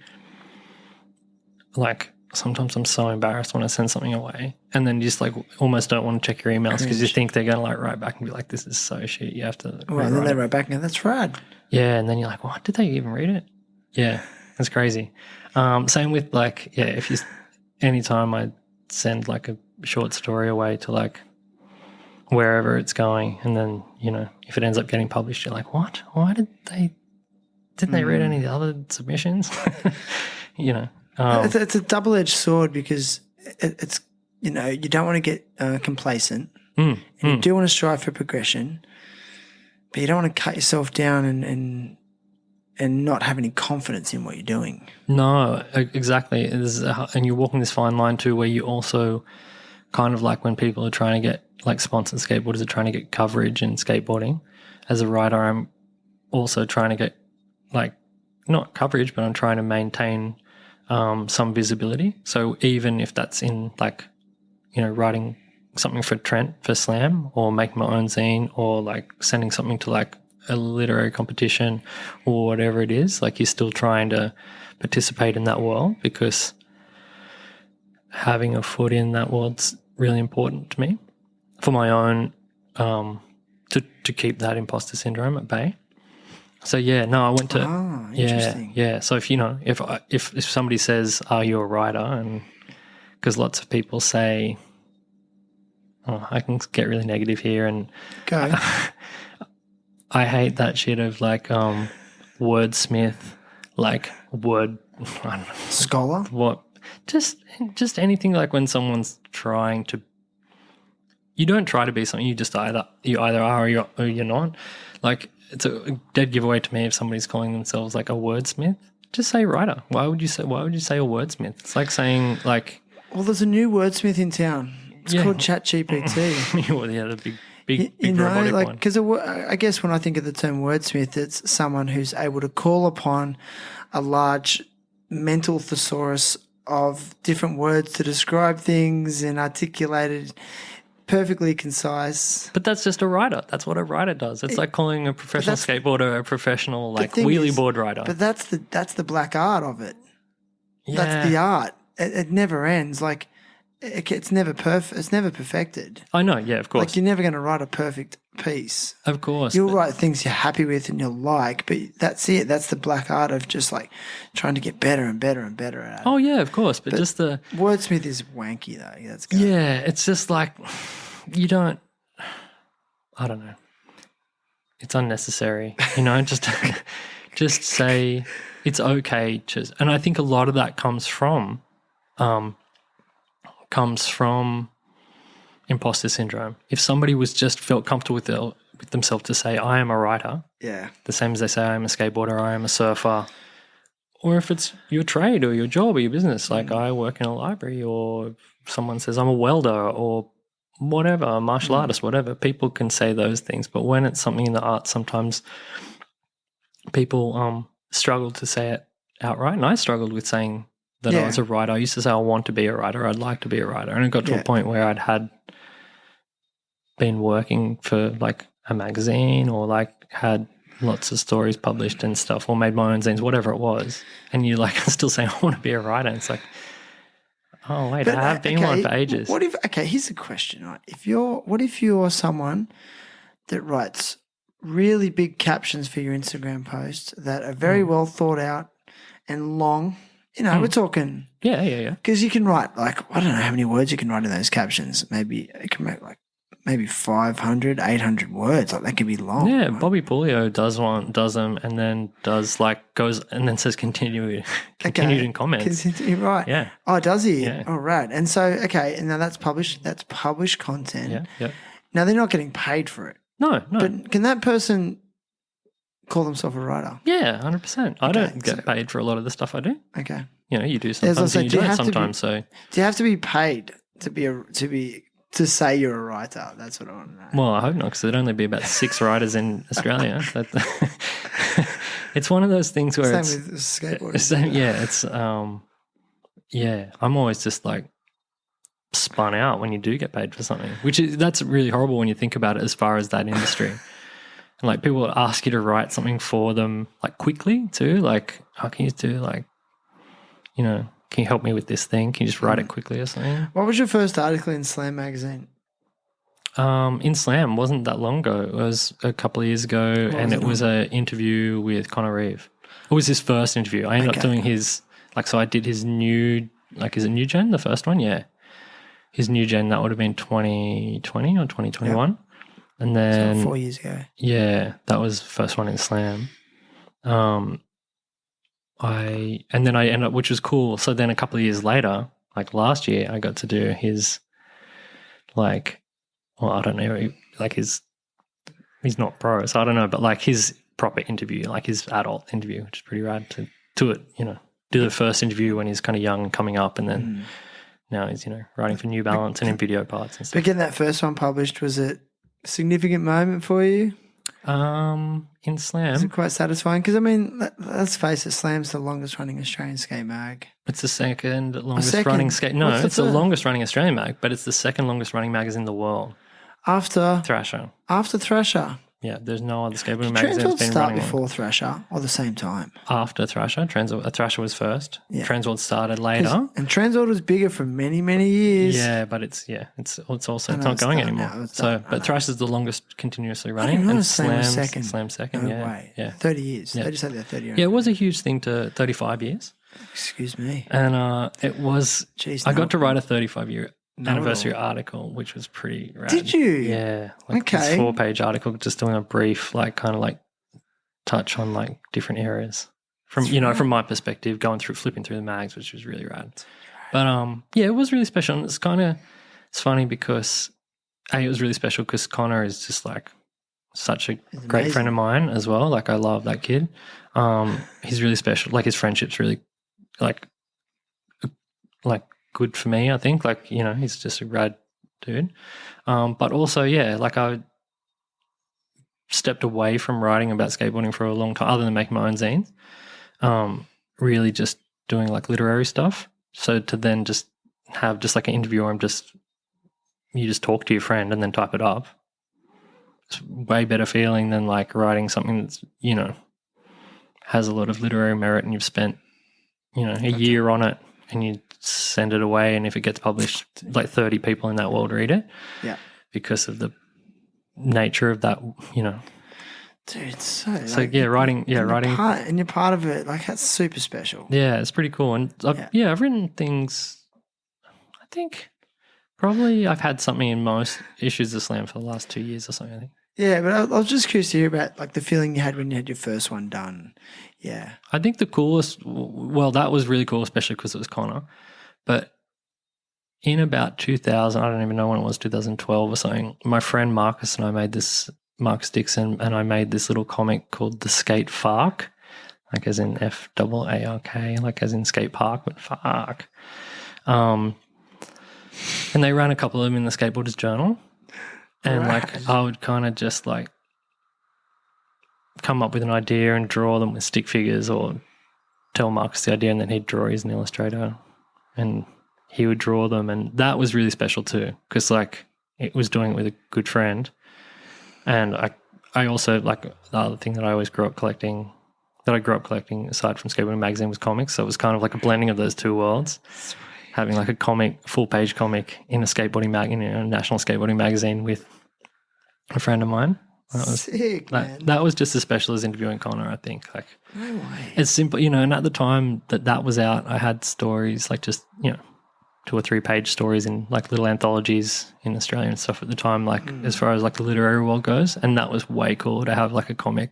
S5: like sometimes I'm so embarrassed when I send something away, and then you just like almost don't want to check your emails because you think they're going to like write back and be like, this is so shit. You have to.
S3: Well, and then they write back and go, that's rad.
S5: Yeah. And then you're like, what? Did they even read it? Yeah. That's crazy. Same with like, yeah, anytime I send like a short story away to like wherever it's going, and then, if it ends up getting published, you're like, what? Why didn't they read any of the other submissions?
S3: It's a double-edged sword, because it's you don't want to get complacent, and you do want to strive for progression, but you don't want to cut yourself down and and not have any confidence in what you're doing.
S5: No, exactly. And you're walking this fine line too, where you also kind of like when people are trying to get like sponsored skateboarders are trying to get coverage in skateboarding. As a rider, I'm also trying to get like not coverage, but I'm trying to maintain some visibility. So even if that's in like, you know, writing something for Trent for Slam or making my own zine or like sending something to like a literary competition or whatever it is, like you're still trying to participate in that world because having a foot in that world's really important to me for my own to keep that imposter syndrome at bay. So yeah, no, I went to
S3: interesting.
S5: yeah. So if you know if somebody says, "Are you a writer?" and because lots of people say, "Oh, I can get really negative here," and
S3: Go.
S5: I hate that shit of like wordsmith, like word I don't know,
S3: Scholar.
S5: what just anything like when someone's trying to. You don't try to be something. You just either are or you're not. Like it's a dead giveaway to me if somebody's calling themselves like a wordsmith. Just say writer. Why would you say a wordsmith? It's like saying like.
S3: Well, there's a new wordsmith in town. It's called ChatGPT.
S5: Well, yeah, the big
S3: You know,
S5: robotic
S3: like
S5: one.
S3: because I guess when I think of the term wordsmith, it's someone who's able to call upon a large mental thesaurus of different words to describe things and articulate it perfectly concise.
S5: But that's just a writer. That's what a writer does. It's like calling a professional skateboarder a professional like wheelie board rider.
S3: But that's the black art of it.
S5: Yeah.
S3: That's the art. It never ends. Like it's never perfect. It's never perfected.
S5: I know. Yeah, of course.
S3: Like you're never going to write a perfect piece.
S5: Of course.
S3: You'll write things you're happy with and you'll like, but that's it. That's the black art of just like trying to get better and better and better at it.
S5: Oh yeah, of course. But just the
S3: wordsmith is wanky though. Yeah, that's good.
S5: yeah. It's just like you don't. I don't know. It's unnecessary. You know, just say it's okay. And I think a lot of that comes from imposter syndrome. If somebody was just felt comfortable with themselves to say, I am a writer,
S3: Yeah.
S5: the same as they say, I am a skateboarder, I am a surfer, or if it's your trade or your job or your business, like I work in a library, or someone says I'm a welder or whatever, a martial artist, whatever, people can say those things. But when it's something in the arts, sometimes people struggle to say it outright. And I struggled with saying that I was a writer. I used to say I want to be a writer. I'd like to be a writer. And it got to a point where I'd been working for like a magazine or like had lots of stories published and stuff or made my own zines, whatever it was. And you're like still saying I want to be a writer. And it's like, oh, wait, I have been one for ages.
S3: Here's the question, right? What if you're someone that writes really big captions for your Instagram posts that are very well thought out and long? You know, we're talking.
S5: Yeah.
S3: Because you can write like, I don't know how many words you can write in those captions. Maybe it can make like maybe 500, 800 words. Like that could be long.
S5: Yeah,
S3: right?
S5: Bobby Pullio does them and then goes and then says continued in comments.
S3: Right.
S5: Yeah.
S3: Oh, does he?
S5: Yeah.
S3: Oh, right. And so, okay, and now that's published content.
S5: Yeah.
S3: Now they're not getting paid for it.
S5: No.
S3: But can that person call themselves a writer?
S5: Yeah, 100%. I don't get paid for a lot of the stuff I do.
S3: Okay.
S5: You know, you do sometimes and you don't sometimes. So
S3: do you have to be paid to say you're a writer? That's what I want to know.
S5: Well, I hope not, because there'd only be about 6 writers in Australia. It's one of those things where
S3: Same with skateboarding.
S5: I'm always just like spun out when you do get paid for something, that's really horrible when you think about it as far as that industry. And like people would ask you to write something for them like quickly too, like, how can you do like, you know, can you help me with this thing? Can you just write it quickly or something?
S3: What was your first article in Slam magazine?
S5: In Slam, wasn't that long ago. It was a couple of years ago, and it was an interview with Connor Reeve. It was his first interview. I ended up doing his, so I did his new, is it New Gen, the first one? Yeah. His New Gen, that would have been 2020 or 2021. Yep. And then...
S3: So 4 years ago.
S5: Yeah, that was the first one in Slam. And then I ended up, which was cool. So then a couple of years later, like last year, I got to do his, I don't know, he's not pro, so I don't know, but like his proper interview, like his adult interview, which is pretty rad to do it, do the first interview when he's kind of young and coming up, and then now he's, writing for New Balance and in video parts and stuff.
S3: But getting that first one published, was it a significant moment for you?
S5: In Slam.
S3: Is it quite satisfying? Because, I mean, let's face it, Slam's the longest running Australian skate mag.
S5: It's the second longest running skate. No, it's the longest running Australian mag, but it's the second longest running magazine in the world.
S3: After
S5: Thrasher. Yeah, there's no other skateboarding magazine that's been running.
S3: Before Thrasher or the same time?
S5: After Thrasher. Thrasher was first.
S3: Yeah.
S5: Transworld started later.
S3: And Transworld was bigger for many, many years.
S5: Yeah, but it's not going anymore. But Thrasher's the longest continuously running.
S3: And
S5: Slam's
S3: No
S5: second.
S3: way.
S5: Yeah.
S3: 30 years.
S5: Yeah.
S3: They just had their 30 years.
S5: Yeah, it was a huge thing to 35 years.
S3: Excuse me.
S5: And it was,
S3: Jeez,
S5: I got to write a 35-year anniversary article, which was pretty rad.
S3: Did you?
S5: Yeah. This 4-page article just doing a brief, touch on different areas from, from my perspective, flipping through the mags, which was really rad. But, it was really special. And it's funny because, it was really special because Connor is just such a great friend of mine as well. I love that kid. He's really special. His friendship's really, good for me, I think. He's just a rad dude. But also, I stepped away from writing about skateboarding for a long time, other than making my own zines. Really just doing literary stuff. So to then just have an interview where you just talk to your friend and then type it up. It's way better feeling than writing something that's, has a lot of literary merit and you've spent, a year on it and you send it away, and if it gets published, 30 people in that world read it.
S3: Yeah.
S5: Because of the nature of that,
S3: Dude, it's
S5: so writing.
S3: And you're part of it. That's super special.
S5: Yeah, it's pretty cool. And I've written things, I think probably I've had something in most issues of Slam for the last 2 years or something, I think.
S3: Yeah, but I was just curious to hear about the feeling you had when you had your first one done. Yeah.
S5: I think the coolest, that was really cool, especially because it was Connor. But in about 2000, I don't even know when it was, 2012 or something, my friend Marcus Dixon, and I made this little comic called The Skate Fark, as in FAARK, as in skate park, but fark. And they ran a couple of them in the Skateboarders Journal. And I would kind of just come up with an idea and draw them with stick figures, or tell Marcus the idea and then he'd draw. He's an illustrator and he would draw them. And that was really special too, because it was doing it with a good friend. And I also, the other thing that I always grew up collecting, aside from skateboarding magazine, was comics. So it was kind of a blending of those two worlds. Sweet. Having a comic, full-page comic in a skateboarding a national skateboarding magazine with a friend of mine.
S3: Sick, man.
S5: That was just as special as interviewing Connor, I think.
S3: No way.
S5: It's simple, and at the time that was out, I had stories, 2 or 3 page stories in little anthologies in Australia and stuff at the time, as far as the literary world goes. And that was way cool to have a comic.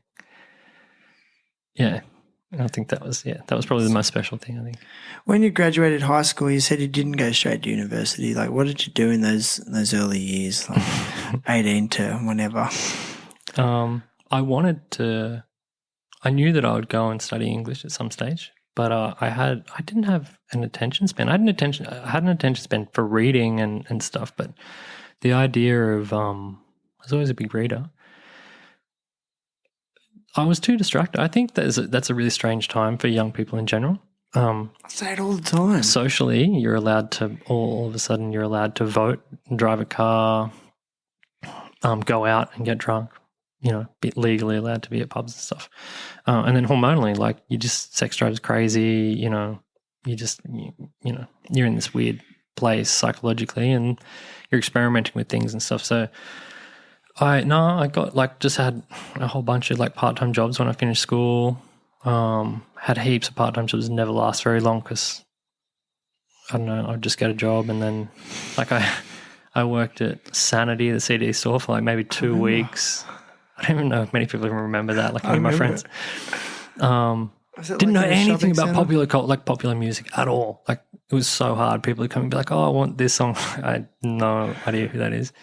S5: Yeah. I think that was probably the most special thing, I think. When
S3: you graduated high school, you said you didn't go straight to university. What did you do in those early years, 18 to whenever?
S5: I knew that I would go and study English at some stage, but I didn't have an attention span. I had an attention span for reading and stuff, but the idea of I was always a big reader. I was too distracted. I think that's a really strange time for young people in general.
S3: I say it all the time.
S5: Socially, you're allowed to all of a sudden you're allowed to vote, drive a car, go out and get drunk. Be legally allowed to be at pubs and stuff. And then hormonally, you just sex drives crazy. You're in this weird place psychologically, and you're experimenting with things and stuff. So. I got just had a whole bunch of part-time jobs when I finished school. Had heaps of part-time jobs, never last very long because I don't know, I'd just get a job and then I worked at Sanity, the CD store, for maybe 2 weeks. I don't even know if many people even remember that, any of my friends. Didn't know anything about popular music at all. It was so hard. People would come and be like, "Oh, I want this song." I had no idea who that is.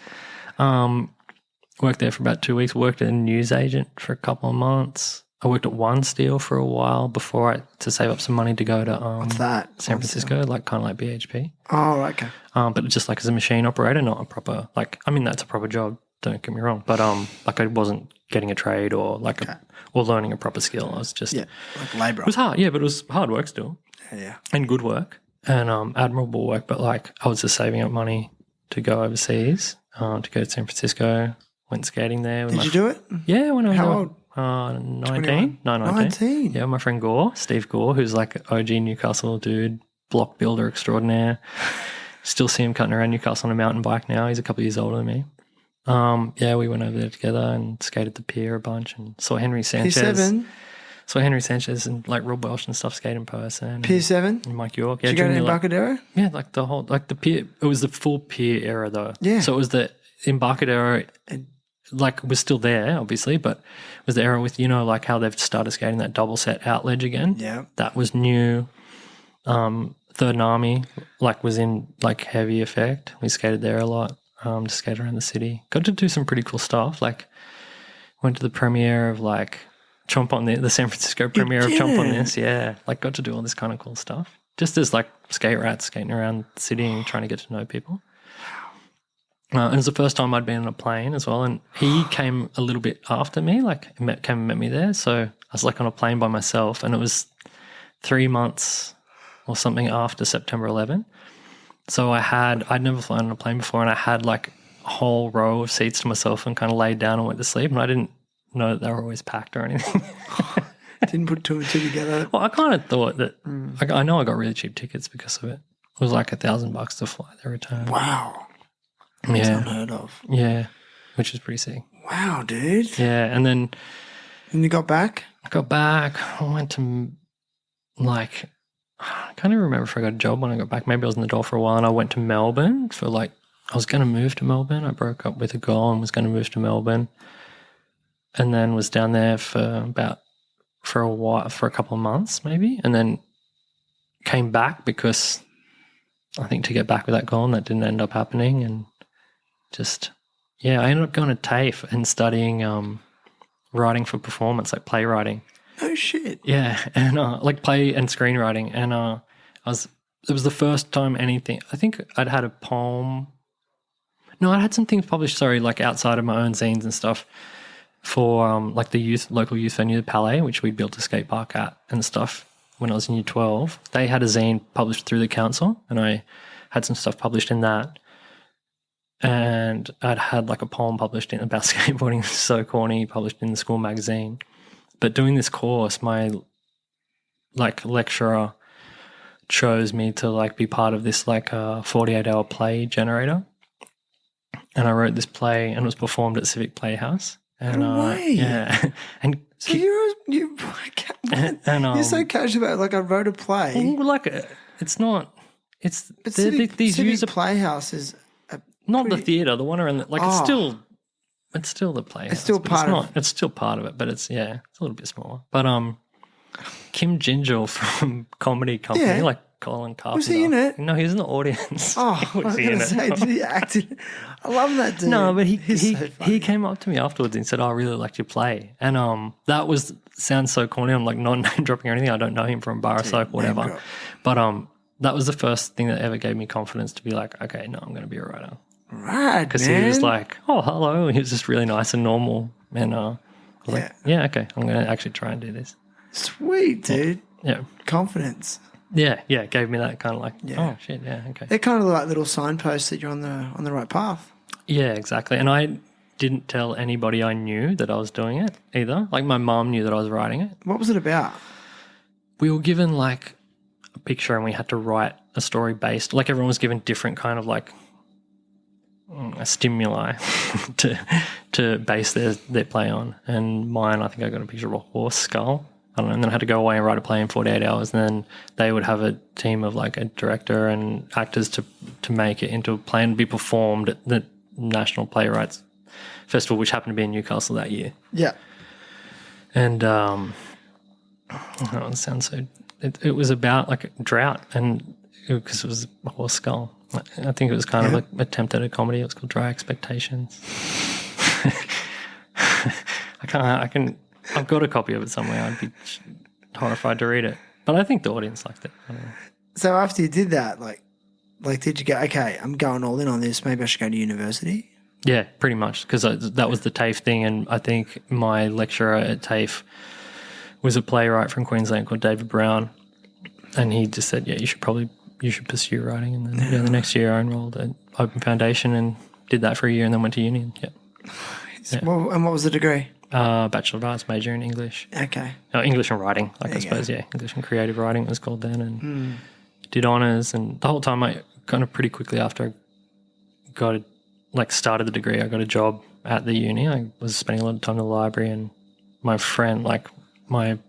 S5: Worked there for about 2 weeks. Worked as a newsagent for a couple of months. I worked at One Steel for a while to save up some money to go to
S3: What's that?
S5: San Francisco, like kind of like BHP.
S3: Oh, okay.
S5: But just like as a machine operator, not a proper that's a proper job. Don't get me wrong, but like I wasn't getting a trade or or learning a proper skill. I was just
S3: like labourer.
S5: It was hard, but it was hard work still.
S3: Yeah.
S5: And good work and admirable work. But like I was just saving up money to go overseas, to go to San Francisco. Went skating there.
S3: Did you do it?
S5: Yeah, when I was
S3: How old?
S5: 19. No, 19. Yeah, my friend Gore, Steve Gore, who's like OG Newcastle dude, block builder extraordinaire. Still see him cutting around Newcastle on a mountain bike now. He's a couple of years older than me. We went over there together and skated the pier a bunch and saw Henry Sanchez.
S3: P7?
S5: Saw Henry Sanchez and like Rob Welsh and stuff skate in person.
S3: P7?
S5: And Mike York. Yeah,
S3: Did you go to
S5: during
S3: Embarcadero?
S5: Yeah, like the whole, like the pier. It was the full pier era though.
S3: Yeah.
S5: So it was the Embarcadero, like was still there obviously, but it was the era with, like how they've started skating that double set out ledge again.
S3: Yeah.
S5: That was new. Third Army like was in like heavy effect. We skated there a lot. Just skated around the city. Got to do some pretty cool stuff. Like went to the premiere of like Chomp on the San Francisco premiere of Chomp on This. Yeah. Like got to do all this kind of cool stuff. Just as like skate rats skating around the city and trying to get to know people. And it was the first time I'd been on a plane as well. And he came a little bit after me, came and met me there. So I was like on a plane by myself and it was 3 months or something after September 11. So I'd never flown on a plane before and I had like a whole row of seats to myself and kind of laid down and went to sleep. And I didn't know that they were always packed or anything.
S3: Didn't put two and two together.
S5: Well, I kind of thought that, I know I got really cheap tickets because of it. It was like $1,000 to fly there return.
S3: Wow. That's unheard of.
S5: Yeah, which is pretty sick.
S3: Wow, dude.
S5: Yeah, and then
S3: you got back?
S5: I got back. I went to I can't even remember if I got a job when I got back. Maybe I was in the door for a while and I went to Melbourne for I was going to move to Melbourne. I broke up with a girl and was going to move to Melbourne and then was down there for a while, for a couple of months maybe, and then came back because I think to get back with that girl and that didn't end up happening and I ended up going to TAFE and studying writing for performance, like playwriting.
S3: Oh shit.
S5: Yeah, and like play and screenwriting, and it was the first time anything. I think I'd had a poem. No, I had some things published. Sorry, like outside of my own zines and stuff for like the local youth venue, the Palais, which we built a skate park at and stuff. When I was in year 12, they had a zine published through the council, and I had some stuff published in that. And I'd had like a poem published about skateboarding, so corny, published in the school magazine. But doing this course, my like lecturer chose me to like be part of this like 48-hour play generator. And I wrote this play and it was performed at Civic Playhouse. And
S3: no way.
S5: Yeah. And
S3: so you're so casual about it, like I wrote a play.
S5: Like it's not. It's
S3: Civic
S5: user
S3: Playhouse is
S5: not the theatre, the one around it's still the Playhouse.
S3: It's still part of it.
S5: It's still part of it, but it's a little bit smaller. But Kim Gingell from Comedy Company, like Colin Carpenter.
S3: Was he in it?
S5: No, he was in the audience.
S3: Oh, I was going to say, did he act in? I love that dude.
S5: No, but
S3: so
S5: he came up to me afterwards and said, "Oh, I really liked your play." And that sounds so corny. I'm like not name dropping or anything. I don't know him from Bar Soap, whatever. But that was the first thing that ever gave me confidence to be like, okay, no, I'm going to be a writer.
S3: Right,
S5: because he was like, "Oh, hello." He was just really nice and normal, and I was like, "Yeah, okay, I'm going to actually try and do this."
S3: Sweet, dude.
S5: Yeah,
S3: confidence.
S5: Yeah, it gave me that kind of like, oh shit, yeah, okay.
S3: They're kind of like little signposts that you're on the right path.
S5: Yeah, exactly. And I didn't tell anybody I knew that I was doing it either. Like my mom knew that I was writing it.
S3: What was it about?
S5: We were given like a picture and we had to write a story based. Like everyone was given different kind of like a stimuli to base their play on. And mine, I think I got a picture of a horse skull. I don't know, and then I had to go away and write a play in 48 hours. And then they would have a team of like a director and actors to make it into a play and be performed at the National Playwrights Festival, which happened to be in Newcastle that year.
S3: Yeah.
S5: And it sounds so. It was about like a drought, and because it was a horse skull. I think it was kind of an attempt at a comedy. It was called Dry Expectations. I've got a copy of it somewhere. I'd be horrified to read it. But I think the audience liked it. I don't know.
S3: So after you did that, like did you go, okay, I'm going all in on this, maybe I should go to university?
S5: Yeah, pretty much, because that was the TAFE thing, and I think my lecturer at TAFE was a playwright from Queensland called David Brown, and he just said, yeah, you should pursue writing. And then the next year I enrolled at Open Foundation and did that for a year and then went to uni. And, yeah.
S3: Well, and what was the degree?
S5: Bachelor of Arts, major in English.
S3: Okay.
S5: English and writing, I suppose, yeah. English and creative writing it was called then, and did honours. And the whole time I kind of pretty quickly after I started the degree, I got a job at the uni. I was spending a lot of time in the library, and my friend, my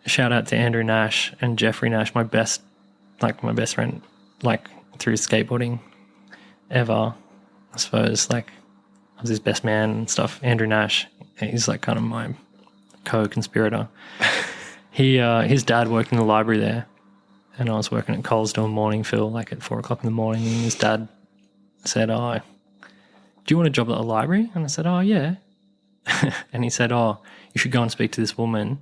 S5: shout out to Andrew Nash and Jeffrey Nash, my best friend, through skateboarding ever, I suppose, I was his best man and stuff. Andrew Nash, he's kind of my co-conspirator. His dad worked in the library there, and I was working at Coles doing morning fill, at 4 o'clock in the morning, and his dad said, oh, do you want a job at the library? And I said, oh, yeah. And he said, oh, you should go and speak to this woman.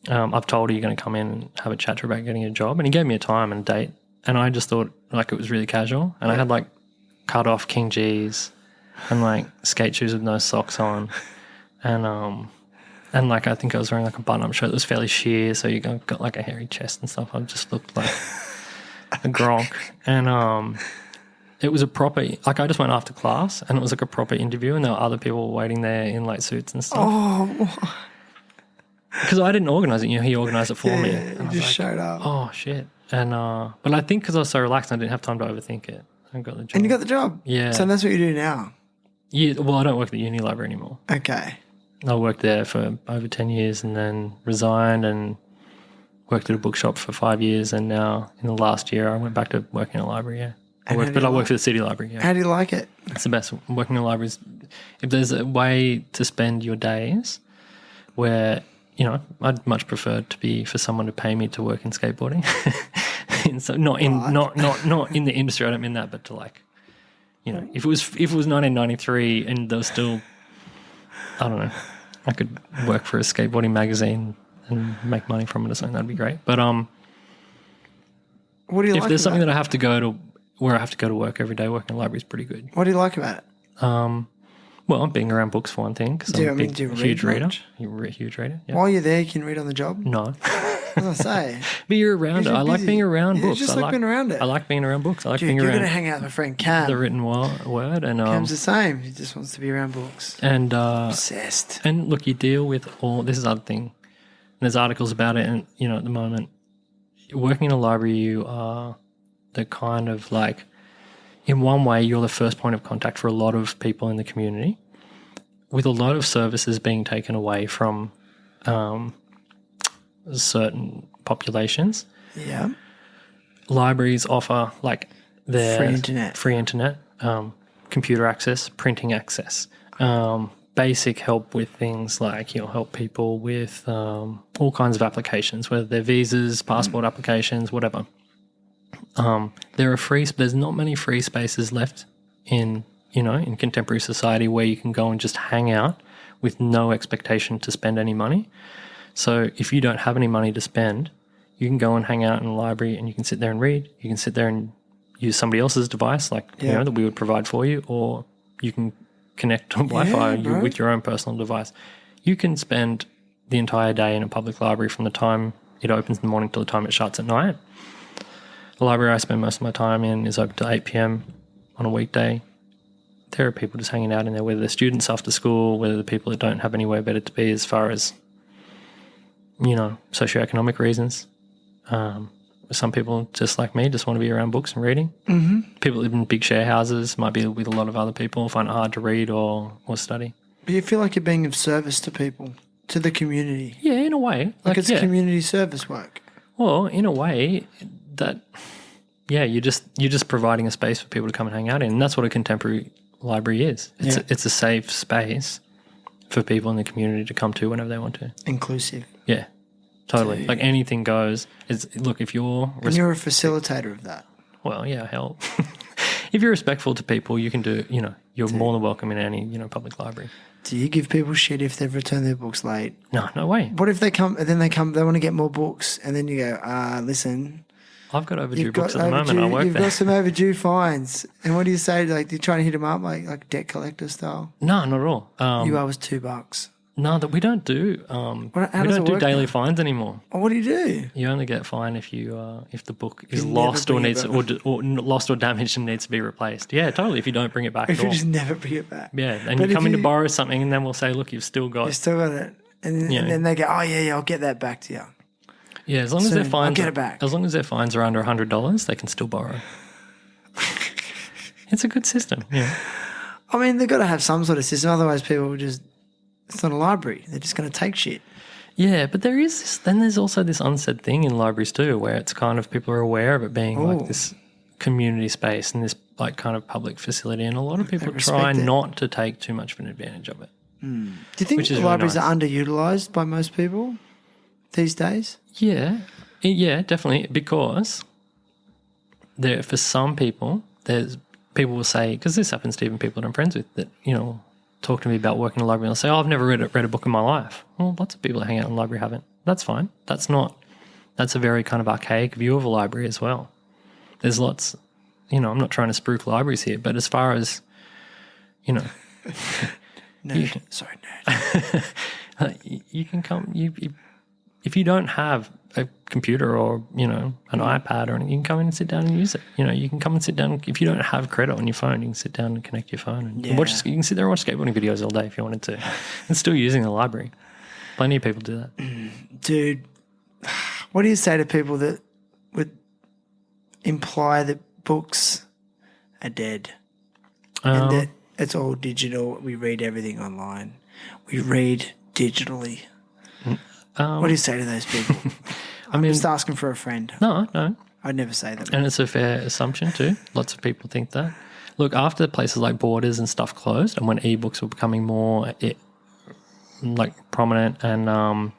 S5: I've told her you're going to come in and have a chat to her about getting a job. And he gave me a time and a date, and I just thought it was really casual. And I had cut off King G's and skate shoes with no socks on, and I think I was wearing a button-up shirt that was fairly sheer, so you got a hairy chest and stuff. I just looked like a gronk, and it was a proper I just went after class, and it was a proper interview, and there were other people waiting there in suits and stuff.
S3: Oh,
S5: because I didn't organise it, he organised it for me.
S3: And you just showed up.
S5: Oh shit! And but I think because I was so relaxed, I didn't have time to overthink it. I got the job.
S3: And you got the job.
S5: Yeah.
S3: So that's what you do now.
S5: Yeah. Well, I don't work at the uni library anymore.
S3: Okay.
S5: I worked there for over 10 years and then resigned and worked at a bookshop for 5 years, and now in the last year I went back to working in a library, yeah. I work for the city library, yeah.
S3: How do you like it?
S5: It's the best. Working in libraries, if there's a way to spend your days where, I'd much prefer for someone to pay me to work in skateboarding. So not in the industry, I don't mean that, but to if it was 1993 and there was still, I don't know, I could work for a skateboarding magazine and make money from it or something, that'd be great. But
S3: what do you
S5: if
S3: like
S5: there's something
S3: about
S5: that I have to go to, where I have to go to work every day, working in a library is pretty good.
S3: What do you like about it?
S5: Well, I'm being around books for one thing, because I'm a huge reader. You're a huge reader. Yeah.
S3: While you're there, you can read on the job?
S5: No.
S3: As I say.
S5: But you're around it. I like being around books.
S3: Just like being around it.
S5: I like being around books. I like
S3: Dude,
S5: being
S3: you're
S5: around
S3: going to hang out with my friend Cam.
S5: the written word. And
S3: Cam's the same. He just wants to be around books.
S5: And
S3: obsessed.
S5: And look, you deal with this is the other thing. And there's articles about it, and at the moment, working in a library, you are the kind of in one way, you're the first point of contact for a lot of people in the community, with a lot of services being taken away from certain populations.
S3: Yeah.
S5: Libraries offer their
S3: free internet,
S5: computer access, printing access, basic help with things help people with all kinds of applications, whether they're visas, passport applications, whatever. There are there's not many free spaces left in contemporary society where you can go and just hang out with no expectation to spend any money. So if you don't have any money to spend, you can go and hang out in a library, and you can sit there and read. You can sit there and use somebody else's device, that we would provide for you, or you can connect to Wi-Fi with your own personal device. You can spend the entire day in a public library from the time it opens in the morning till the time it shuts at night. The library I spend most of my time in is open till 8 p.m. on a weekday. There are people just hanging out in there, whether they're students after school, whether they're people that don't have anywhere better to be as far as, socioeconomic reasons. Some people, just like me, just want to be around books and reading. Mm-hmm. People live in big share houses, might be with a lot of other people, find it hard to read or study.
S3: But you feel like you're being of service to people, to the community.
S5: Yeah, in a way.
S3: It's community service work.
S5: Well, in a way that, you're just providing a space for people to come and hang out in. And that's what a contemporary library is. It's a safe space for people in the community to come to whenever they want to.
S3: Inclusive.
S5: Yeah, totally. Anything goes. If you're...
S3: And you're a facilitator of that.
S5: Well, yeah, hell. If you're respectful to people, you can do, you're more than welcome in any, public library.
S3: Do you give people shit if they've returned their books late?
S5: No way.
S3: What if they come and then they want to get more books, and then you go, listen,
S5: I've got overdue books at the moment. I work
S3: You've
S5: there.
S3: got some overdue fines. And what do you say? Like, do you try to hit them up like debt collector style?
S5: No, not at all.
S3: You owe us $2.
S5: No, that we don't do.
S3: How
S5: We
S3: does
S5: don't
S3: it
S5: do
S3: work
S5: daily
S3: now?
S5: fines anymore.
S3: Oh, what do you do?
S5: You only get fined if if the book is
S3: never
S5: lost or
S3: bring it
S5: needs
S3: back.
S5: or lost or damaged and needs to be replaced. Yeah, totally. If you don't bring it back
S3: If
S5: at
S3: you
S5: all.
S3: just never bring it back.
S5: Yeah, and
S3: But
S5: you
S3: if
S5: come in to
S3: you-
S5: borrow something, and then we'll say, look, you've still got.
S3: You still got it. And then they go, oh, yeah, I'll get that back to you.
S5: Yeah, as long as their
S3: Soon,
S5: fines,
S3: I'll get it back.
S5: As long as their fines are under $100, they can still borrow. It's a good system. Yeah.
S3: I mean, they've got to have some sort of system. Otherwise, people will just, it's not a library. They're just going to take shit.
S5: Yeah, but there is this, then there's also this unsaid thing in libraries too, where it's kind of people are aware of it being like this community space and this like kind of public facility, and a lot of people try
S3: respect it.
S5: not to take too much of an advantage of it.
S3: Do you think
S5: Which is really
S3: libraries
S5: nice.
S3: are underutilized by most people these days?
S5: Yeah, definitely, because there for some people, there's people will say, because this happens to even people that I'm friends with that talk to me about working in a library and they'll say, oh, I've never read a book in my life. Well, lots of people that hang out in the library haven't. That's fine. That's a very kind of archaic view of a library as well. There's lots, I'm not trying to spruik libraries here, but as far as,
S3: Nerd. Sorry, nerd.
S5: you can come, if you don't have a computer or, an iPad or anything, you can come in and sit down and use it. You can come and sit down. If you don't have credit on your phone, you can sit down and connect your phone and watch. You can sit there and watch skateboarding videos all day if you wanted to, and still using the library. Plenty of people do that.
S3: Dude, what do you say to people that would imply that books are dead and that it's all digital? We read everything online. We read digitally. What do you say to those people? I'm just asking for a friend.
S5: No.
S3: I'd never say that.
S5: And it's a fair assumption too. Lots of people think that. Look, after places like Borders and stuff closed, and when ebooks were becoming more prominent, and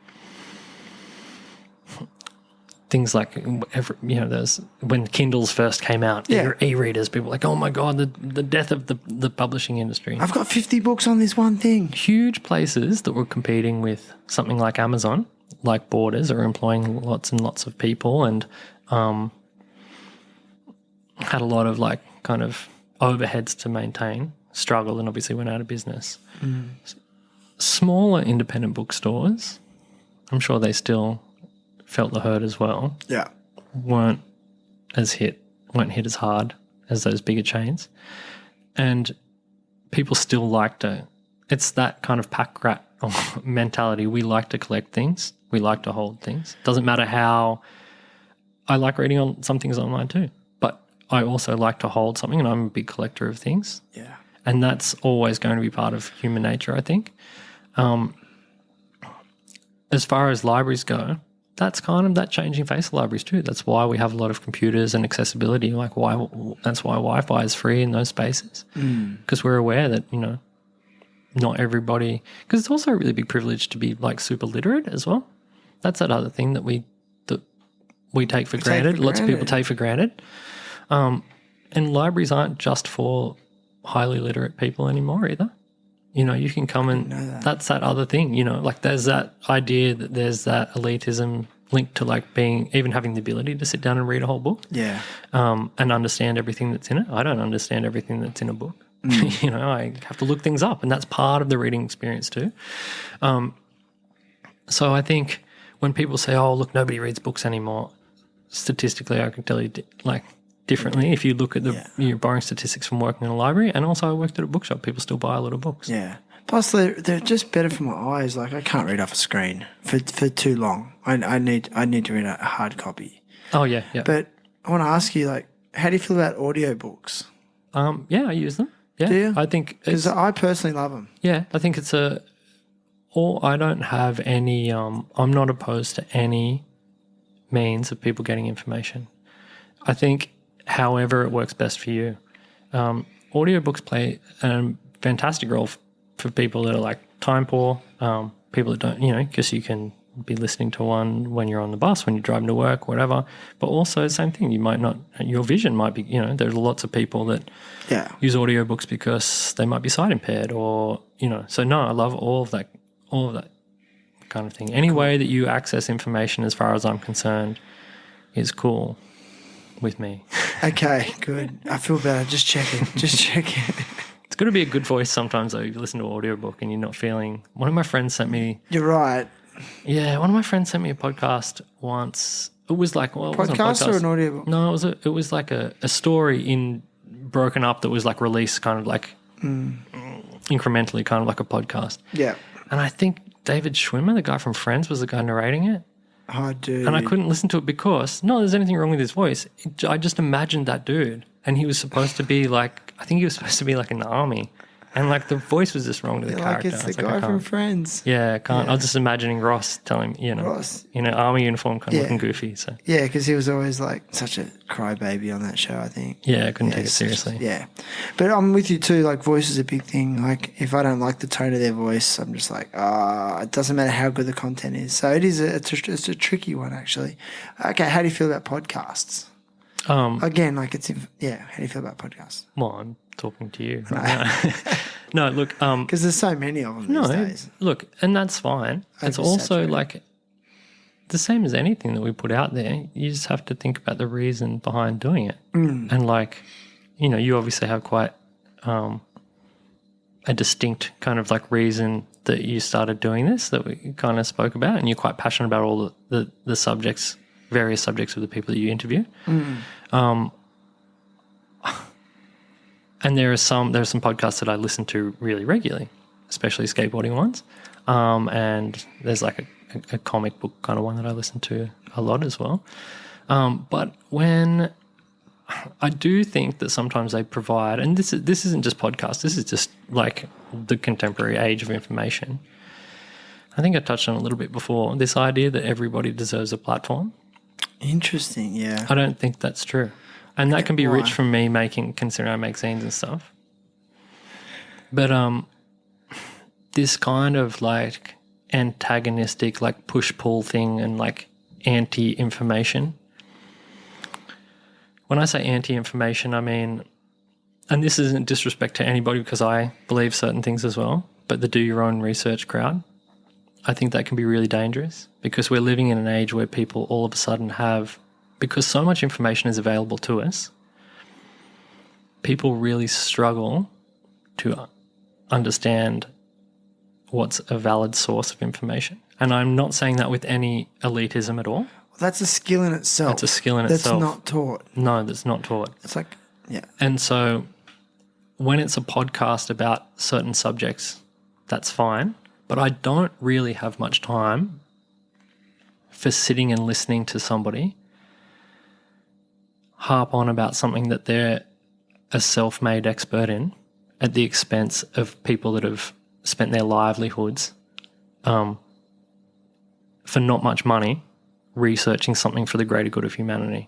S5: things like there's when Kindles first came out, e-readers, people were like, oh my god, the death of the publishing industry.
S3: I've got 50 books on this one thing.
S5: Huge places that were competing with something like Amazon, like Borders, are employing lots and lots of people, and had a lot of kind of overheads to maintain, struggled, and obviously went out of business. Smaller independent bookstores, I'm sure they still felt the hurt as well.
S3: Yeah.
S5: weren't hit as hard as those bigger chains, and people still like to. It's that kind of pack rat mentality. We like to collect things. We like to hold things. Doesn't matter how. I like reading on some things online too, but I also like to hold something, and I'm a big collector of things.
S3: Yeah.
S5: And that's always going to be part of human nature, I think. As far as libraries go, that's kind of that changing face of libraries too. That's why we have a lot of computers and accessibility. That's why Wi-Fi is free in those spaces, because we're aware that not everybody. Because it's also a really big privilege to be super literate as well. That's that other thing that we take for granted. Lots of people take for granted. And libraries aren't just for highly literate people anymore either. You can come and that's that other thing, there's that idea that there's that elitism linked to having the ability to sit down and read a whole book.
S3: Yeah.
S5: And understand everything that's in it. I don't understand everything that's in a book. I have to look things up, and that's part of the reading experience too. So I think when people say, oh, look, nobody reads books anymore, statistically I can tell you differently. If you look at you're borrowing statistics from working in a library, and also I worked at a bookshop, people still buy a lot of books.
S3: Yeah. Plus, they're just better for my eyes. I can't read off a screen for too long. I need to read a hard copy.
S5: Oh, yeah.
S3: But I want to ask you, how do you feel about audiobooks?
S5: Yeah, I use them. Yeah.
S3: Do you?
S5: I think
S3: because I personally love them.
S5: Yeah, I think it's I don't have any, I'm not opposed to any means of people getting information. I think however it works best for you. Audiobooks play a fantastic role for people that are time poor, people that don't, because you can be listening to one when you're on the bus, when you're driving to work, whatever. But also, same thing, you might not, your vision might be, there's lots of people that use audiobooks because they might be sight impaired or, So, no, I love all of that kind of thing. Any way that you access information, as far as I'm concerned, is cool with me.
S3: Okay, good. I feel better. Just checking.
S5: It's got to be a good voice sometimes, though. You listen to an audiobook and you're not feeling... One of my friends sent me...
S3: You're right.
S5: Yeah, one of my friends sent me a podcast once. It was like... Well, it wasn't a
S3: podcast or an audiobook?
S5: No, it was like a story broken up that was like released kind of like incrementally, kind of like a podcast.
S3: Yeah.
S5: And I think David Schwimmer, the guy from Friends, was the guy narrating it.
S3: Oh, dude.
S5: And I couldn't listen to it because, not there's anything wrong with his voice. I just imagined that dude. And he was supposed to be like, I think he was supposed to be like in the army. And like the voice was just wrong to the character.
S3: Like it's the guy from Friends.
S5: Yeah, I can't. I was just imagining Ross telling
S3: Ross.
S5: in an army uniform, kind of looking goofy. So
S3: yeah, because he was always like such a crybaby on that show, I think.
S5: Yeah, I couldn't take it seriously.
S3: Yeah. But I'm with you too, like voice is a big thing. Like if I don't like the tone of their voice, I'm just like, it doesn't matter how good the content is. So it's a tricky one actually. Okay, how do you feel about podcasts? Again, like how do you feel about podcasts?
S5: Well, I'm talking to you. No, look.
S3: Because there's so many of them these days.
S5: Look, and that's fine. It's also like the same as anything that we put out there. You just have to think about the reason behind doing it. And like, you obviously have quite a distinct kind of like reason that you started doing this that we kind of spoke about, and you're quite passionate about all the subjects, various subjects of the people that you interview. And there are some podcasts that I listen to really regularly, especially skateboarding ones. And there's like a comic book kind of one that I listen to a lot as well. But when I do think that sometimes they provide, and this isn't just podcasts, this is just like the contemporary age of information. I think I touched on it a little bit before, this idea that everybody deserves a platform.
S3: Interesting, yeah.
S5: I don't think that's true. And that can be rich from me considering I make zines and stuff. But this kind of like antagonistic, like push-pull thing and like anti-information. When I say anti-information, I mean, and this isn't disrespect to anybody because I believe certain things as well, but the do your own research crowd, I think that can be really dangerous because we're living in an age where people all of a sudden have... Because so much information is available to us, people really struggle to understand what's a valid source of information. And I'm not saying that with any elitism at all.
S3: Well, that's a skill in itself.
S5: That's a skill in itself.
S3: That's not taught.
S5: No, that's not taught.
S3: It's like, yeah.
S5: And so when it's a podcast about certain subjects, that's fine. But I don't really have much time for sitting and listening to somebody harp on about something that they're a self-made expert in at the expense of people that have spent their livelihoods for not much money researching something for the greater good of humanity.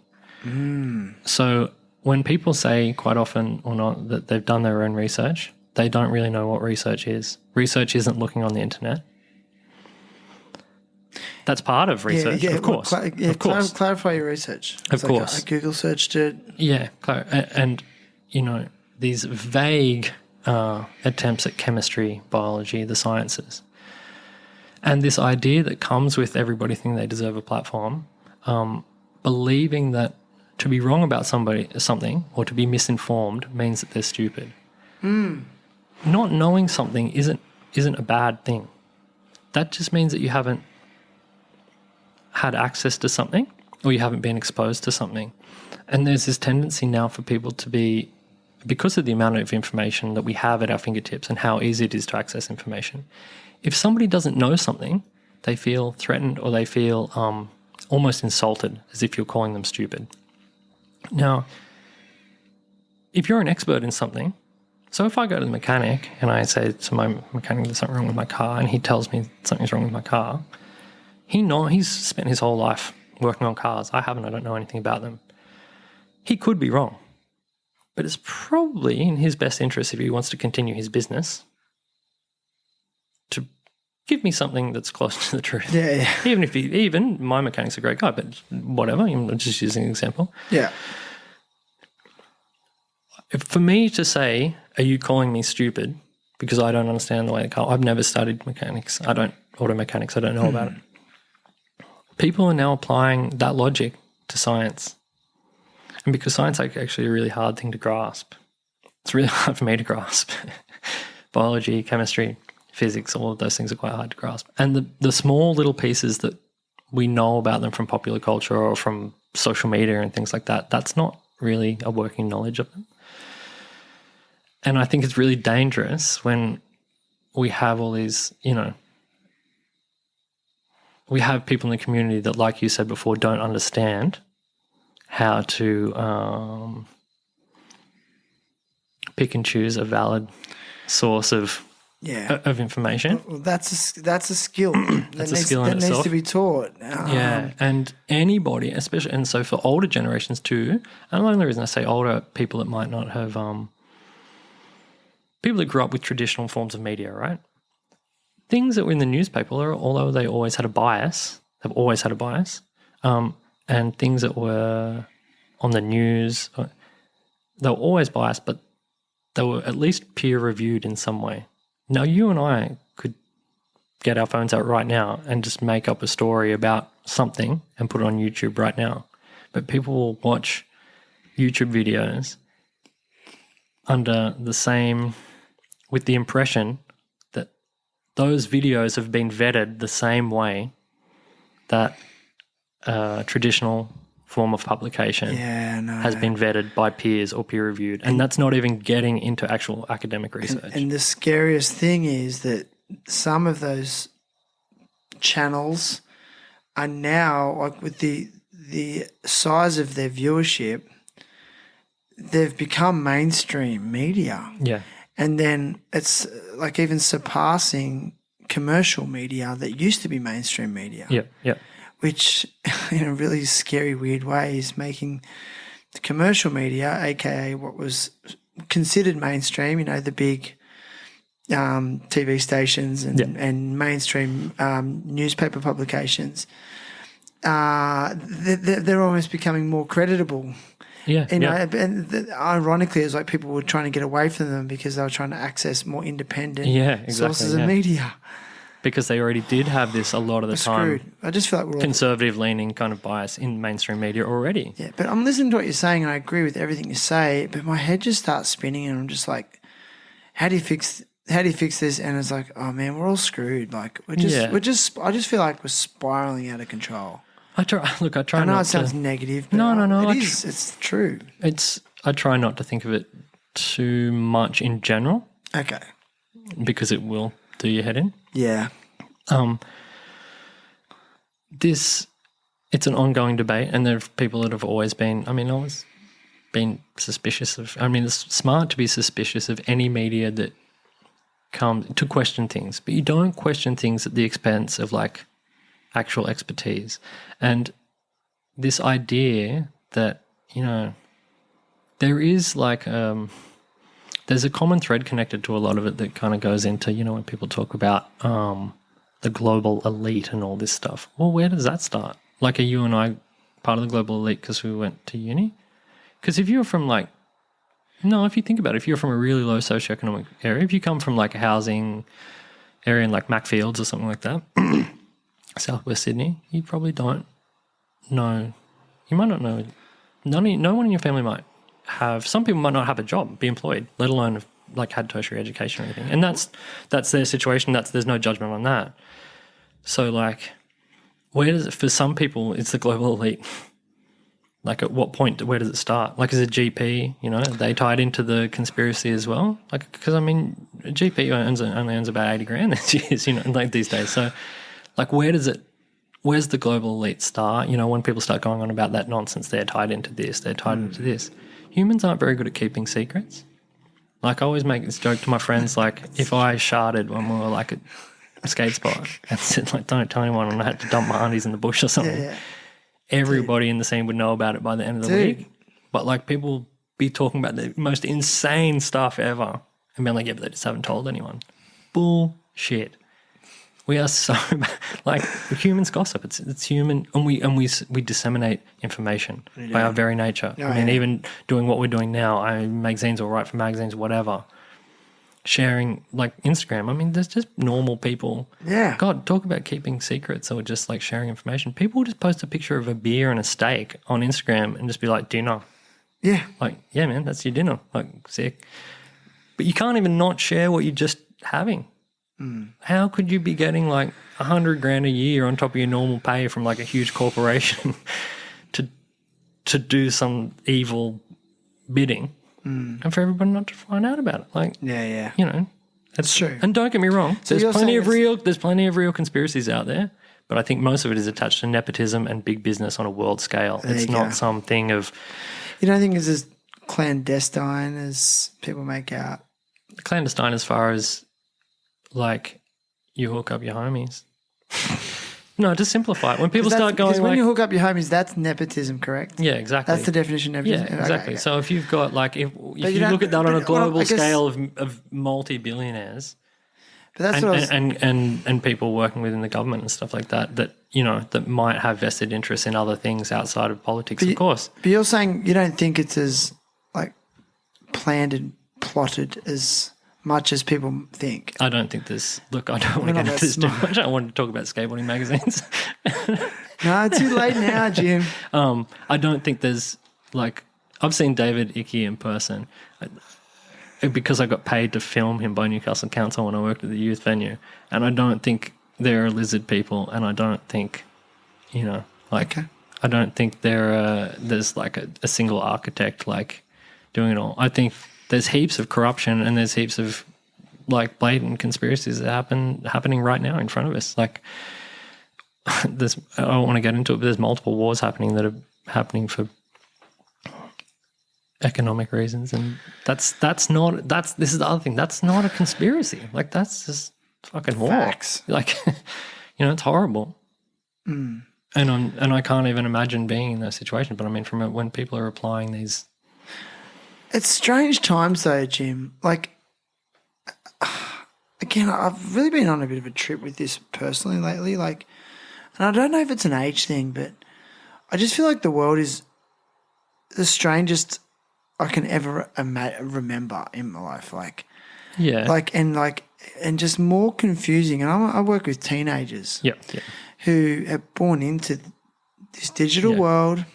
S5: So when people say quite often or not that they've done their own research, they don't really know what research is. Research isn't looking on the internet. That's part of research, of course. Of course.
S3: Clarify your research.
S5: Of course.
S3: I Google searched it.
S5: Yeah, and these vague attempts at chemistry, biology, the sciences, and this idea that comes with everybody thinking they deserve a platform, believing that to be wrong about something or to be misinformed means that they're stupid. Not knowing something isn't a bad thing. That just means that you haven't had access to something or you haven't been exposed to something. And there's this tendency now for people to be, because of the amount of information that we have at our fingertips and how easy it is to access information, if somebody doesn't know something, they feel threatened or they feel almost insulted, as if you're calling them stupid. Now, if you're an expert in something, so if I go to the mechanic and I say to my mechanic there's something wrong with my car and he tells me something's wrong with my car, he's spent his whole life working on cars. I haven't. I don't know anything about them. He could be wrong. But it's probably in his best interest if he wants to continue his business to give me something that's close to the truth.
S3: Yeah.
S5: Even my mechanic's a great guy, but whatever. I'm just using an example.
S3: Yeah.
S5: For me to say, are you calling me stupid because I don't understand the way the car, I've never studied mechanics. Auto mechanics. I don't know about it. People are now applying that logic to science. And because science is actually a really hard thing to grasp. It's really hard for me to grasp. Biology, chemistry, physics, all of those things are quite hard to grasp. And the small little pieces that we know about them from popular culture or from social media and things like that, that's not really a working knowledge of them. And I think it's really dangerous when we have all these, we have people in the community that, like you said before, don't understand how to pick and choose a valid source of information.
S3: Well, that's a skill.
S5: That's a skill in
S3: that
S5: itself.
S3: needs to be taught.
S5: And anybody, especially, and so for older generations too, and the only reason I say older, people that might not have, people that grew up with traditional forms of media, right? Things that were in the newspaper, although they always had a bias, they've always had a bias, and things that were on the news, they were always biased, but they were at least peer-reviewed in some way. Now, you and I could get our phones out right now and just make up a story about something and put it on YouTube right now. But people will watch YouTube videos under the same, with the impression that those videos have been vetted the same way that traditional form of publication has been vetted by peers or peer-reviewed. And that's not even getting into actual academic research.
S3: And the scariest thing is that some of those channels are now, like with the size of their viewership, they've become mainstream media.
S5: Yeah.
S3: And then it's like even surpassing commercial media that used to be mainstream media.
S5: Yeah, yeah.
S3: Which in a really scary, weird way is making the commercial media, aka what was considered mainstream, the big TV stations and mainstream newspaper publications, they're almost becoming more creditable.
S5: Yeah,
S3: And ironically, it's like people were trying to get away from them because they were trying to access more independent sources of media.
S5: Because they already did have this a lot of the time.
S3: Screwed. I just feel like we're
S5: conservative-leaning kind of bias in mainstream media already.
S3: Yeah, but I'm listening to what you're saying and I agree with everything you say, but my head just starts spinning and I'm just like, how do you fix this? And it's like, oh man, we're all screwed. Like I just feel like we're spiraling out of control.
S5: I try
S3: I know
S5: not
S3: it sounds
S5: to,
S3: negative, but
S5: no.
S3: It's true.
S5: I try not to think of it too much in general.
S3: Okay.
S5: Because it will do your head in.
S3: Yeah.
S5: It's an ongoing debate, and there are people that have always been. I mean, always been suspicious of. I mean, it's smart to be suspicious of any media that comes to question things, but you don't question things at the expense of like actual expertise. And this idea that there is like there's a common thread connected to a lot of it that kind of goes into when people talk about the global elite and all this stuff. Well, where does that start? Like, are you and I part of the global elite because we went to uni? Because if you're from if you think about it, if you're from a really low socioeconomic area, if you come from like a housing area in like Macfields or something like that, Southwest Sydney, you probably don't know. You might not know. No one in your family might have. Some people might not have a job, be employed, let alone have like had tertiary education or anything. And that's their situation. There's no judgment on that. So like, where does it? For some people, it's the global elite. Like, at what point? Where does it start? Like, as a GP, they tied into the conspiracy as well. Like, because I mean, a GP only earns about 80 grand these years, like these days. So, like, where's the global elite start? When people start going on about that nonsense, they're tied into this, they're tied into this. Humans aren't very good at keeping secrets. Like, I always make this joke to my friends, like, if I sharded when we were like at a skate spot and said, like, don't tell anyone when I had to dump my aunties in the bush or something, everybody in the scene would know about it by the end of the week. But like, people be talking about the most insane stuff ever and being like, yeah, but they just haven't told anyone. Bullshit. We are so like humans gossip. It's human, and we disseminate information by our very nature. I mean, even doing what we're doing now, I make zines or write for magazines, whatever. Sharing like Instagram. I mean, there's just normal people.
S3: Yeah.
S5: God, talk about keeping secrets or just like sharing information. People will just post a picture of a beer and a steak on Instagram and just be like, dinner.
S3: Yeah.
S5: Like, yeah, man, that's your dinner. Like, sick. But you can't even not share what you're just having. How could you be getting like $100,000 a year on top of your normal pay from like a huge corporation to do some evil bidding and for everybody not to find out about it? Like,
S3: Yeah.
S5: you know,
S3: That's true.
S5: And don't get me wrong,
S3: So
S5: there's
S3: you're
S5: plenty
S3: saying
S5: of there's plenty of real conspiracies out there, but I think most of it is attached to nepotism and big business on a world scale.
S3: There
S5: It's
S3: you
S5: not
S3: go.
S5: something of
S3: You don't think it's as clandestine as people make out?
S5: clandestine as far as like you hook up your homies. No, to simplify it. When people start going
S3: because when
S5: like,
S3: you hook up your homies, that's nepotism, correct?
S5: yeah, exactly.
S3: That's the definition of
S5: Yeah,
S3: nepotism.
S5: exactly.
S3: Okay.
S5: So if you've got like, if
S3: you
S5: you
S3: don't-
S5: look at that on a
S3: but,
S5: global
S3: I guess-
S5: scale of multi-billionaires
S3: But that's what I was.
S5: and people working within the government and stuff like that, you know, that might have vested interests in other things outside of politics, of course.
S3: But you're saying you don't think it's as like planned and plotted as much as people think.
S5: I don't think there's. Look, I don't want to
S3: We're
S5: get
S3: not
S5: into this
S3: that
S5: too
S3: smart.
S5: much. I want to talk about skateboarding magazines.
S3: No, too late now, Jim.
S5: I don't think there's like. I've seen David Icke in person because I got paid to film him by Newcastle Council when I worked at the youth venue, and I don't think they're lizard people, and I don't think, you know, like
S3: Okay.
S5: I don't think there's like a single architect like doing it all. I think there's heaps of corruption and there's heaps of like blatant conspiracies that happening right now in front of us. Like I don't want to get into it, but there's multiple wars happening that are happening for economic reasons, and this is the other thing. That's not a conspiracy. Like that's just fucking war.
S3: Facts.
S5: Like, you know, it's horrible. And I can't even imagine being in those situations. But I mean, from when people are applying these.
S3: It's strange times though, Jim. Like, again, I've really been on a bit of a trip with this personally lately. Like, and I don't know if it's an age thing, but I just feel like the world is the strangest I can ever remember in my life. Like,
S5: Yeah.
S3: and just more confusing. And I work with teenagers
S5: Yeah.
S3: who are born into this digital
S5: Yeah.
S3: world,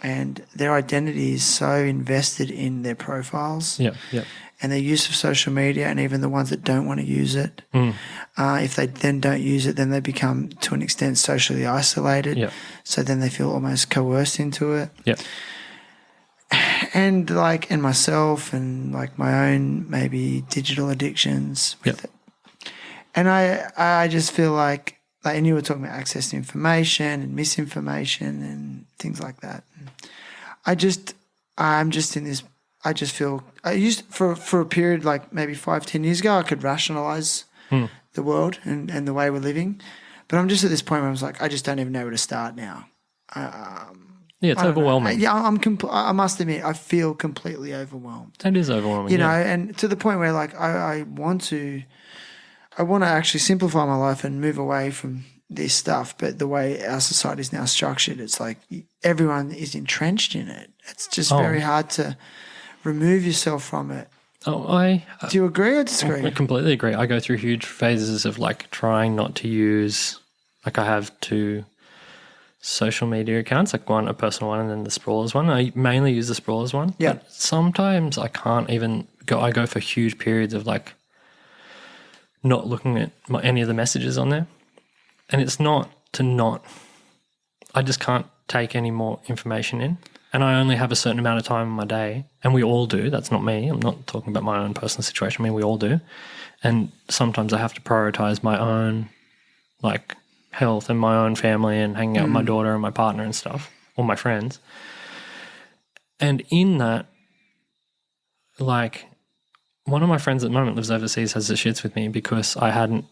S3: and their identity is so invested in their profiles
S5: Yeah.
S3: and their use of social media, and even the ones that don't want to use it. If they then don't use it, then they become, to an extent, socially isolated.
S5: Yeah.
S3: So then they feel almost coerced into it.
S5: Yeah.
S3: And myself and like my own maybe digital addictions with it. And I just feel like, and you were talking about access to information and misinformation and things like that. I'm just in this, I just feel, I used for a period like maybe 5-10 years ago, I could rationalize the world and the way we're living. But I'm just at this point where I was like, I just don't even know where to start now.
S5: Yeah, it's overwhelming.
S3: Yeah, I must admit, I feel completely overwhelmed.
S5: It is overwhelming.
S3: You know, and to the point where like I want to actually simplify my life and move away from this stuff. But the way our society is now structured, it's like everyone is entrenched in it. It's just very hard to remove yourself from it. Do you agree or disagree?
S5: I completely agree. I go through huge phases of like trying not to use, like I have two social media accounts, like a personal one and then the Sprawlers one. I mainly use the Sprawlers one.
S3: Yeah.
S5: But sometimes I can't even go. I go for huge periods of like not looking at any of the messages on there. And it's not to I just can't take any more information in. And I only have a certain amount of time in my day. And we all do. That's not me. I'm not talking about my own personal situation. I mean, we all do. And sometimes I have to prioritize my own, like, health and my own family and hanging out with my daughter and my partner and stuff, or my friends. And in that, like, one of my friends at the moment lives overseas, has the shits with me because I hadn't,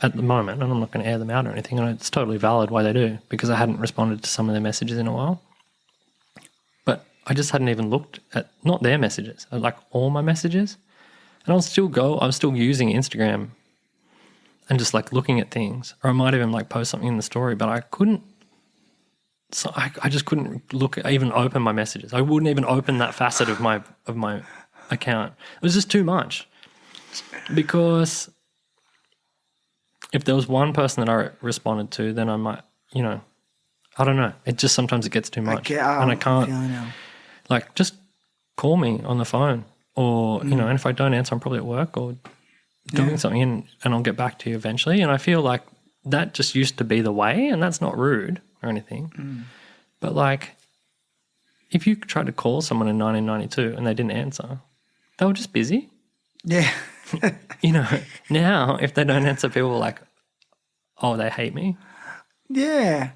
S5: at the moment, and I'm not going to air them out or anything, and it's totally valid why they do, because I hadn't responded to some of their messages in a while. But I just hadn't even looked at, not their messages, like all my messages. And I was still using Instagram and just like looking at things, or I might even like post something in the story, but I couldn't. So I just couldn't even open my messages. I wouldn't even open that facet of my account. It was just too much, because if there was one person that I responded to, then I might, I don't know. It just sometimes it gets too much, and I can't. Like, just call me on the phone, or and if I don't answer, I'm probably at work or doing something, and I'll get back to you eventually. And I feel like that just used to be the way, and that's not rude or anything. But like, if you tried to call someone in 1992 and they didn't answer, they were just busy.
S3: Yeah.
S5: Now if they don't answer, people are like, oh, they hate me.
S3: Yeah.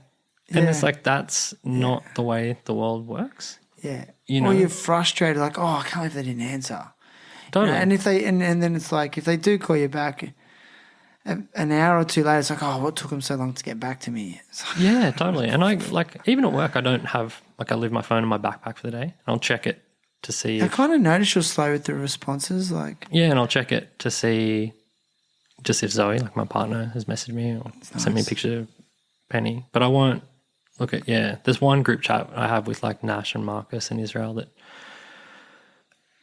S5: And it's like, that's not the way the world works.
S3: Yeah.
S5: Or
S3: you're frustrated, like, oh, I can't believe they didn't answer.
S5: Totally.
S3: And if they and then it's like, if they do call you back an hour or two later, it's like, oh, what took them so long to get back to me?
S5: Yeah, totally. And I like, even at work, I don't have, like, I leave my phone in my backpack for the day, and I'll check it to see.
S3: I kind of notice you're slow with the responses, like.
S5: Yeah, and I'll check it to see just if Zoe, like my partner, has messaged me or sent me a picture of Penny. But I won't look at, there's one group chat I have with like Nash and Marcus in Israel that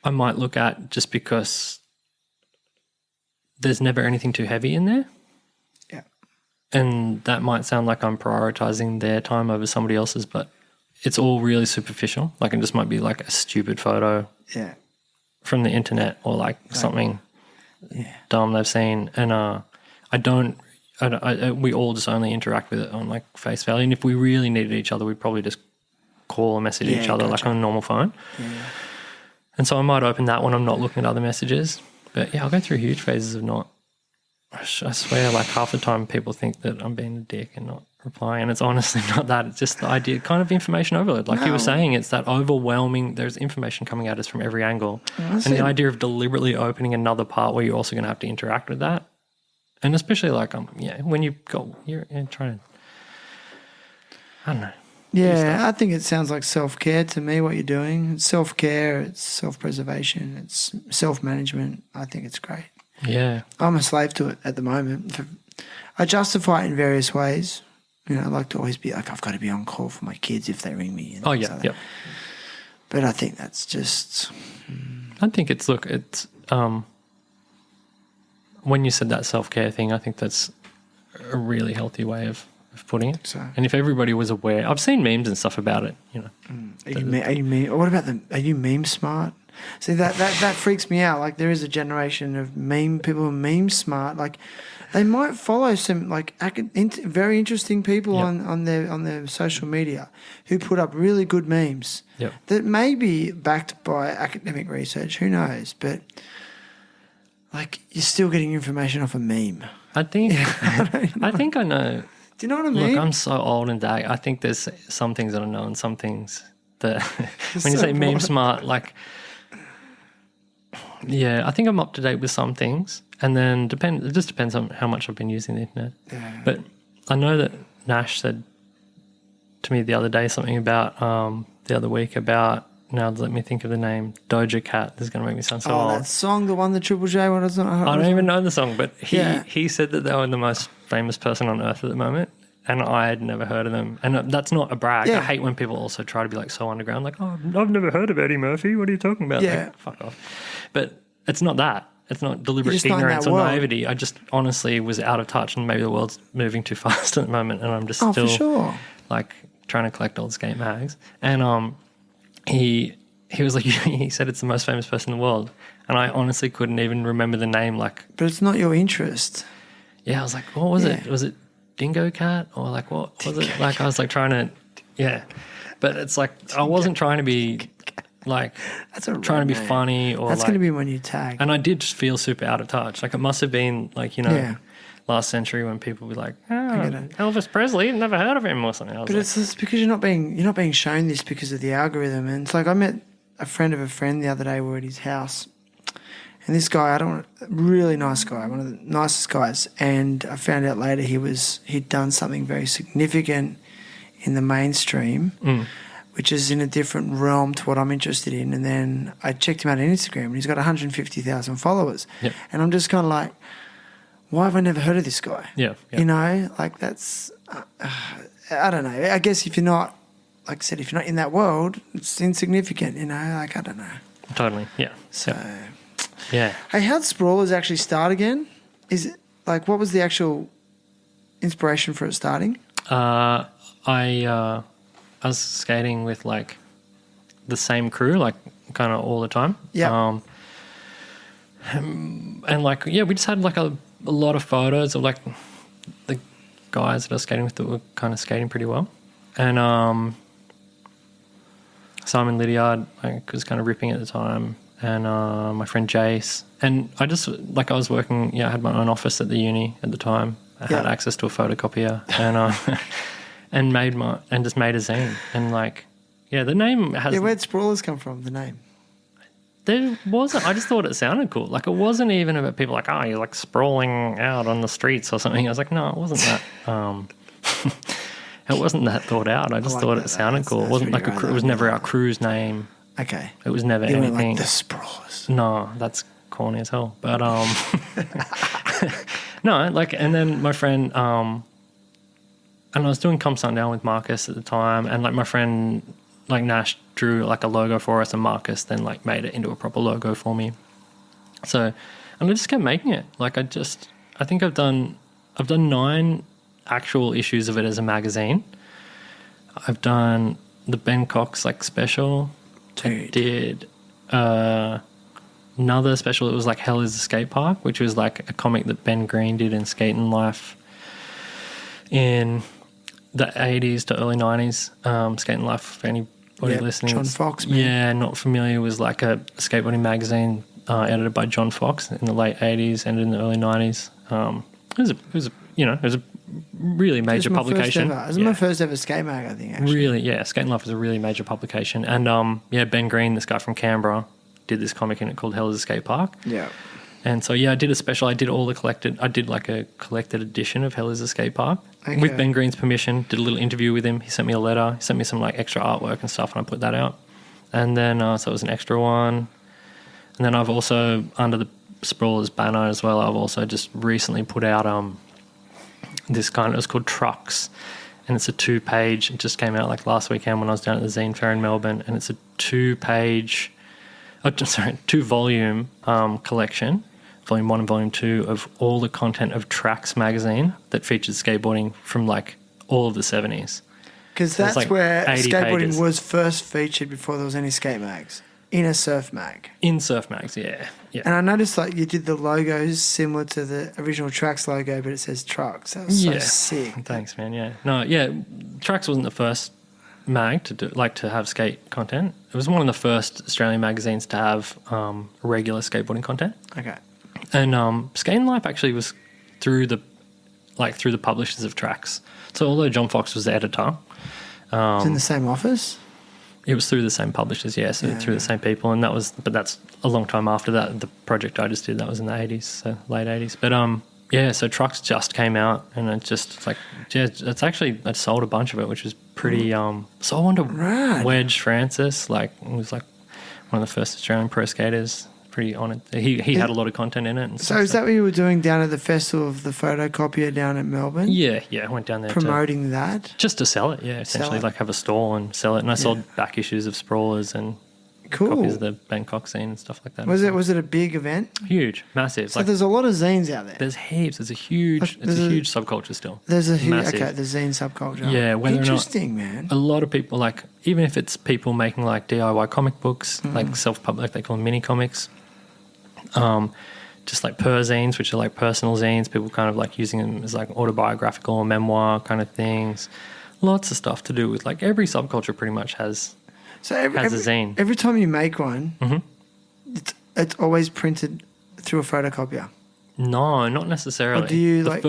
S5: I might look at just because there's never anything too heavy in there.
S3: Yeah.
S5: And that might sound like I'm prioritizing their time over somebody else's, but it's all really superficial. Like, it just might be like a stupid photo from the internet, or like something dumb they've seen. And we all just only interact with it on like face value. And if we really needed each other, we'd probably just call or message each other like on a normal phone. Yeah. And so I might open that when I'm not looking at other messages. But I'll go through huge phases of not. I swear, like half the time people think that I'm being a dick and not replying, and it's honestly not that. It's just the idea, kind of information overload. Like you were saying, it's that overwhelming, there's information coming at us from every angle. And the idea of deliberately opening another part where you're also going to have to interact with that. And especially like, when you're trying to, I don't know.
S3: Yeah, I think it sounds like self-care to me, what you're doing. It's self-care, it's self-preservation, it's self-management. I think it's great.
S5: Yeah.
S3: I'm a slave to it at the moment. I justify it in various ways. I like to always be like, I've got to be on call for my kids if they ring me.
S5: Like that.
S3: But I think that's just...
S5: I think it's when you said that self-care thing, I think that's a really healthy way of putting it.
S3: So,
S5: and if everybody was aware, I've seen memes and stuff about it.
S3: What about are you meme smart? See, that freaks me out. Like, there is a generation of people who are meme smart. Like, they might follow some like very interesting people on their social media who put up really good memes that may be backed by academic research. Who knows? But like, you're still getting information off a meme.
S5: I think I know.
S3: Do you know what I mean?
S5: Look, I'm so old and dag. I think there's some things that I know and some things that when you say meme smart, like, I think I'm up to date with some things, and then it just depends on how much I've been using the internet. Yeah. But I know that Nash said to me the other day something about the other week about, now let me think of the name, Doja Cat. This is going to make me sound so old.
S3: That song, the one that Triple J, what is it?
S5: I don't even know the song, but he said that they were the most famous person on earth at the moment, and I had never heard of them. And that's not a brag. I hate when people also try to be like so underground, like, oh, I've never heard of Eddie Murphy. What are you talking about?
S3: Yeah.
S5: Like, fuck off. But it's not that. It's not deliberate ignorance or naivety. I just honestly was out of touch, and maybe the world's moving too fast at the moment, and I'm just still
S3: for sure.
S5: like trying to collect old skate mags. And he was like, he said it's the most famous person in the world, and I honestly couldn't even remember the name. Like,
S3: but it's not your interest.
S5: Yeah, I was like, what was it? Was it Dingo Cat, or like what was it? Like, I was like trying to, but it's like I wasn't trying to be like trying to be funny, or
S3: that's
S5: like,
S3: going to be when you tag.
S5: And I did just feel super out of touch. Like, it must have been like, last century when people were like, Elvis Presley, never heard of him or something.
S3: But it's just because you're not being shown this because of the algorithm. And it's like, I met a friend of a friend the other day. We were at his house, and this guy, really nice guy, one of the nicest guys. And I found out later he'd done something very significant in the mainstream, which is in a different realm to what I'm interested in. And then I checked him out on Instagram, and he's got 150,000 followers. Yep. And I'm just kind of like, why have I never heard of this guy?
S5: Yeah.
S3: You know, like that's, I don't know. I guess if you're not, like I said, if you're not in that world, it's insignificant, you know, like I don't know.
S5: Totally. Yeah.
S3: So,
S5: Yeah.
S3: hey, how'd Sprawlers actually start again? Is it like, what was the actual inspiration for it starting?
S5: I was skating with like the same crew, like kind of all the time.
S3: Yeah.
S5: And like, yeah, we just had like a lot of photos of like the guys that I was skating with that were kind of skating pretty well. And Simon Lydiard, like, was kind of ripping at the time. And my friend Jace. And I just, like, I was working, I had my own office at the uni at the time. I had access to a photocopier and and just made a zine. And like, the name has...
S3: Yeah, where'd Sprawlers come from, the name?
S5: There wasn't. I just thought it sounded cool. Like, it wasn't even about people like, you're like sprawling out on the streets or something. I was like, no, it wasn't that. It wasn't that thought out. I just thought it sounded cool. It wasn't like it was never our crew's name.
S3: Okay.
S5: It was never
S3: You
S5: anything.
S3: went like the Sprawlers.
S5: No, that's corny as hell. But no, like, and then my friend, and I was doing Come Sundown with Marcus at the time, and like my friend, like Nash, drew like a logo for us, and Marcus then like made it into a proper logo for me. So, and I just kept making it. Like, I think I've done 9 actual issues of it as a magazine. I've done the Ben Cox like special.
S3: Dude.
S5: I did another special. It was like Hell is a Skate Park, which was like a comic that Ben Green did in Skating Life in the 80s to early 90s. Skating Life, for anybody listening.
S3: John Fox, man.
S5: Yeah, not familiar, was like a skateboarding magazine edited by John Fox in the late 80s and in the early 90s. It was a really major publication.
S3: It was my first ever skate mag, I think, actually.
S5: Really, yeah. Skating Life was a really major publication. And, Ben Green, this guy from Canberra, did this comic in it called Hell is a Skate Park.
S3: Yeah.
S5: And so, I did a special. I did like a collected edition of Hell is a Skate Park.
S3: Okay.
S5: With Ben Green's permission, did a little interview with him. He sent me a letter. He sent me some like extra artwork and stuff, and I put that out. And then, so it was an extra one. And then I've also, under the Sprawlers banner as well, I've also just recently put out this kind of, it's called Trucks, and it's a 2-page, it just came out like last weekend when I was down at the Zine Fair in Melbourne, and it's a 2-volume collection, volume 1 and volume 2, of all the content of Tracks magazine that featured skateboarding from like all of the 70s.
S3: Because that's
S5: like
S3: where
S5: 80
S3: skateboarding
S5: pages.
S3: was first featured before there was any skate mags. In a surf mag.
S5: In surf mags, yeah.
S3: And I noticed like you did the logos similar to the original Tracks logo, but it says Trucks. That was so sick.
S5: Thanks, man. Yeah. No, yeah. Tracks wasn't the first mag to do, like, to have skate content. It was one of the first Australian magazines to have regular skateboarding content.
S3: Okay.
S5: And Skating Life actually was through the publishers of Tracks. So although John Fox was the editor,
S3: It's in the same office?
S5: it was through the same publishers, through the same people, and but that's a long time after that. The project I just did, that was in the 80s, so late 80s. But so Trucks just came out, and it just like, it's actually, I sold a bunch of it, which was pretty. So I wonder,
S3: Rad.
S5: Wedge Francis, like, was like one of the first Australian pro skaters. Pretty honoured. He had a lot of content in it. And
S3: So
S5: stuff,
S3: is that what you were doing down at the Festival of the Photocopier down in Melbourne?
S5: Yeah, I went down there
S3: Promoting that?
S5: just to sell it, essentially,
S3: it.
S5: like have a stall and sell it. And I sold back issues of Sprawlers and
S3: Cool.
S5: copies of the Bangkok scene and stuff like that.
S3: Was it a big event?
S5: Huge, massive?
S3: So there's a lot of zines out there.
S5: There's heaps. It's a huge subculture still.
S3: There's a huge,
S5: Massive.
S3: okay, the zine subculture.
S5: Yeah, whether or not-
S3: Interesting, man.
S5: A lot of people, like, even if it's people making like DIY comic books, like self-public, they call them mini comics. Just like zines, which are like personal zines, people kind of like using them as like autobiographical or memoir kind of things. Lots of stuff to do with, like, every subculture pretty much has a zine.
S3: Every time you make one, it's always printed through a photocopier.
S5: No, not necessarily.
S3: Or do you,
S5: the
S3: like-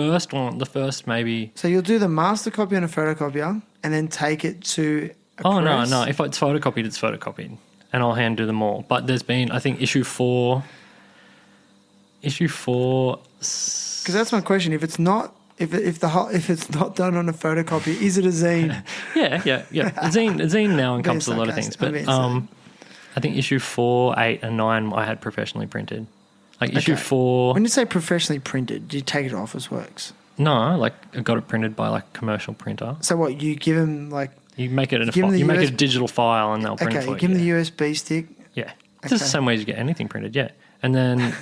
S5: first maybe.
S3: So you'll do the master copy on a photocopier and then take it to a
S5: Oh,
S3: press?
S5: no. If it's photocopied, it's photocopied. And I'll hand do them all. But there's been, I think, issue 4.
S3: Because that's my question. If it's not, if it's not done on a photocopy, is it a zine?
S5: Yeah. A zine now encompasses a lot of things.
S3: sarcastic.
S5: But
S3: I'm being silly.
S5: I think issue 4, 8, and 9 I had professionally printed. Like issue
S3: Okay.
S5: 4.
S3: When you say professionally printed, do you take it to Office Works?
S5: No, like I got it printed by like a commercial printer.
S3: So what, you give them like...
S5: You make it in a
S3: give 'em
S5: file.
S3: the
S5: You make it
S3: US
S5: a digital file and they'll print it
S3: Okay,
S5: for
S3: you give them
S5: yeah.
S3: the USB stick.
S5: Yeah. It's just the
S3: Okay.
S5: same way as you get anything printed, yeah. And then,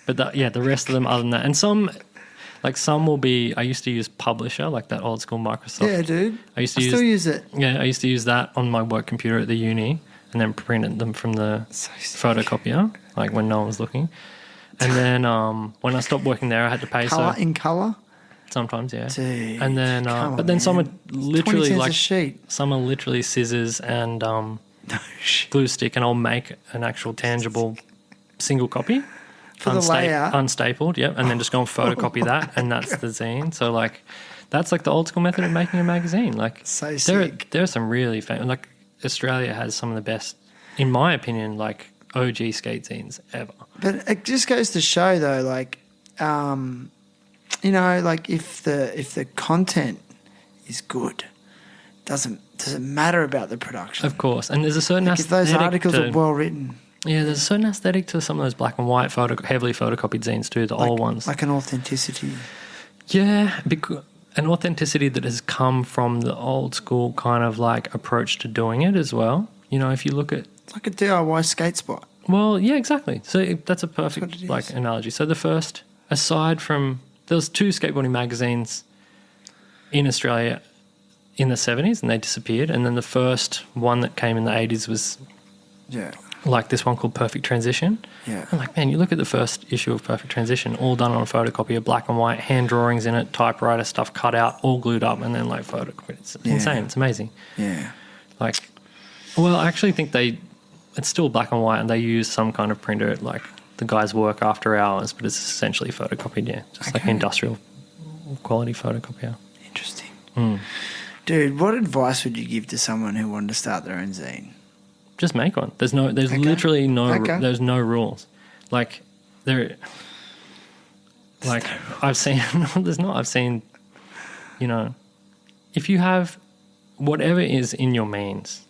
S5: but the rest of them other than that. And some will be, I used to use Publisher, like that old school Microsoft.
S3: Yeah, dude.
S5: I
S3: still use it.
S5: Yeah, I used to use that on my work computer at the uni and then printed them from the
S3: So sick.
S5: photocopier, like when no one was looking. And then when I stopped working there, I had to pay.
S3: In colour?
S5: Sometimes, yeah.
S3: Dude,
S5: And then,
S3: come
S5: but
S3: on,
S5: then some are
S3: man. 20
S5: literally
S3: cents
S5: like
S3: a sheet.
S5: some are literally scissors and
S3: No shit.
S5: glue stick, and I'll make an actual tangible single copy
S3: For the layout?
S5: unstapled, yep, and then just go and photocopy that, and that's the zine. So like, that's like the old school method of making a magazine. Like,
S3: So sick.
S5: there are some really famous. Like, Australia has some of the best, in my opinion, like OG skate zines ever.
S3: But it just goes to show, though, like, you know, like if the content is good, doesn't matter about the production.
S5: Of course, and there's a certain
S3: If those
S5: aesthetic
S3: articles
S5: to,
S3: are well written,
S5: yeah, there's a certain aesthetic to some of those black and white heavily photocopied zines too, the old ones.
S3: like an authenticity.
S5: Yeah, because an authenticity that has come from the old school kind of like approach to doing it as well. You know, if you look at,
S3: It's like a DIY skate spot.
S5: well, yeah, exactly. So that's a
S3: what
S5: perfect
S3: it
S5: like
S3: is.
S5: analogy. So the first, aside from, there was 2 skateboarding magazines in Australia in the 70s and they disappeared. And then the first one that came in the 80s was
S3: Yeah,
S5: like this one called Perfect Transition.
S3: yeah.
S5: I'm like, man, you look at the first issue of Perfect Transition, all done on a photocopy of black and white, hand drawings in it, typewriter stuff cut out, all glued up, and then like photocopied. It's
S3: Yeah.
S5: insane. It's amazing.
S3: Yeah.
S5: Like, well, I actually think it's still black and white, and they use some kind of printer, like the guys work after hours, but it's essentially photocopied, yeah, just like
S3: Okay.
S5: industrial quality photocopier.
S3: Interesting.
S5: Mm.
S3: Dude, what advice would you give to someone who wanted to start their own zine?
S5: Just make one. There's
S3: Okay.
S5: literally no,
S3: Okay.
S5: there's no rules. Like I've seen, I've seen, you know, if you have whatever is in your means,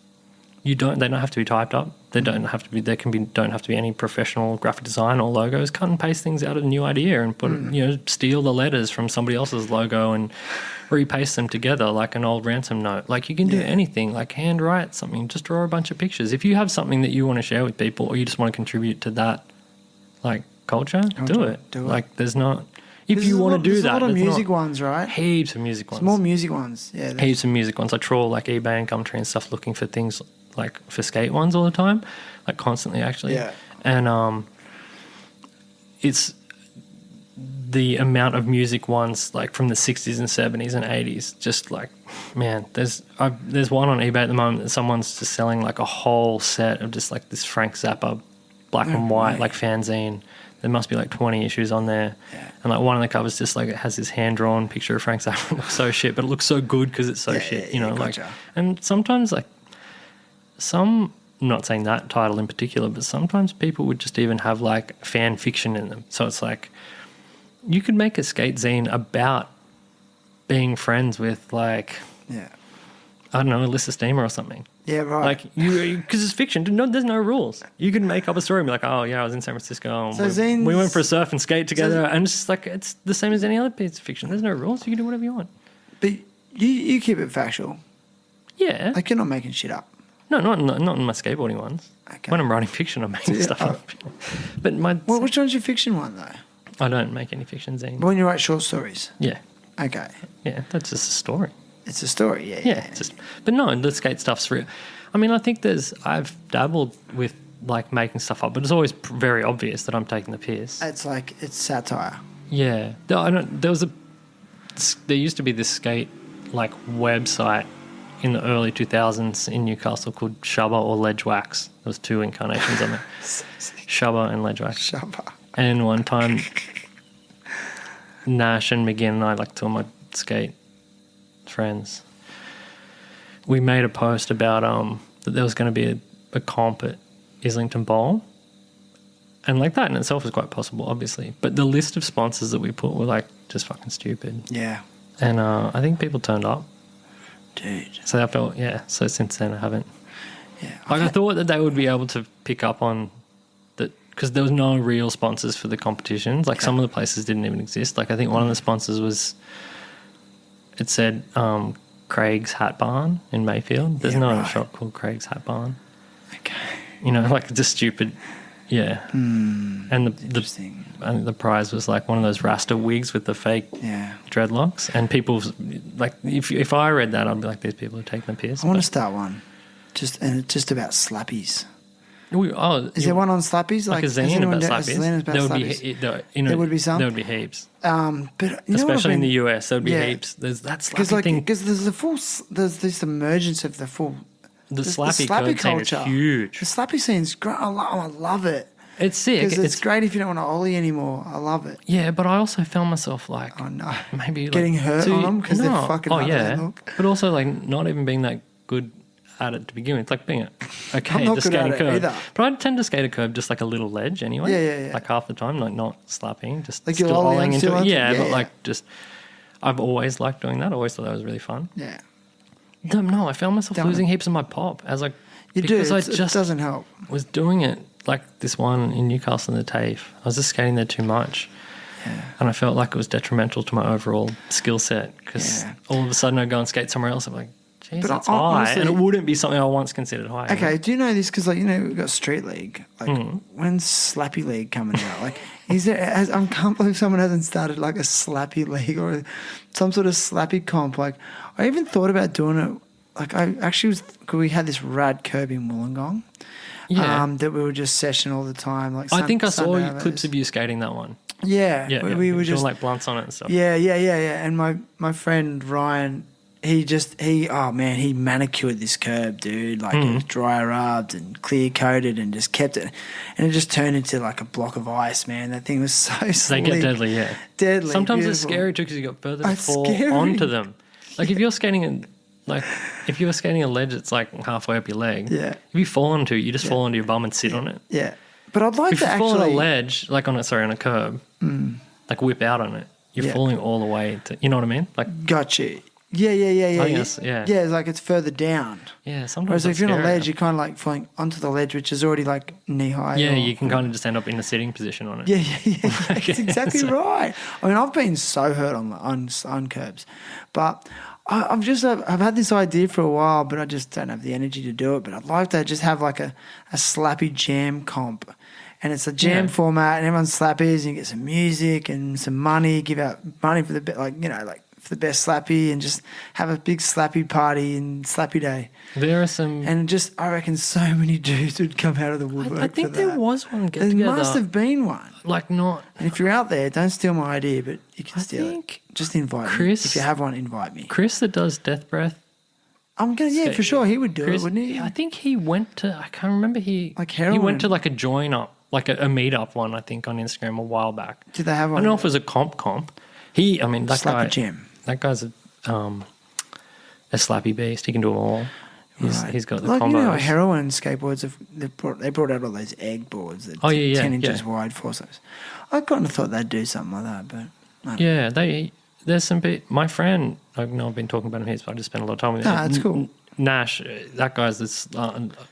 S5: they don't have to be typed up. They don't have to be, don't have to be any professional graphic design or logos. Cut and paste things out of a new idea and put it, you know, steal the letters from somebody else's logo and repaste them together like an old ransom note. Like you can do anything, like handwrite something, just draw a bunch of pictures. If you have something that you want to share with people or you just want to contribute to that, like culture, do it.
S3: Do it.
S5: Like there's not, if you want to do
S3: there's
S5: that,
S3: a lot of
S5: there's
S3: music
S5: not
S3: ones, right?
S5: heaps of music ones.
S3: There's more music ones. Yeah.
S5: Heaps of music ones. I trawl like eBay and Gumtree and stuff looking for things like for skate ones all the time, like constantly actually.
S3: Yeah.
S5: And it's the amount of music ones like from the 60s and 70s and 80s. Just like, man, there's one on eBay at the moment that someone's just selling like a whole set of just like this Frank Zappa black and white like fanzine. There must be like 20 issues on there.
S3: Yeah.
S5: And like one of the covers just like it has this hand-drawn picture of Frank Zappa. It looks so shit, but it looks so good because it's so shit, you know.
S3: gotcha.
S5: Like, and sometimes like I'm not saying that title in particular, but sometimes people would just even have like fan fiction in them. So it's like you could make a skate zine about being friends with like,
S3: Yeah.
S5: I don't know, Alyssa Steamer or something.
S3: Yeah, right.
S5: Like you, because it's fiction. There's no rules. You can make up a story and be like, oh yeah, I was in San Francisco. And
S3: So
S5: we
S3: zines-
S5: went for a surf and skate together, and it's just like it's the same as any other piece of fiction. There's no rules. You can do whatever you want.
S3: But you keep it factual.
S5: Yeah.
S3: Like you're not making shit up.
S5: No, not in my skateboarding ones.
S3: Okay.
S5: When I'm writing fiction, I'm making
S3: Yeah,
S5: stuff up. But
S3: Well, which one's your fiction one though?
S5: I don't make any fiction zines.
S3: When you write short stories.
S5: Yeah,
S3: Okay.
S5: yeah, that's just a story.
S3: It's a story, yeah.
S5: Yeah, it's just, but no, the skate stuff's real. I mean, I think I've dabbled with like making stuff up, but it's always very obvious that I'm taking the piss.
S3: It's like it's satire.
S5: Yeah, there used to be this skate like website in the early 2000s in Newcastle called Shubba or Ledge Wax. There was 2 incarnations of it, Shubba and Ledge Wax.
S3: Shubba.
S5: And one time, Nash and McGinn and I, like 2 of my skate friends, we made a post about that there was going to be a comp at Islington Bowl. And like that in itself was quite possible, obviously. But the list of sponsors that we put were like just fucking stupid.
S3: Yeah.
S5: And I think people turned up.
S3: Dude.
S5: So I felt, so since then I haven't.
S3: Yeah.
S5: Like I thought that they would be able to pick up on that because there was no real sponsors for the competitions. Like some of the places didn't even exist. Like I think one of the sponsors was, it said Craig's Hat Barn in Mayfield. There's no other shop called Craig's Hat Barn.
S3: Okay.
S5: You know, like just stupid. Yeah. And the prize was like one of those Rasta wigs with the fake dreadlocks. And people, like, if I read that, I'd be like, these people are taking the piss.
S3: I want to start one. Just about slappies. Is there one on slappies?
S5: Like a zine about slappies? There would be some. There would be heaps.
S3: But
S5: especially in the US, there would be heaps. There's that slappy thing.
S3: Because there's this emergence of the full.
S5: The slappy culture scene is huge.
S3: The slappy scene's great. I love it.
S5: It's sick.
S3: Because it's great if you don't want to ollie anymore. I love it.
S5: Yeah, but I also found myself like,
S3: oh no,
S5: maybe
S3: getting hurt on them because they're fucking.
S5: Oh yeah, but also like not even being that good at it to begin with. It's like being okay to skate a curb. But I tend to skate a curb just like a little ledge anyway.
S3: Yeah.
S5: Like half the time, like not slapping, just
S3: like
S5: still olling into it.
S3: Yeah,
S5: but like just, I've always liked doing that. I always thought that was really fun.
S3: Yeah.
S5: No, I found myself losing heaps of my pop as like.
S3: It doesn't help.
S5: Was doing it like this one in Newcastle in the TAFE. I was just skating there too much. Yeah. And I felt like it was detrimental to my overall skill set because all of a sudden I'd go and skate somewhere else. I'm like, geez, that's high. Honestly, and it wouldn't be something I once considered high.
S3: Okay, do you know this? Because, like, you know, we've got Street League. Like, when's Slappy League coming out? Like, I can't believe someone hasn't started like a Slappy League or some sort of Slappy comp. Like, I even thought about doing it. Like, I actually was, because we had this rad curb in Wollongong that we would just session all the time. Like,
S5: I think I saw clips of you skating that one.
S3: Yeah. We were just
S5: doing like blunts on it and stuff.
S3: Yeah. And my friend Ryan, he manicured this curb, dude. Like, it was dry rubbed and clear coated and just kept it. And it just turned into like a block of ice, man. That thing was so slick.
S5: They get deadly, yeah.
S3: Deadly.
S5: Sometimes
S3: beautiful.
S5: It's scary too because you got further to fall onto them. Like, if you're skating if you were skating a ledge that's like halfway up your leg, if you fall onto it, you just fall onto your bum and sit on it.
S3: Yeah. But I'd like
S5: if
S3: to
S5: actually...
S3: If you fall
S5: on a ledge, like on a curb, like whip out on it, you're falling all the way to, you know what I mean? Like,
S3: got you. Yeah. Yeah, it's like it's further down.
S5: Yeah, sometimes
S3: whereas if you're on a ledge, you're kind of like falling onto the ledge, which is already like knee high.
S5: Yeah, you can kind of just end up in a sitting position on it.
S3: Yeah. That's exactly right. I mean, I've been so hurt on curbs, but... I've had this idea for a while, but I just don't have the energy to do it. But I'd like to just have like a slappy jam comp, and it's a jam format, and everyone's slappies, and you get some music and some money. Give out money for the for the best slappy, and just have a big slappy party and slappy day.
S5: There are some,
S3: and just I reckon so many dudes would come out of the woodwork.
S5: I think
S3: for that.
S5: there was one get
S3: there
S5: together.
S3: Must have been one.
S5: Like not.
S3: And if you're out there, don't steal my idea, but you can steal it. Just invite me. If you have one, invite me.
S5: Chris that does Death Breath.
S3: I'm gonna, for sure, he would do it, wouldn't he?
S5: I think he went to. I can't remember. He went to like a join up, like a meetup one. I think on Instagram a while back.
S3: Did they have one?
S5: I don't know if it was a comp. That guy.
S3: Jam.
S5: That guy's a slappy beast. He can do it all. He's got the combos.
S3: You know, heroin skateboards they brought out all those egg boards that 10 inches wide, forces. I kind of thought they'd do something like that, but
S5: there's some my friend. I know I've been talking about him here, but I just spent a lot of time with him.
S3: That's cool.
S5: Nash, that guy's this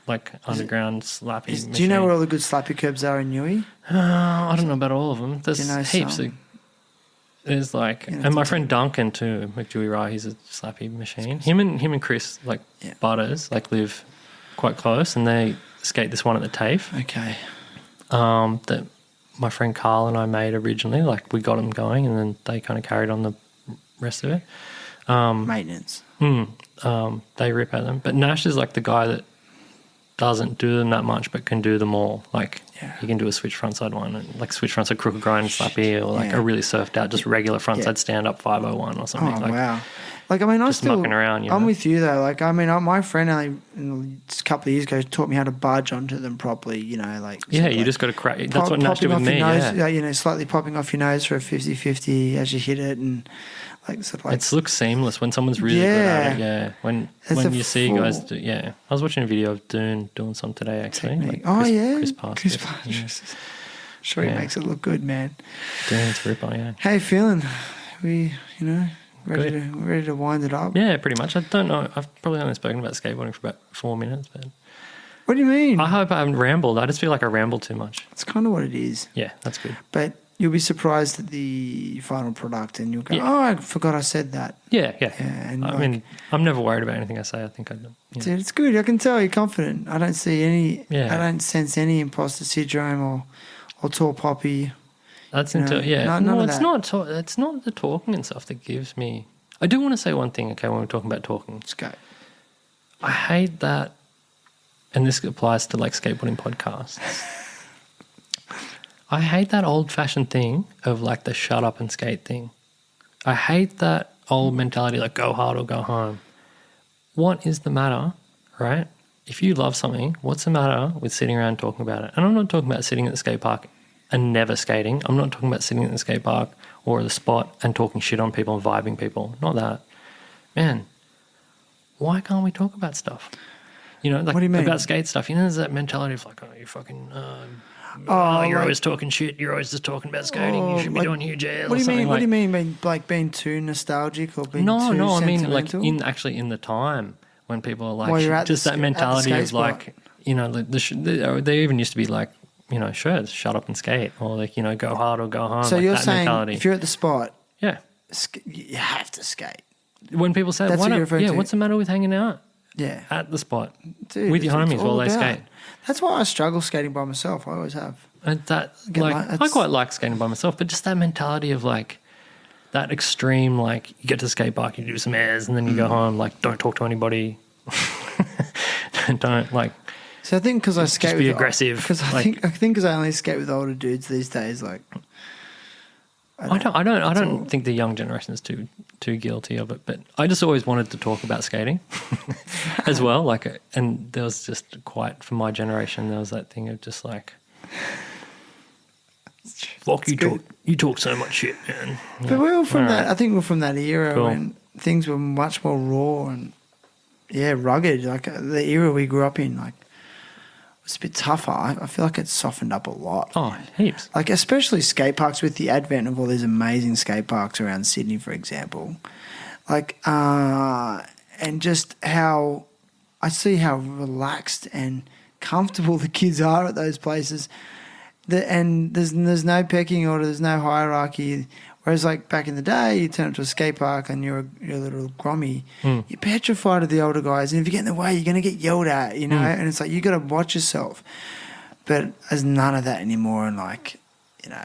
S5: like underground slappy machine.
S3: Do you know where all the good slappy curbs are in Newey?
S5: I don't know about all of them. There's heaps. There's like, and my friend Duncan too, McDewey Rye, he's a slappy machine. Him and Chris, like Butters, like live quite close, and they skate this one at the TAFE.
S3: Okay.
S5: That my friend Carl and I made originally. Like, we got them going, and then they kind of carried on the rest of it.
S3: Maintenance.
S5: They rip at them, but Nash is like the guy that doesn't do them that much, but can do them all. Like, he can do a switch frontside one, and like switch frontside crooked grind slappy, or like a really surfed out, just regular frontside stand up 501 or something.
S3: Oh, wow. Like, I mean, I'm still
S5: mucking around.
S3: I'm with you though. Like, I mean, my friend only a couple of years ago taught me how to budge onto them properly. You know, like
S5: you just got to crack. That's what Nash did with me.
S3: You know, slightly popping off your nose for a 50-50 as you hit it, and like sort of like
S5: it looks seamless when someone's really good at it. Yeah, when you see guys do. Yeah, I was watching a video of Dune doing some today actually. Like Chris Parsons.
S3: Sure, he makes it look good, man.
S5: Dune's ripper. Yeah.
S3: How you feeling? Ready to wind it up?
S5: Yeah, pretty much. I don't know. I've probably only spoken about skateboarding for about 4 minutes, but
S3: What do you mean?
S5: I hope I haven't rambled. I just feel like I ramble too much.
S3: It's kind of what it is.
S5: Yeah, that's good.
S3: But you'll be surprised at the final product and you'll go,
S5: Yeah.
S3: oh, I forgot I said that.
S5: Yeah.
S3: and
S5: I
S3: like-
S5: mean, I'm never worried about anything I say. I think I do. Yeah.
S3: Dude, it's good. I can tell you're confident. I don't see any,
S5: Yeah.
S3: I don't sense any imposter syndrome or tall poppy.
S5: That's
S3: You know,
S5: until yeah.
S3: none
S5: No,
S3: of
S5: it's
S3: that.
S5: not. It's not the talking and stuff that gives me. I do want to say one thing. Okay, when we're talking about talking,
S3: Let's go.
S5: I hate that, and this applies to like skateboarding podcasts. I hate that old-fashioned thing of like the shut up and skate thing. I hate that old mentality, like go hard or go home. What is the matter, right? If you love something, what's the matter with sitting around talking about it? And I'm not talking about sitting at the skate park and never skating. I'm not talking about sitting at the skate park or the spot and talking shit on people and vibing people. Not that. Man, why can't we talk about stuff? You know, like
S3: What do you mean?
S5: about skate stuff. You know, there's that mentality of like, oh, you fucking, you're
S3: like-
S5: always talking shit. You're always just talking about skating. You should be
S3: like,
S5: doing huge air.
S3: What do you mean?
S5: Like,
S3: What do you mean? Being too nostalgic or being too
S5: I mean like
S3: sentimental?
S5: in the time when people are
S3: While you're
S5: like
S3: at
S5: just
S3: the
S5: that
S3: sk- at the
S5: mentality
S3: skate
S5: of like
S3: spot.
S5: you know they even used to be like you know shirts shut up and skate or like you know go hard or go home.
S3: So
S5: like
S3: you're
S5: that
S3: saying
S5: mentality.
S3: if you're at the spot,
S5: Yeah,
S3: you have to skate.
S5: when people say
S3: That's
S5: why
S3: what you're
S5: not,
S3: referring
S5: yeah,
S3: to.
S5: what's the matter with hanging out
S3: Yeah.
S5: at the spot
S3: Dude,
S5: with your
S3: it's
S5: homies
S3: all
S5: while they
S3: about-
S5: skate?
S3: That's why I struggle skating by myself. I always have.
S5: And that
S3: Get
S5: like
S3: my-
S5: I
S3: it's-
S5: quite like skating by myself, but just that mentality of like that extreme like you get to the skate park, you do some airs, and then you go home like don't talk to anybody. Don't like
S3: So I think because I skate
S5: be
S3: with
S5: aggressive,
S3: because I
S5: like-
S3: think because I only skate with older dudes these days. Like
S5: I don't think the young generation is too guilty of it, but I just always wanted to talk about skating as well. Like, and there was just quite for my generation, there was that thing of just like, fuck you talk so much shit, man.
S3: But we were from
S5: All
S3: that.
S5: right.
S3: I think we're from that era
S5: Cool.
S3: when things were much more raw and rugged. Like the era we grew up in, like was a bit tougher. I feel like it's softened up a lot.
S5: Oh, heaps.
S3: Like especially skate parks with the advent of all these amazing skate parks around Sydney, for example. Like and just how I see how relaxed and comfortable the kids are at those places. And there's no pecking order, there's no hierarchy. Whereas like back in the day, you turn up to a skate park and you're a little grommy. You're petrified of the older guys, and if you get in the way, you're going to get yelled at, you know. And it's like you got to watch yourself. But there's none of that anymore, and like you know.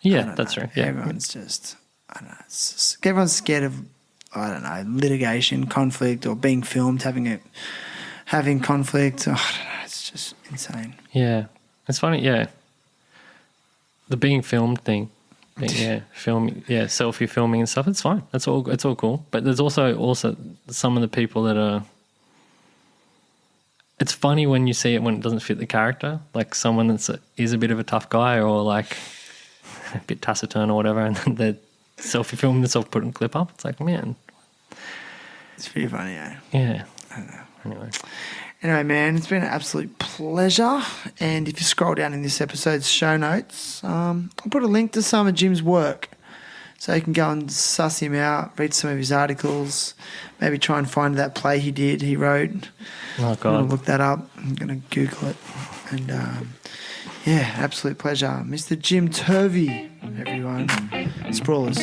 S5: Yeah,
S3: I don't
S5: that's
S3: know.
S5: right. Yeah.
S3: Everyone's just I don't know. It's just, everyone's scared of I don't know litigation, conflict, or being filmed having conflict. Oh, I don't know. It's just insane.
S5: Yeah, it's funny. Yeah, the being filmed thing. Selfie filming and stuff. It's fine. It's all cool. But there's also some of the people that are. It's funny when you see it when it doesn't fit the character, like someone is a bit of a tough guy or like a bit taciturn or whatever, and then they're selfie filming themselves, putting a clip up. It's like, man,
S3: It's pretty funny, eh?
S5: yeah.
S3: I don't know.
S5: Anyway,
S3: Anyway, man, it's been an absolute pleasure. And if you scroll down in this episode's show notes, I'll put a link to some of Jim's work. So you can go and suss him out, read some of his articles, maybe try and find that play he wrote.
S5: oh
S3: I'm going
S5: god,
S3: to look that up. I'm going to Google it. And absolute pleasure. Mr. Jim Turvey, everyone. Sprawlers.